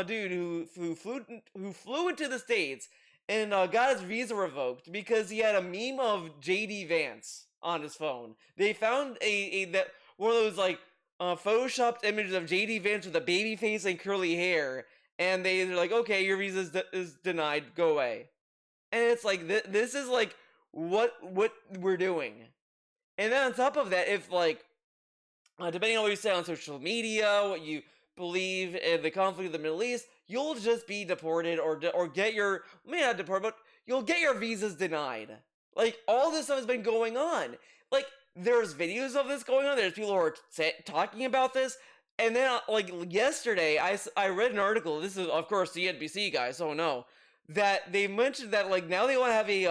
dude who flew into the States and got his visa revoked because he had a meme of JD Vance on his phone. They found that one of those like photoshopped images of JD Vance with a baby face and curly hair, and they're like, okay, your visa is denied, go away. And it's like this is like what we're doing. And then on top of that, if like depending on what you say on social media, what you believe in the conflict of the Middle East, you'll just be deported or get your maybe not deported, but you'll get your visas denied. Like all this stuff has been going on. Like there's videos of this going on. There's people who are talking about this. And then like yesterday, I read an article. This is of course the NBC guy, so no, that they mentioned that like now they want to have a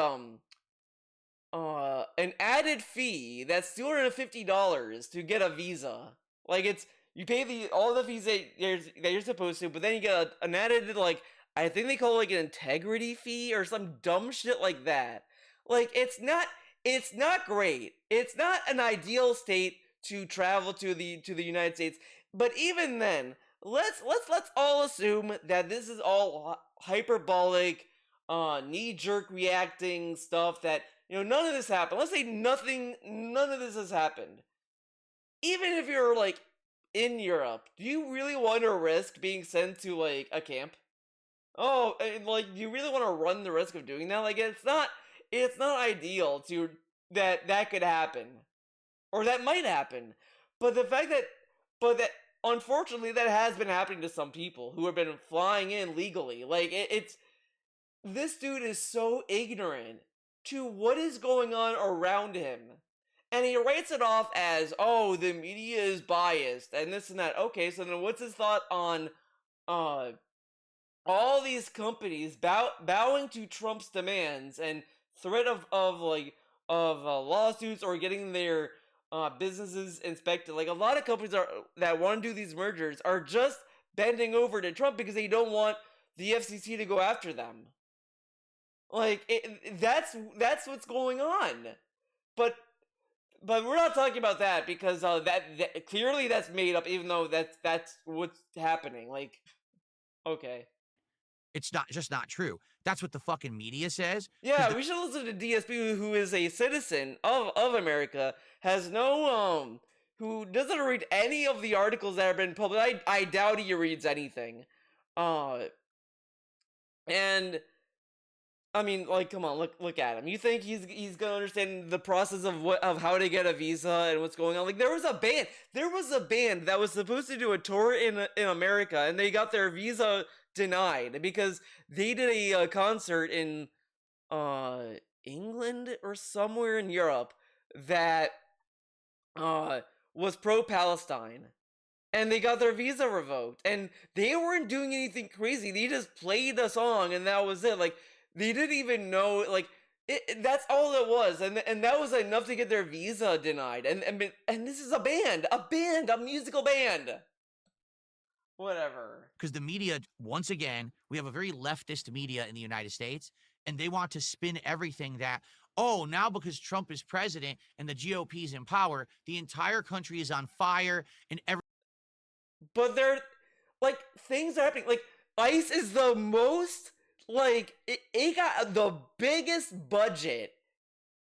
an added fee that's $250 to get a visa. Like it's you pay all the fees that you're supposed to, but then you get an added like I think they call it like an integrity fee or some dumb shit like that. Like it's not great. It's not an ideal state to travel to the United States. But even then, let's all assume that this is all hyperbolic, knee-jerk reacting stuff that none of this happened. Let's say none of this has happened. Even if you're like in Europe, do you really want to risk being sent to like a camp? Oh, and like do you really want to run the risk of doing that? Like it's not ideal to that could happen. Or that might happen. But the fact that unfortunately that has been happening to some people who have been flying in legally. Like it's this dude is so ignorant to what is going on around him. And he writes it off as, oh, the media is biased and this and that. Okay, so then what's his thought on all these companies bowing to Trump's demands and threat of lawsuits or getting their businesses inspected? Like a lot of companies that want to do these mergers are just bending over to Trump because they don't want the FCC to go after them. Like that's what's going on. But we're not talking about that because that clearly that's made up. Even though that's what's happening. Like, okay. It's not true. That's what the fucking media says. Yeah, we should listen to DSP, who is a citizen of America, has no who doesn't read any of the articles that have been published. I doubt he reads anything. And I mean, like, come on, look at him. You think he's gonna understand the process of how to get a visa and what's going on? Like, there was a band that was supposed to do a tour in America, and they got their visa denied because they did a concert in England or somewhere in Europe that was pro-Palestine, and they got their visa revoked, and they weren't doing anything crazy. They just played a song and that was it. Like, they didn't even know, like, that's all it was, and that was enough to get their visa denied. And this is a musical band. Whatever. Because the media, once again, we have a very leftist media in the United States, and they want to spin everything that, oh, now because Trump is president and the GOP is in power, the entire country is on fire and But they're, like, things are happening. Like, ICE is the most, like, it got the biggest budget,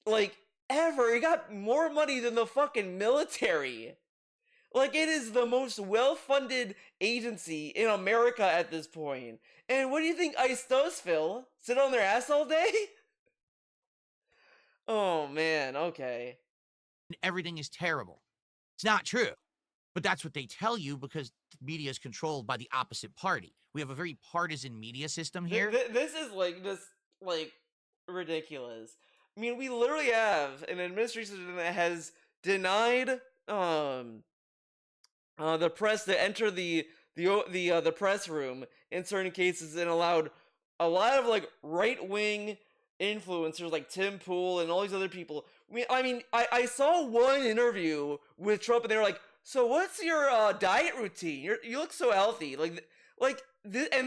like, ever. It got more money than the fucking military. Like, it is the most well-funded agency in America at this point. And what do you think ICE does, Phil? Sit on their ass all day? Oh, man, okay. everything is terrible. It's not true. But that's what they tell you because the media is controlled by the opposite party. We have a very partisan media system here. This is, like, just, like, ridiculous. I mean, we literally have an administration that has denied, the press to enter the press room in certain cases, and allowed a lot of, like, right-wing influencers like Tim Pool and all these other people. I saw one interview with Trump, and they were like, "So what's your diet routine? You look so healthy." And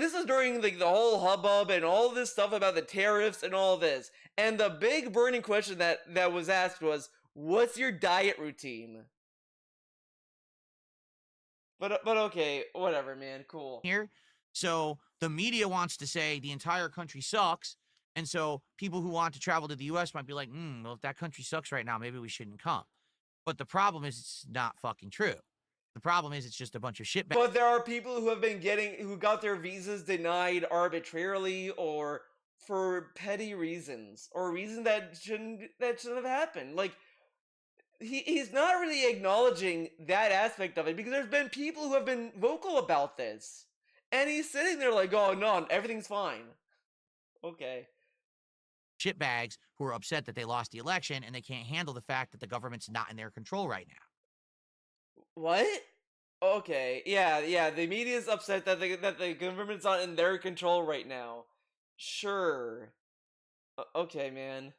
this is during, like, the whole hubbub and all this stuff about the tariffs and all this. And the big burning question that was asked was, "What's your diet routine?" But okay, whatever, man. Cool. Here. So the media wants to say the entire country sucks. And so people who want to travel to the US might be like, well, if that country sucks right now, maybe we shouldn't come. But the problem is it's not fucking true. The problem is it's just a bunch of shit. But there are people who got their visas denied arbitrarily or for petty reasons, or reasons that shouldn't have happened. Like, he's not really acknowledging that aspect of it, because there's been people who have been vocal about this, and he's sitting there like, "Oh no, everything's fine." Okay. Shitbags who are upset that they lost the election and they can't handle the fact that the government's not in their control right now. What? Okay, yeah. The media's upset that the government's not in their control right now. Sure. Okay, man.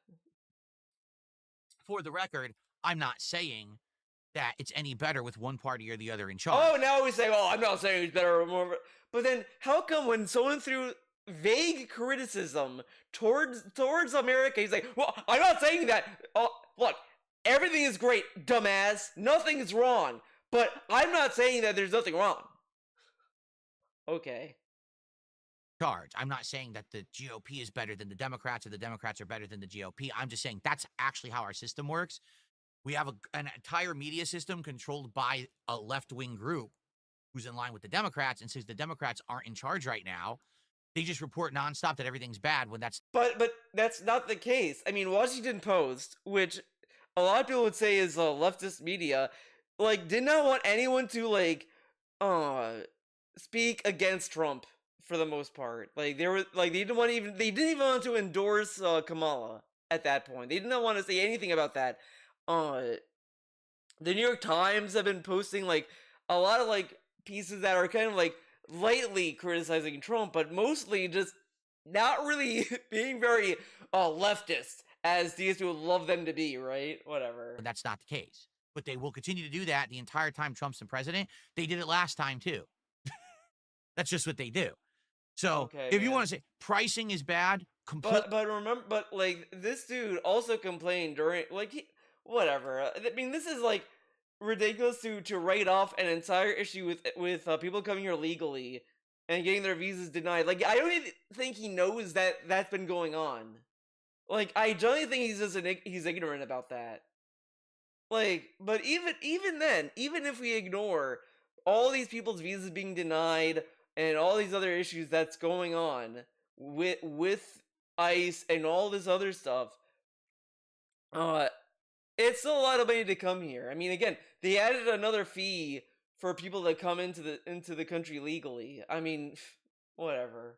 For the record, I'm not saying that it's any better with one party or the other in charge. Oh, now we say, "Oh, I'm not saying it's better or more." But then, how come when someone threw vague criticism towards America, he's like, "Well, I'm not saying that. Oh, look, everything is great, dumbass. Nothing is wrong. But I'm not saying that there's nothing wrong." Okay. Charge. I'm not saying that the GOP is better than the Democrats or the Democrats are better than the GOP. I'm just saying that's actually how our system works. We have an entire media system controlled by a left-wing group who's in line with the Democrats and says the Democrats aren't in charge right now. They just report nonstop that everything's bad when that's... But that's not the case. I mean, Washington Post, which a lot of people would say is a leftist media, like, did not want anyone to, like, speak against Trump for the most part. Like, they didn't even want to endorse Kamala at that point. They did not want to say anything about that. The New York Times have been posting, like, a lot of, like, pieces that are kind of, like, lightly criticizing Trump, but mostly just not really being very leftist, as DSP would love them to be, right? Whatever. That's not the case. But they will continue to do that the entire time Trump's the president. They did it last time, too. That's just what they do. So, okay, if you want to say pricing is bad, but remember, like, this dude also complained during, like, whatever. I mean, this is, like, ridiculous to write off an entire issue with people coming here legally and getting their visas denied. Like, I don't even think he knows that that's been going on. Like, I generally think he's just he's ignorant about that. Like, but even then, even if we ignore all these people's visas being denied and all these other issues that's going on with ICE and all this other stuff, uh, it's still a lot of money to come here. I mean, again, they added another fee for people that come into the country legally. I mean, whatever.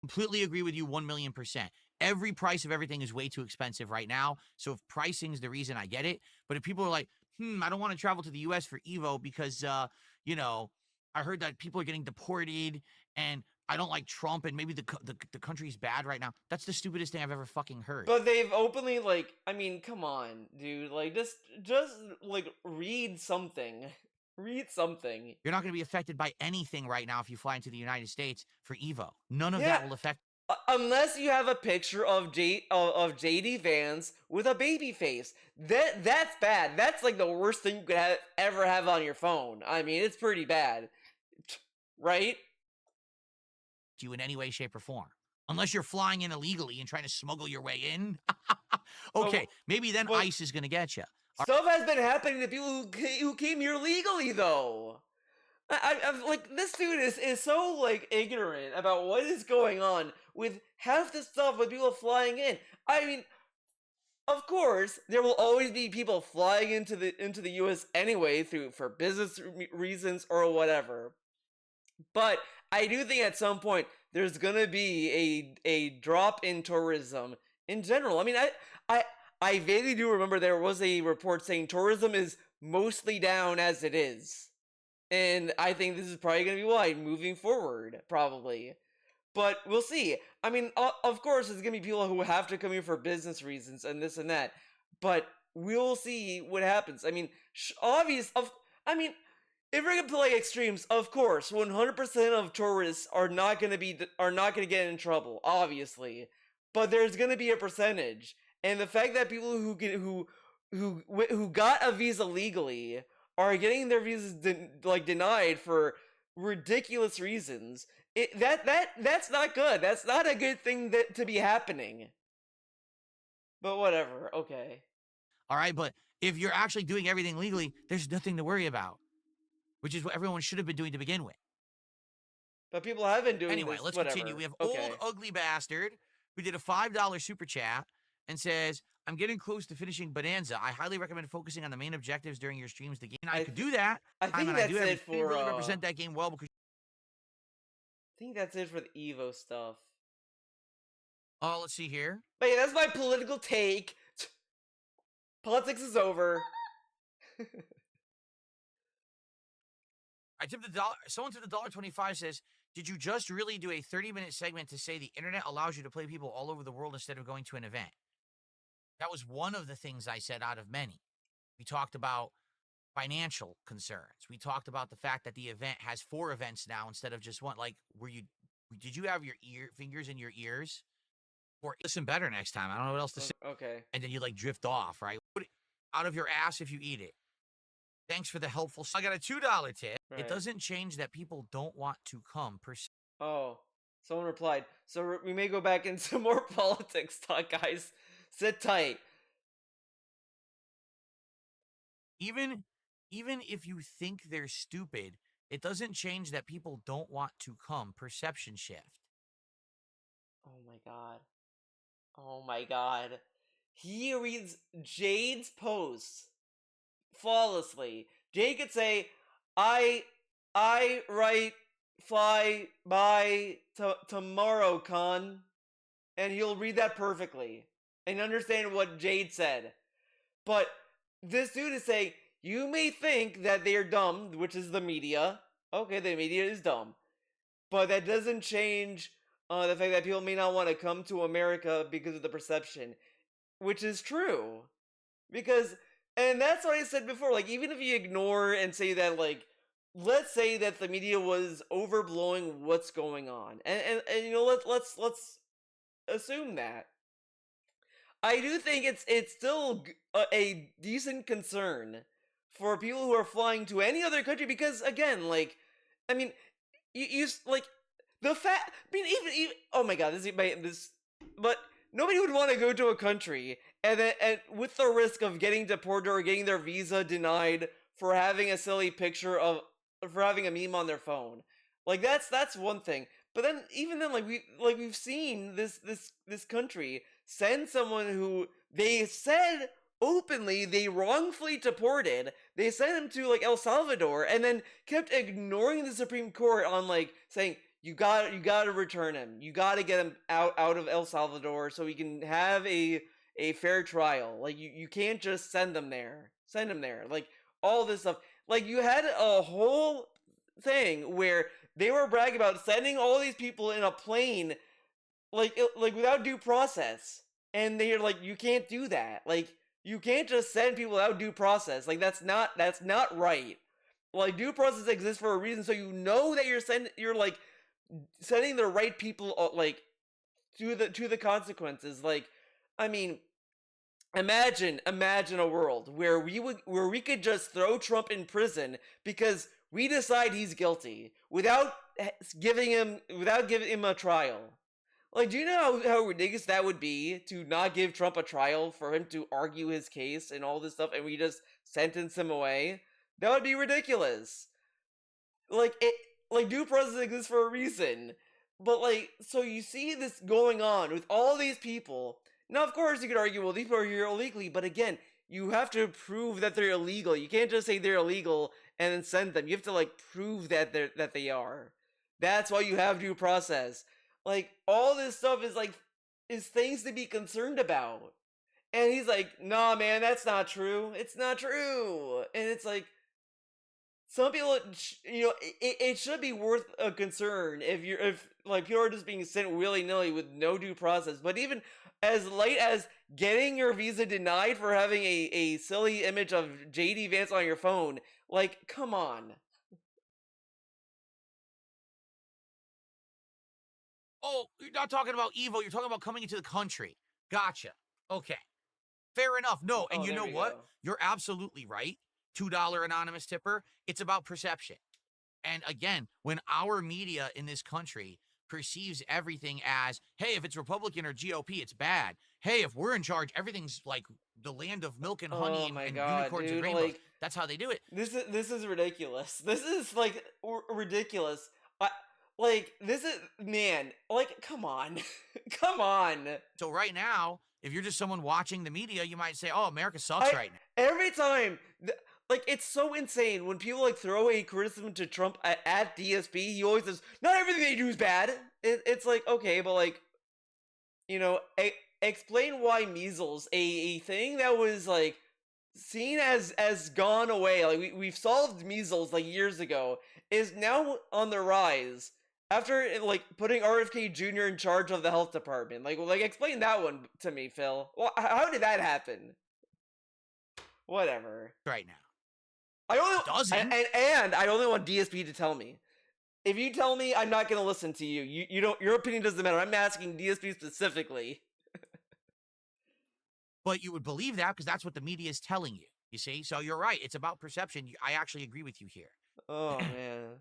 Completely agree with you 1,000,000%. Every price of everything is way too expensive right now. So if pricing's the reason, I get it. But if people are like, I don't want to travel to the US for Evo because, you know, I heard that people are getting deported and I don't like Trump and maybe the country's bad right now. That's the stupidest thing I've ever fucking heard. But they've openly, like, I mean, come on, dude. Like, just like, read something. Read something. You're not going to be affected by anything right now if you fly into the United States for Evo. None of Yeah. that will affect. Unless you have a picture of JD Vance with a baby face. That's bad. That's like the worst thing you could ever have on your phone. I mean, it's pretty bad. Right? You in any way, shape, or form. Unless you're flying in illegally and trying to smuggle your way in. Okay, maybe then ICE is going to get you. Stuff has been happening to people who came here legally, though. I'm like, this dude is so, like, ignorant about what is going on with half the stuff with people flying in. I mean, of course, there will always be people flying into the U.S. anyway for business reasons or whatever. But I do think at some point there's gonna be a drop in tourism in general. I mean, I vaguely do remember there was a report saying tourism is mostly down as it is. And I think this is probably going to be why moving forward, probably. But we'll see. I mean, of course, there's going to be people who have to come here for business reasons and this and that. But we'll see what happens. I mean, I mean, if we're going to play extremes, of course, 100% of tourists are not going to get in trouble, obviously. But there's going to be a percentage. And the fact that people who got a visa legally are getting their visas denied for ridiculous reasons. That's not good. That's not a good thing to be happening. But whatever. Okay. All right, but if you're actually doing everything legally, there's nothing to worry about, which is what everyone should have been doing to begin with. But people have been doing anyway, this. Let's Whatever. continue. We have Old Ugly Bastard who did a $5 super chat and says, I'm getting close to finishing Bonanza. I highly recommend focusing on the main objectives during your streams. The game I could do that. I think that's it for. Really represent that game well because. I think that's it for the Evo stuff. Oh, let's see here. But yeah, that's my political take. Politics is over. I tipped $1. Someone tipped $1.25 says, did you just really do a 30-minute segment to say the internet allows you to play people all over the world instead of going to an event? That was one of the things I said out of many. We talked about financial concerns. We talked about the fact that the event has 4 events now instead of just one. Like, did you have your fingers in your ears? Or listen better next time. I don't know what else to say. Okay. And then you like drift off, right? Put it out of your ass if you eat it. Thanks for the helpful. I got a $2 tip. Right. It doesn't change that people don't want to come per se. Oh, someone replied. So we may go back into more politics talk, guys. Sit tight. Even if you think they're stupid, it doesn't change that people don't want to come. Perception shift. Oh my god. Oh my god. He reads Jade's posts flawlessly. Jade could say, I write fly by tomorrow, con. And he'll read that perfectly and understand what Jade said. But this dude is saying, you may think that they're dumb, which is the media. Okay, the media is dumb. But that doesn't change the fact that people may not want to come to America because of the perception. Which is true. Because, and that's what I said before, like, even if you ignore and say that, like, let's say that the media was overblowing what's going on. And you know, let's assume that. I do think it's still a decent concern for people who are flying to any other country because, again, like, I mean, like the fact. I mean, even oh my god, this. But nobody would want to go to a country and with the risk of getting deported or getting their visa denied for having a silly picture of for having a meme on their phone. Like that's one thing. But then even then, we've seen this country send someone who they said openly they wrongfully deported. They sent him to like El Salvador and then kept ignoring the Supreme Court on like saying you got to return him. You got to get him out of El Salvador so he can have a fair trial. Like you can't just send him there. Send him there. Like all this stuff. Like you had a whole thing where they were bragging about sending all these people in a plane like without due process. And they're like you can't do that. Like you can't just send people without due process. Like that's not right. Like due process exists for a reason so you know that you're like sending the right people like to the consequences. Like I mean imagine a world where we could just throw Trump in prison because we decide he's guilty without giving him a trial. Like, do you know how ridiculous that would be to not give Trump a trial for him to argue his case and all this stuff, and we just sentence him away? That would be ridiculous. Like due process exists for a reason. But like, so you see this going on with all these people. Now, of course, you could argue, well, these people are here illegally, but again, you have to prove that they're illegal. You can't just say they're illegal and then send them. You have to like prove that they are. That's why you have due process. Like all this stuff is things to be concerned about. And he's like, nah, man, that's not true. It's not true. And it's like, some people, it should be worth a concern if like people are just being sent willy nilly with no due process. But even as late as getting your visa denied for having a silly image of JD Vance on your phone, like, come on. Oh, you're not talking about Evo. You're talking about coming into the country. Gotcha. Okay. Fair enough. No, and you know what? Go. You're absolutely right. $2 anonymous tipper. It's about perception. And again, when our media in this country perceives everything as, hey, if it's Republican or GOP, it's bad. Hey, if we're in charge, everything's like the land of milk and honey and unicorns and rainbows. Like, that's how they do it. This is ridiculous. This is like ridiculous. This is, man, like, come on. Come on. So right now, if you're just someone watching the media, you might say, oh, America sucks right now. Every time, like, it's so insane when people, like, throw a criticism to Trump at DSP, he always says, not everything they do is bad. It's like, okay, but, like, explain why measles, a thing that was, like, seen as gone away, like, we've solved measles, like, years ago, is now on the rise. After, like, putting RFK Jr. in charge of the health department. Like, explain that one to me, Phil. Well, how did that happen? Whatever. Right now. And I only want DSP to tell me. If you tell me, I'm not going to listen to you. You don't. Your opinion doesn't matter. I'm asking DSP specifically. But you would believe that because that's what the media is telling you. You see? So you're right. It's about perception. I actually agree with you here. Oh, man.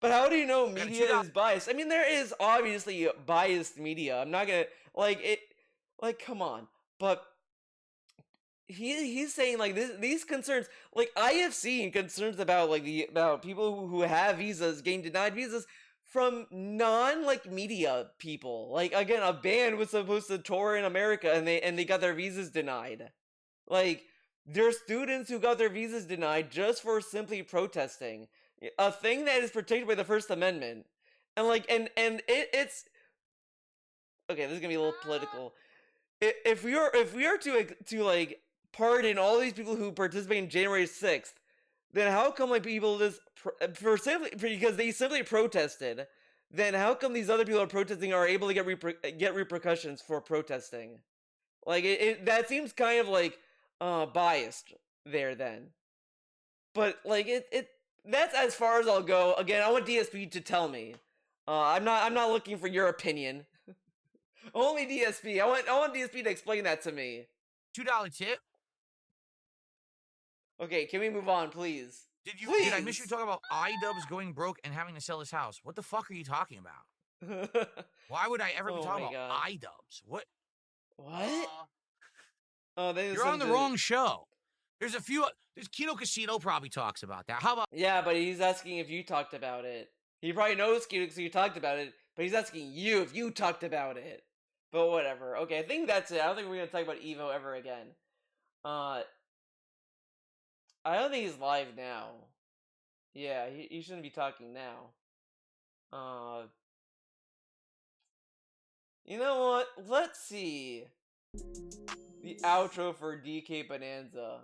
But how do you know media is biased? I mean, there is obviously biased media. I'm not gonna come on. But he's saying like these concerns. Like I have seen concerns about about people who have visas getting denied visas from media people. Like again, a band was supposed to tour in America and they got their visas denied. Like there's students who got their visas denied just for simply protesting. A thing that is protected by the First Amendment, and it's okay. This is gonna be a little political. If we are to like pardon all these people who participate in January 6th, then how come like people just because they simply protested? Then how come these other people are protesting are able to get repercussions for protesting? Like that seems kind of like biased there then, but like it. That's as far as I'll go. Again, I want DSP to tell me. I'm not looking for your opinion. Only DSP. I want DSP to explain that to me. $2 tip. Okay, can we move on, please? Did I miss you talking about iDubbbz going broke and having to sell his house? What the fuck are you talking about? Why would I ever be Oh talking my about God. iDubbbz? What? What? Oh, they You're on the wrong show. There's Kino Casino probably talks about that. How about Yeah, but he's asking if you talked about it. He probably knows because you talked about it, but he's asking you if you talked about it. But whatever. Okay, I think that's it. I don't think we're gonna talk about Evo ever again. I don't think he's live now. Yeah, he shouldn't be talking now. You know what? Let's see the outro for DK Bonanza.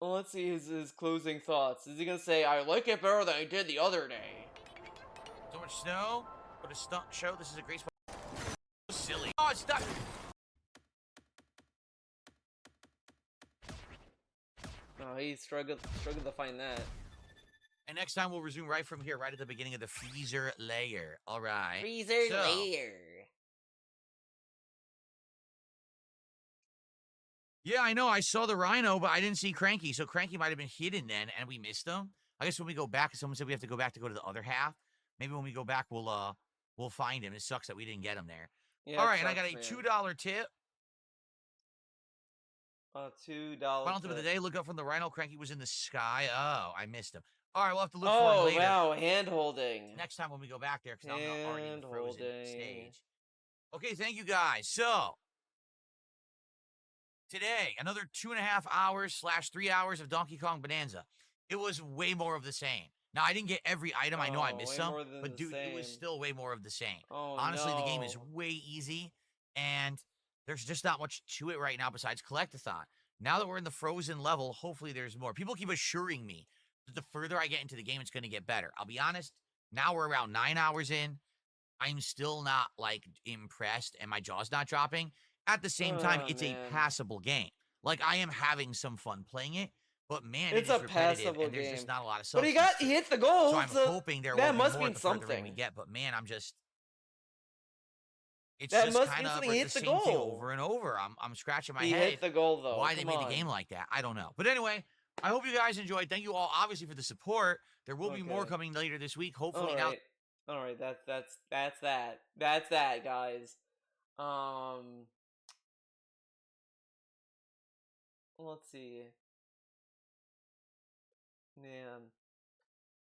Well, let's see his closing thoughts. Is he gonna say, "I like it better than I did the other day"? so much snow? But a stunt show. This is a great spot. Silly. Oh, it's stuck. Oh, he struggled to find that. And next time we'll resume right from here, right at the beginning of the freezer layer. All right. Freezer layer. Yeah, I know. I saw the rhino, but I didn't see Cranky. So Cranky might have been hidden then, and we missed him. I guess when we go back, someone said we have to go back to go to the other half. Maybe when we go back, we'll find him. It sucks that we didn't get him there. Yeah, all right, and I got a $2 tip. $2. Final tip of the day: look up from the rhino. Cranky was in the sky. Oh, I missed him. All right, we'll have to look for him later. Oh wow, hand holding. Next time when we go back there, because I'm already in the frozen stage. Okay, thank you guys. So today, another 2.5 hours / 3 hours of Donkey Kong Bonanza. It was way more of the same. Now, I didn't get every item. I know I missed some, but dude, it was still way more of the same. Honestly, the game is way easy, and there's just not much to it right now besides Collectathon. Now that we're in the frozen level, hopefully there's more. People keep assuring me that the further I get into the game, it's going to get better. I'll be honest, now we're around 9 hours in. I'm still not, like, impressed, and my jaw's not dropping. At the same time, it's a passable game. Like, I am having some fun playing it, but man, it's a passable and there's just not a lot of substance. But he hit the goal, so I'm hoping there will be must more mean the further something. we get. But man, it's that just must kind mean of something. like He the hit the same goal thing over and over. I'm scratching my head. He hit the goal though. Why they made the game like that, I don't know. But anyway, I hope you guys enjoyed. Thank you all, obviously, for the support. There will be more coming later this week. Hopefully now. All right, that's that, guys. Let's see. Man.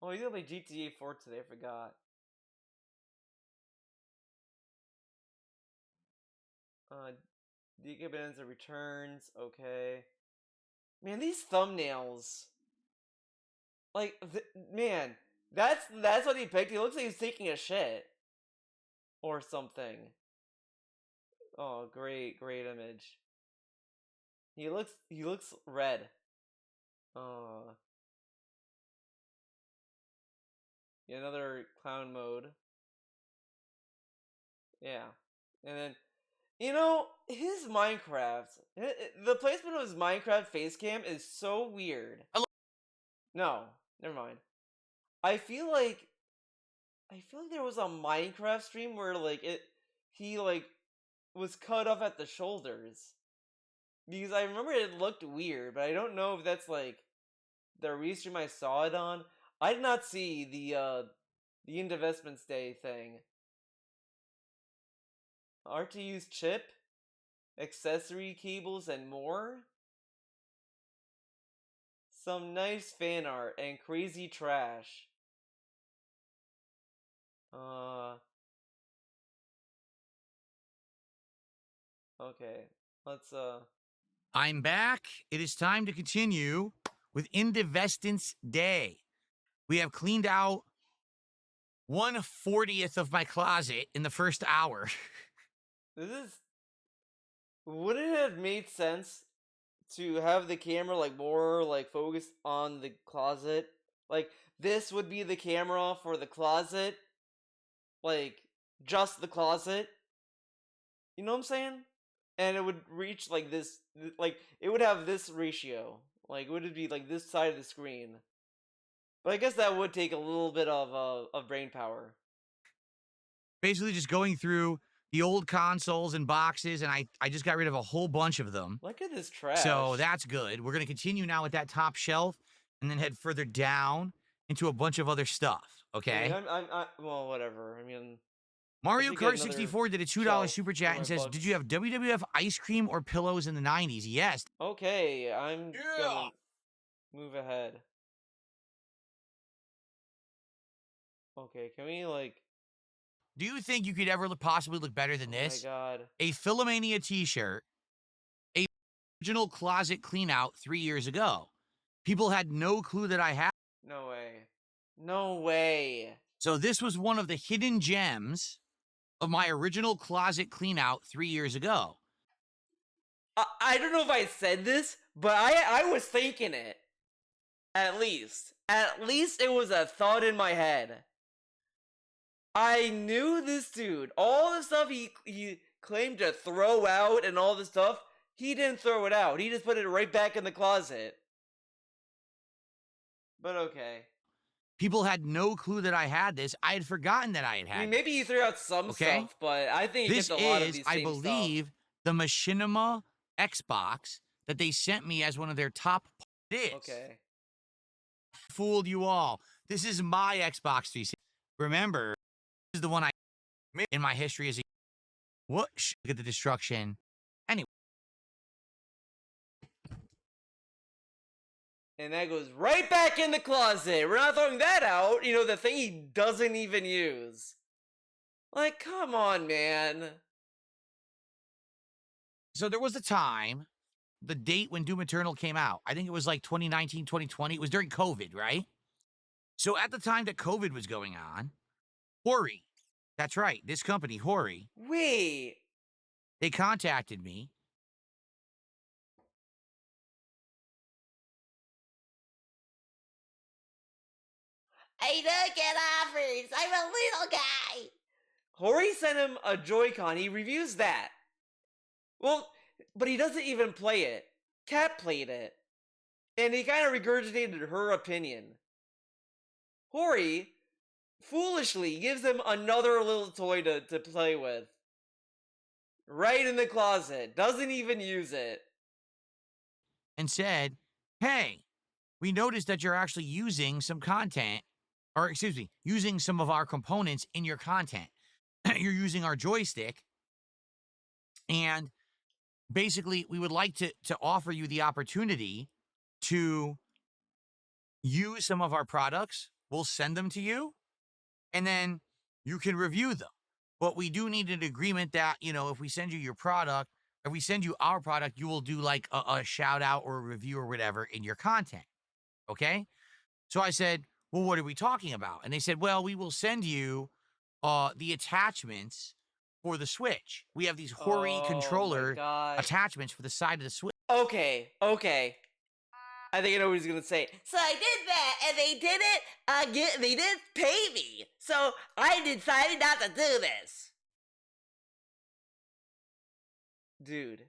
Oh, he's gonna play GTA 4 today, I forgot. DK Bonanza returns, okay. Man, these thumbnails. Like, man, that's what he picked. He looks like he's taking a shit. Or something. Oh, great image. He looks red. Yeah, another clown mode. Yeah. And then, you know, his Minecraft, the placement of his Minecraft face cam is so weird. No, never mind. I feel like there was a Minecraft stream where like he like was cut off at the shoulders. Because I remember it looked weird, but I don't know if that's like the restream I saw it on. I did not see the Indivestments Day thing. RTU's chip, accessory cables, and more. Some nice fan art and crazy trash. Okay. Let's I'm back. It is time to continue with Indivestments Day. We have cleaned out 1/40th of my closet in the first hour. Would it have made sense to have the camera like more like focused on the closet? Like this would be the camera for the closet, like just the closet. You know what I'm saying? And it would reach like this, like it would have this ratio. Like would it be like this side of the screen? But I guess that would take a little bit of brain power. Basically, just going through the old consoles and boxes, and I just got rid of a whole bunch of them. Look at this trash. So that's good. We're going to continue now with that top shelf and then head further down into a bunch of other stuff, I okay? mean, well, whatever. I mean, Mario should get Kart another 64 did a $2 shelf super for chat my and says, books. "Did you have WWF ice cream or pillows in the 90s?" Yes. Okay, I'm Yeah. gonna move ahead. Okay, can we like? Do you think you could ever possibly look better than Oh my this? god. A Philomania t-shirt, a original closet clean out 3 years ago. People had no clue that I had. No way. No way. So this was one of the hidden gems of my original closet clean out 3 years ago. I don't know if I said this, but I was thinking it. At least it was a thought in my head. I knew this dude. All the stuff he claimed to throw out and all this stuff, he didn't throw it out. He just put it right back in the closet. But okay. People had no clue that I had this. I had forgotten that I had I mean, had maybe you threw out some Okay? stuff, but I think you this. kept a lot of Is, these I same believe, the Machinima Xbox that they sent me as one of their top stuff. is. Okay. Fooled you all. This is my Xbox 360. Remember, this is the one I made in my history as a what? Look at the destruction. Anyway, And that goes right back in the closet. We're not throwing that out. You know, the thing he doesn't even use. Like, come on, man. so there was a time, the date when Doom Eternal came out. I think it was like 2019, 2020. It was during COVID, right? So at the time that COVID was going on, Hori, that's right, this company, Hori, Wait. they contacted me. I don't get offers. I'm a little guy. Hori sent him a Joy-Con. He reviews that. Well, but he doesn't even play it. Kat played it. And he kind of regurgitated her opinion. Hori foolishly gives him another little toy to play with. Right in the closet. Doesn't even use it. And said, "Hey, we noticed that you're actually using some content, or excuse me, using some of our components in your content. You're using our joystick, and basically, we would like to offer you the opportunity to use some of our products. We'll send them to you, and then you can review them. But we do need an agreement that, if we send you your product, if we send you our product, you will do like a shout out or a review or whatever in your content. Okay?" So I said, "Well, what are we talking about?" And they said, "Well, we will send you the attachments for the Switch. We have these Hori controller attachments for the side of the Switch." Okay. I think I know what he's gonna say. So I did that, and they didn't they didn't pay me. So I decided not to do this. Dude.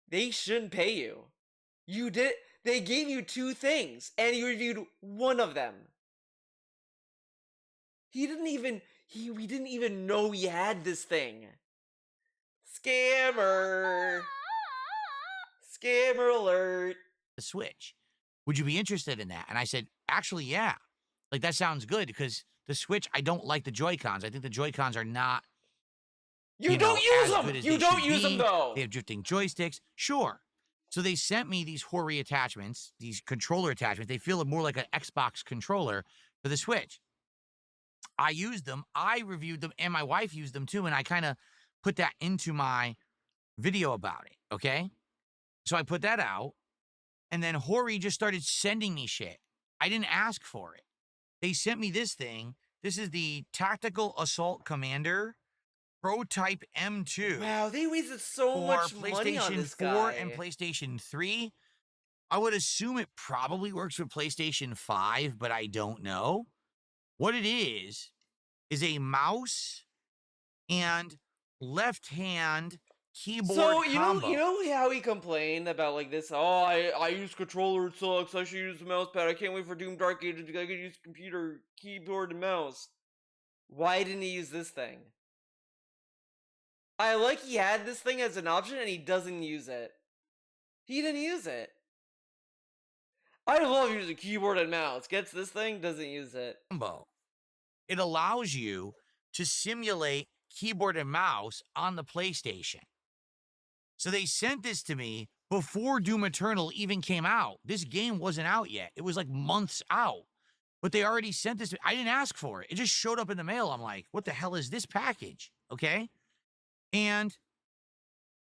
They shouldn't pay you. They gave you 2 things, and you reviewed one of them. We didn't even know he had this thing. Scammer. Scammer alert. The Switch. Would you be interested in that? And I said, "Actually, yeah. Like, that sounds good because the Switch, I don't like the Joy-Cons. I think the Joy-Cons are not, You don't use as them! good as You they don't should use them, be. though! They have drifting joysticks. Sure." So they sent me these Hori attachments, these controller attachments. They feel more like an Xbox controller for the Switch. I used them, I reviewed them, and my wife used them too, and I kind of put that into my video about it, okay? So I put that out, and then Hori just started sending me shit. I didn't ask for it. They sent me this thing. This is the Tactical Assault Commander Prototype M2 Wow, they wasted so for much money on PlayStation this 4 guy. and PlayStation 3. I would assume it probably works with PlayStation 5, but I don't know. What it is a mouse and left-hand keyboard So combo. you know how he complained about like this? Oh, I use controller, it sucks. I should use the mouse pad. I can't wait for Doom Dark Ages. I could use computer, keyboard, and mouse. Why didn't he use this thing? I like he had this thing as an option and he doesn't use it. He didn't use it. I love using keyboard and mouse. Gets this thing, doesn't use it. combo. It allows you to simulate keyboard and mouse on the PlayStation. So they sent this to me before Doom Eternal even came out. This game wasn't out yet. It was like months out. But they already sent this. I didn't ask for it. It just showed up in the mail. I'm like, what the hell is this package? Okay. And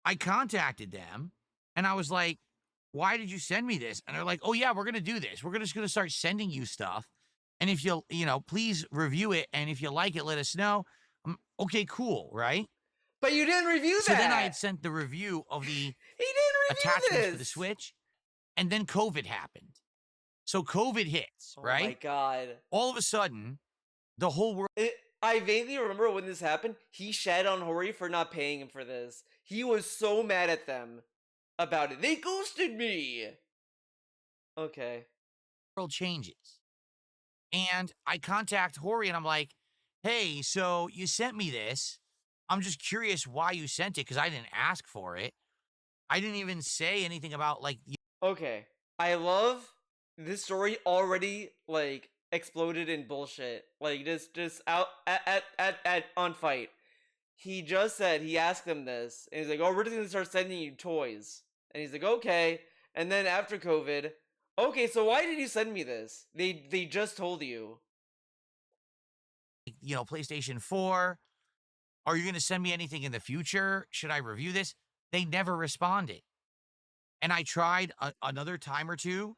I contacted them and I was like, why did you send me this? And they're like, oh yeah, we're going to do this. We're just going to start sending you stuff. And if you'll, please review it. And if you like it, let us know. Okay, cool. Right. But you didn't review that. So then I had sent the review of the He didn't review attachments this for the Switch. And then COVID happened. So COVID hits, right? Oh my god. All of a sudden, the whole world. I vaguely remember when this happened, he shat on Hori for not paying him for this. He was so mad at them about it. They ghosted me! Okay. World changes. And I contact Hori and I'm like, hey, so you sent me this. I'm just curious why you sent it because I didn't ask for it. I didn't even say anything about like. Okay. I love this story already, like, exploded in bullshit. Like, just out at on fight. He just said, he asked them this, and he's like, oh, we're just gonna start sending you toys. And he's like, okay. And then after COVID, okay, so why did you send me this? They just told you. PlayStation 4. Are you going to send me anything in the future? Should I review this? They never responded. And I tried another time or two.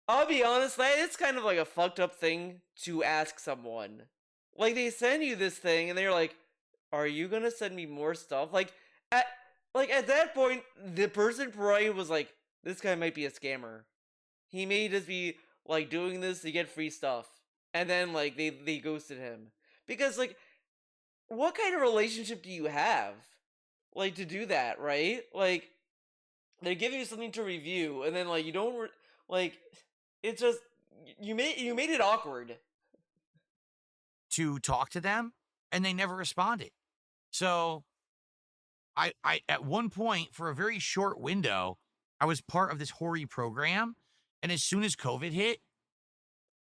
I'll be honest, it's kind of like a fucked up thing to ask someone. Like, they send you this thing, and they're like, are you gonna send me more stuff? Like, at that point, the person probably was like, this guy might be a scammer. He may just be, like, doing this to get free stuff. And then, like, they ghosted him. Because, like, what kind of relationship do you have? Like, to do that, right? Like, they're giving you something to review, and then, like, you don't, like, it's just, you made it awkward. To talk to them, and they never responded. So, I at one point, for a very short window, I was part of this Hori program, and as soon as COVID hit,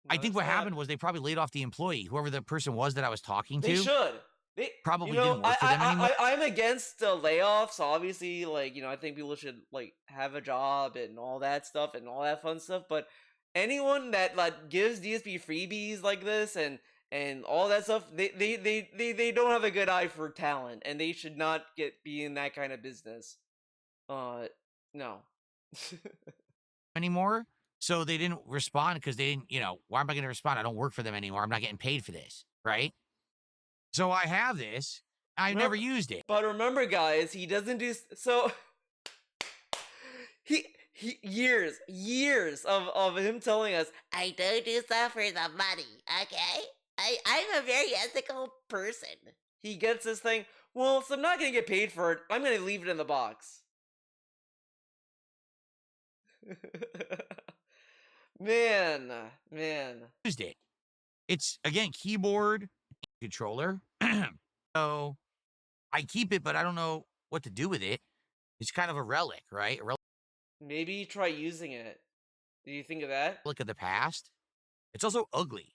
I think what happened was they probably laid off the employee, whoever the person was that I was talking to. They should. They probably didn't work for them anymore. I'm against layoffs, obviously. Like, I think people should, like, have a job and all that stuff and all that fun stuff. But anyone that, like, gives DSP freebies like this and all that stuff, they don't have a good eye for talent, and they should not be in that kind of business. No. Anymore. So they didn't respond because they didn't, why am I going to respond? I don't work for them anymore. I'm not getting paid for this, right? So I have this. I've never used it. But remember, guys, he doesn't do so. He years of him telling us, I don't do stuff for the money, okay? I'm a very ethical person. He gets this thing. Well, so I'm not gonna get paid for it. I'm gonna leave it in the box. man. Used it. It's again keyboard, controller. So I keep it, but I don't know what to do with it. It's kind of a relic, right? Maybe try using it. Do you think of that? Relic of the past. It's also ugly.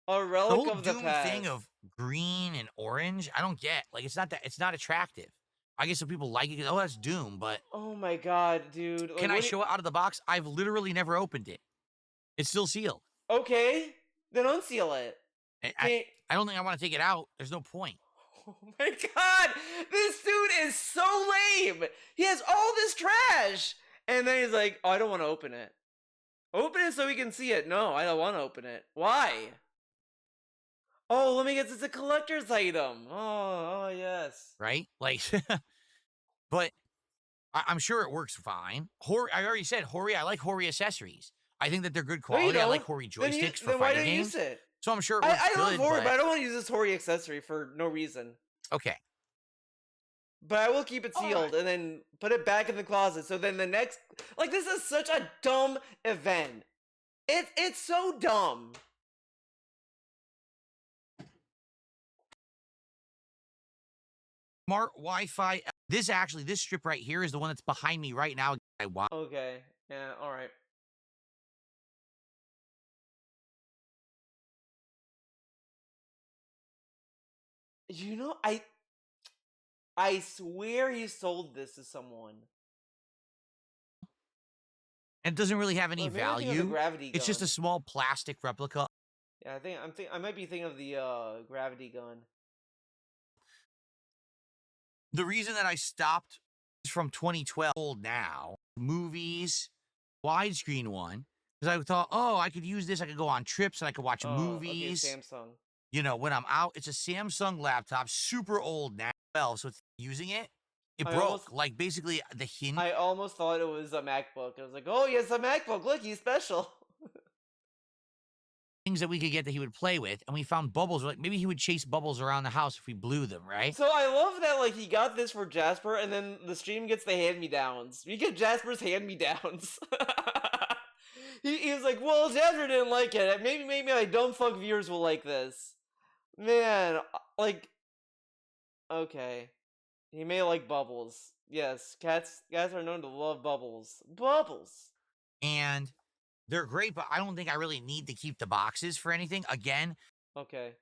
A relic of the Doom past. thing of green and orange, I don't get. Like, it's not attractive. I guess some people like it. Oh, that's Doom, but oh my god, dude! Can I show it out of the box? I've literally never opened it. It's still sealed. Okay, then unseal it. I don't think I want to take it out. There's no point. Oh my god! This dude is so lame! He has all this trash! And then he's like, oh, I don't want to open it. Open it so we can see it. No, I don't want to open it. Why? Oh, let me guess, it's a collector's item. Oh, yes. Right? Like, but I'm sure it works fine. I already said Hori. I like Hori accessories. I think that they're good quality. No, I like Hori joysticks for then why fighting don't you games. use it? So I'm sure it works I love good, Hori, but I don't want to use this Hori accessory for no reason. Okay. But I will keep it sealed and then put it back in the closet. So then the next, like, this is such a dumb event. It's so dumb. Smart Wi-Fi. This strip right here is the one that's behind me right now. Okay. Yeah. All right. You know, I swear he sold this to someone. And it doesn't really have any Or maybe I'm thinking of the value. gravity It's just a gun. small plastic replica. Yeah, I might be thinking of the gravity gun. The reason that I stopped is from 2012 old now. Movies, widescreen one. Because I thought, oh, I could use this. I could go on trips and I could watch Oh, okay, movies. Samsung. You know, when I'm out, it's a Samsung laptop, super old now. Well, so it's using it. It I broke. almost- Like basically the hinge. I almost thought it was a MacBook. I was like, oh, yes, a MacBook. Look, he's special. Things that we could get that he would play with, and we found bubbles. Like maybe he would chase bubbles around the house if we blew them, right? So I love that, like, he got this for Jasper, and then the stream gets the hand-me-downs. We get Jasper's hand-me-downs. he was like, well, Jasper didn't like it. Maybe my dumb fuck viewers will like this. Man, like, okay. He may like bubbles. Yes, cats are known to love bubbles. Bubbles! And they're great, but I don't think I really need to keep the boxes for anything. Again, Okay.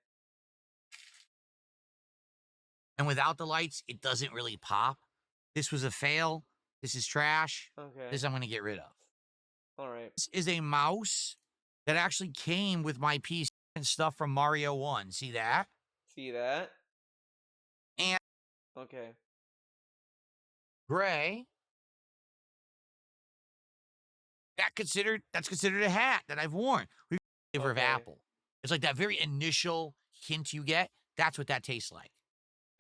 and without the lights, it doesn't really pop. This was a fail. This is trash. Okay. This I'm going to get rid of. Alright. This is a mouse that actually came with my PC and stuff from Mario 1. See that? See that? And Okay. gray. That's considered a hat that I've worn. We flavor of Okay. apple. It's like that very initial hint you get. That's what that tastes like.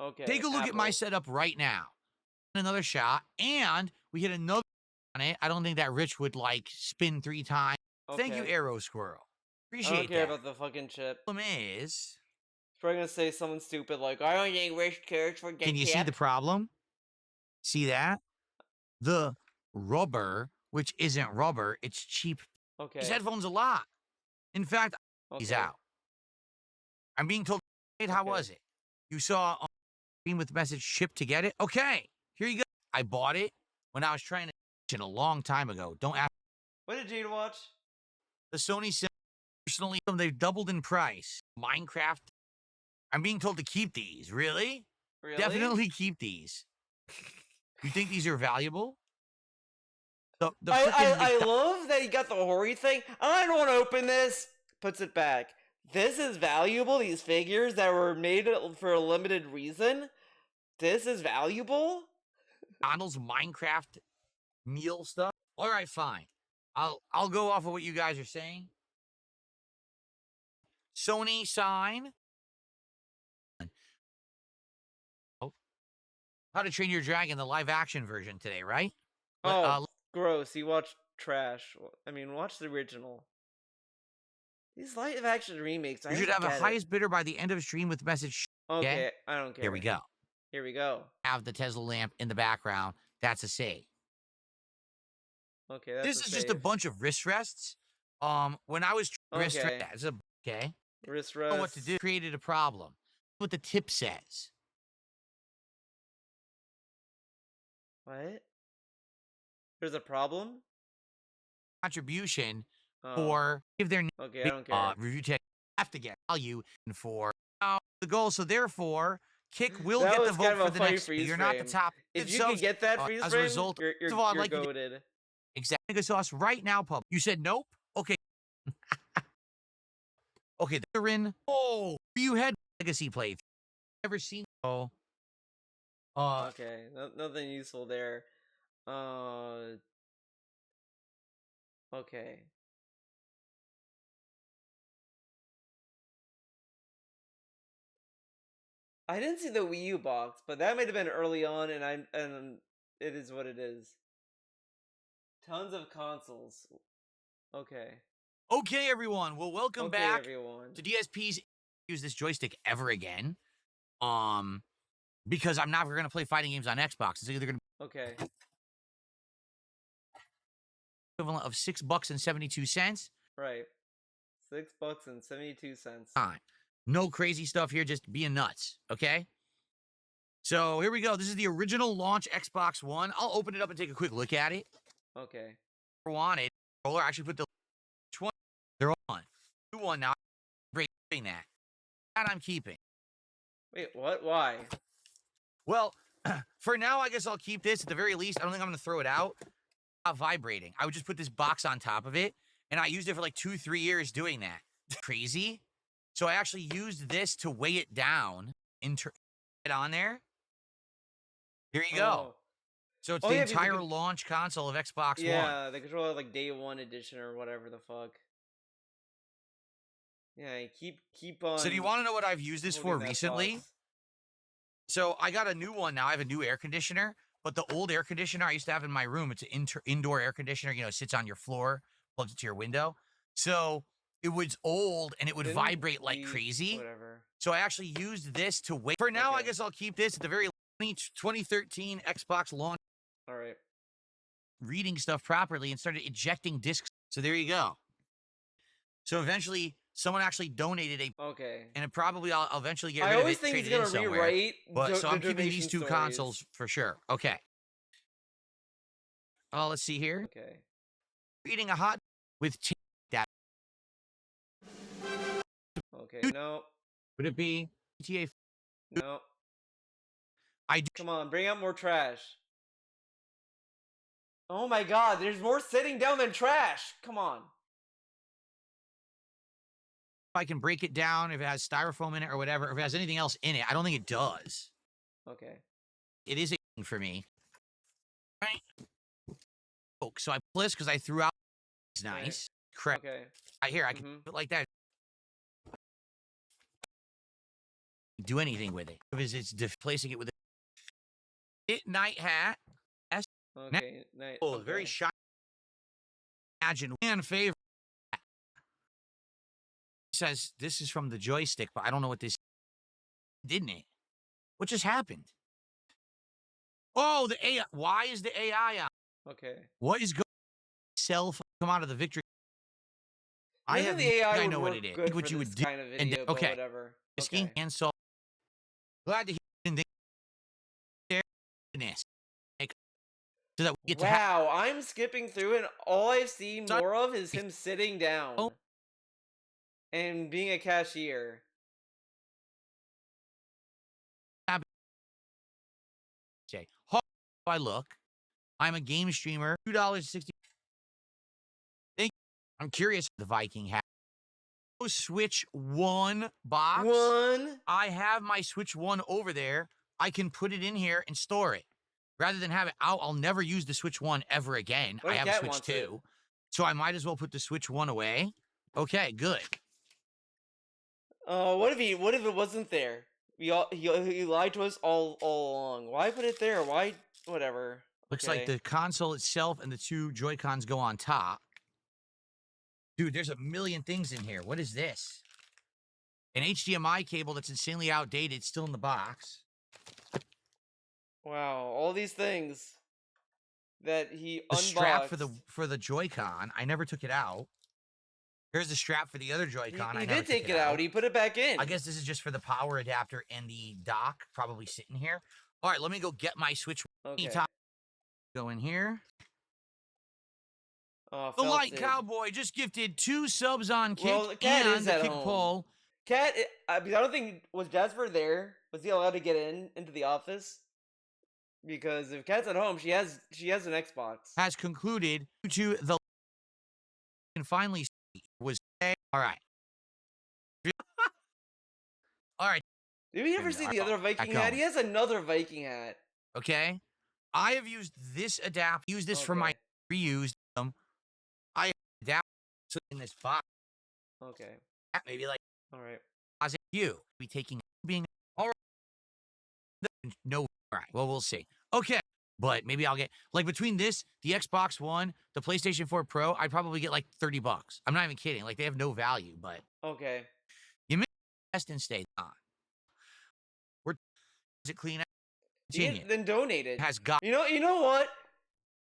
Okay. Take a look at my apple. setup right now. Another shot, and we hit another on it. I don't think that Rich would like spin 3 times. Thank you, Okay. Arrow Squirrel. I Appreciate don't care that. about the fucking chip. Problem is, Probably gonna say something stupid like, I don't think Rich cares for the can you see the chip. problem? See that? The rubber, which isn't rubber, it's cheap. Okay. These headphones a lot. In fact, he's Okay. out. I'm being told, how Okay. was it? You saw on screen with the message shipped to get it? Okay, here you go. I bought it when I was trying to a long time ago. Don't ask. What did Jade watch? The Sony Sim, personally, they've doubled in price. Minecraft. I'm being told to keep these. Really? Really? Definitely keep these. You think these are valuable? The I love that he got the Hori thing. I don't want to open this. Puts it back. This is valuable. These figures that were made for a limited reason. This is valuable. McDonald's Minecraft meal stuff. All right, fine. I'll go off of what you guys are saying. Sony sign. Oh, How to Train Your Dragon, the live action version today, right? Oh, gross. You watched trash. I mean, watch the original. These live action remakes. You should have a highest bidder by the end of stream with message. Okay, I don't care. Here we go. Here we go. Have the Tesla lamp in the background. That's a save. Okay, that's This is just a bunch of wrist rests. When I was wrist Okay. rests, okay. wrist I don't know what to rest. do. Created a problem. What the tip says. What? There's a problem? Contribution Oh, for if they're okay, I don't care. review tech have to get value for the goal. So therefore, Kick will That get the was vote kind of for a the funny next. freeze You're not the frame. top. If you so, could get that freeze as a frame, result, you're first of all, I'd you're like to do- goated. Exactly. Sauce right now, pub. You said nope. Okay. Okay. They're in. Oh, you had legacy played. Never seen. Oh. Okay, nothing useful there. Okay. I didn't see the Wii U box, but that might have been early on, and it is what it is. Tons of consoles. Okay. Okay, everyone. Well, welcome Okay, back everyone. to DSP's. Use this joystick ever again. Because I'm not going to play fighting games on Xbox. It's either going to be Okay. equivalent of $6.72. Right. $6.72. Fine. No crazy stuff here, just being nuts, okay? So here we go. This is the original launch Xbox One. I'll open it up and take a quick look at it. Okay. Wanted controller. I actually put the 20. They're on. New one now. Breaking that. That I'm keeping. Wait, what? Why? Well, for now, I guess I'll keep this. At the very least, I don't think I'm going to throw it out. Not vibrating. I would just put this box on top of it, and I used it for like 2-3 years doing that. Crazy. So I actually used this to weigh it down and turn it on there. Here you go. Oh. So it's Oh, the yeah, because entire launch console of Xbox One. Yeah, the controller like day one edition or whatever the fuck. Yeah, keep on. So do you want to know what I've used this for holding that recently? box. So I got a new one now. I have a new air conditioner, but the old air conditioner I used to have in my room, it's an indoor air conditioner. You know, it sits on your floor, plugs it to your window. So it was old and it would Didn't vibrate like we- crazy. Whatever. So I actually used this to wait. For now, I Okay. guess I'll keep this at the very 2013 Xbox launch, All right. reading stuff properly and started ejecting discs. So there you go. So eventually, someone actually donated a, Okay. and it probably I'll eventually get I rid of always it, think trade he's it in gonna somewhere. rewrite. But so the I'm keeping these donation two stories. consoles for sure. Okay. Let's see here. Okay. Eating a hot with that. Okay. No. Would it be GTA? No. I do. Come on, bring out more trash. Oh my god, there's more sitting down than trash. Come on. If I can break it down, if it has styrofoam in it or whatever, if it has anything else in it, I don't think it does. Okay. It is a thing for me. Right? Oh, so I pull this because I threw out. It's nice. Crap. Okay. I can put it like that. Do anything with it. Because it's displacing it with a night hat. Okay. Nice. Oh, very shiny. Imagine fan favorite. It says this is from the joystick, but I don't know what this didn't it? What just happened? Oh, the AI. Why is the AI out? Okay. What is going self come out of the victory? I have the AI I would know work what it is. good What for you this would do. kind of And video, but okay. whatever. Skiing Okay. and so glad to hear this. So that we get to have Wow, I'm skipping through and all I've seen Son- more of is him sitting down Oh. and being a cashier. say, how do I look? I'm a game streamer. $2.60. Thank you. I'm curious. The Viking hat. Switch 1 box. One. I have my Switch 1 over there. I can put it in here and store it. Rather than have it out, I'll never use the Switch 1 ever again. What I if have a Cat Switch wants 2. it? So I might as well put the Switch 1 away. Okay, good. What if it wasn't there? He lied to us all along. Why put it there? Why whatever. Looks like Okay. the console itself and the two Joy-Cons go on top. Dude, there's a million things in here. What is this? An HDMI cable that's insanely outdated, still in the box. Wow, all these things that he The unboxed. strap for the Joy-Con. I never took it out. Here's the strap for the other He, Joy-Con. he I never did take took it out. He put it back in. I guess this is just for the power adapter and the dock, probably sitting here. All right, let me go get my Switch. Okay. Go in here. Oh, The Light Felton. Cowboy just gifted 2 subs on Kick Well, the cat and is the at Kick home. Poll. Cat, because I don't think was Jasper there. Was he allowed to get into the office? Because if Cat's at home, she has an Xbox. Has concluded to the and finally see was all right. All right, Did we ever see the other Viking hat? He has another Viking hat. okay. I have used this adapter. Use this for my reused them. I adapt in this box. Okay. Maybe like All right. as you be taking being all right. No, all right. Well, we'll see. Okay, but maybe I'll get like between this, the Xbox One, the PlayStation 4 Pro, I'd probably get like $30. I'm not even kidding. Like they have no value, but Okay. you may invest and stay on. Is it clean? Then donate it. Has got. You know what?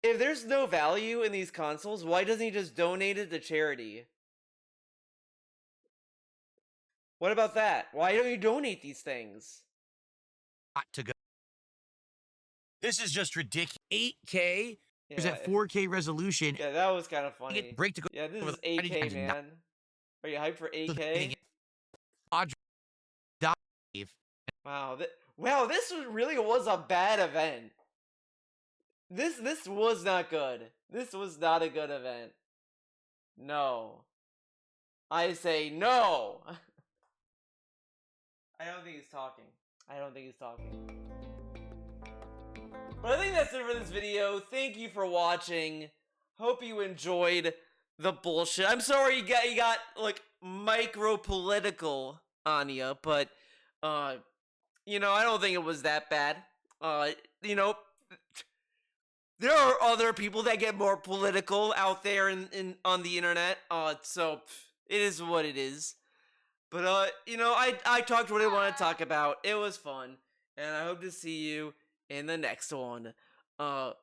If there's no value in these consoles, why doesn't he just donate it to charity? What about that? Why don't you donate these things? To go. This is just ridiculous. 8K is Yeah, at 4K resolution. yeah, that was kind of You funny. get break to go Yeah, this over is the 8K, man. Are you hyped for 8K? Wow, wow, really was a bad event. This was not good. This was not a good event. No. I say no. I don't think he's talking. I don't think he's talking. But I think that's it for this video. Thank you for watching. Hope you enjoyed the bullshit. I'm sorry you got like micro political on you, but you know, I don't think it was that bad. You know, there are other people that get more political out there in on the internet. So it is what it is. But you know, I talked what I want to talk about. It was fun, and I hope to see you in the next one. Bye.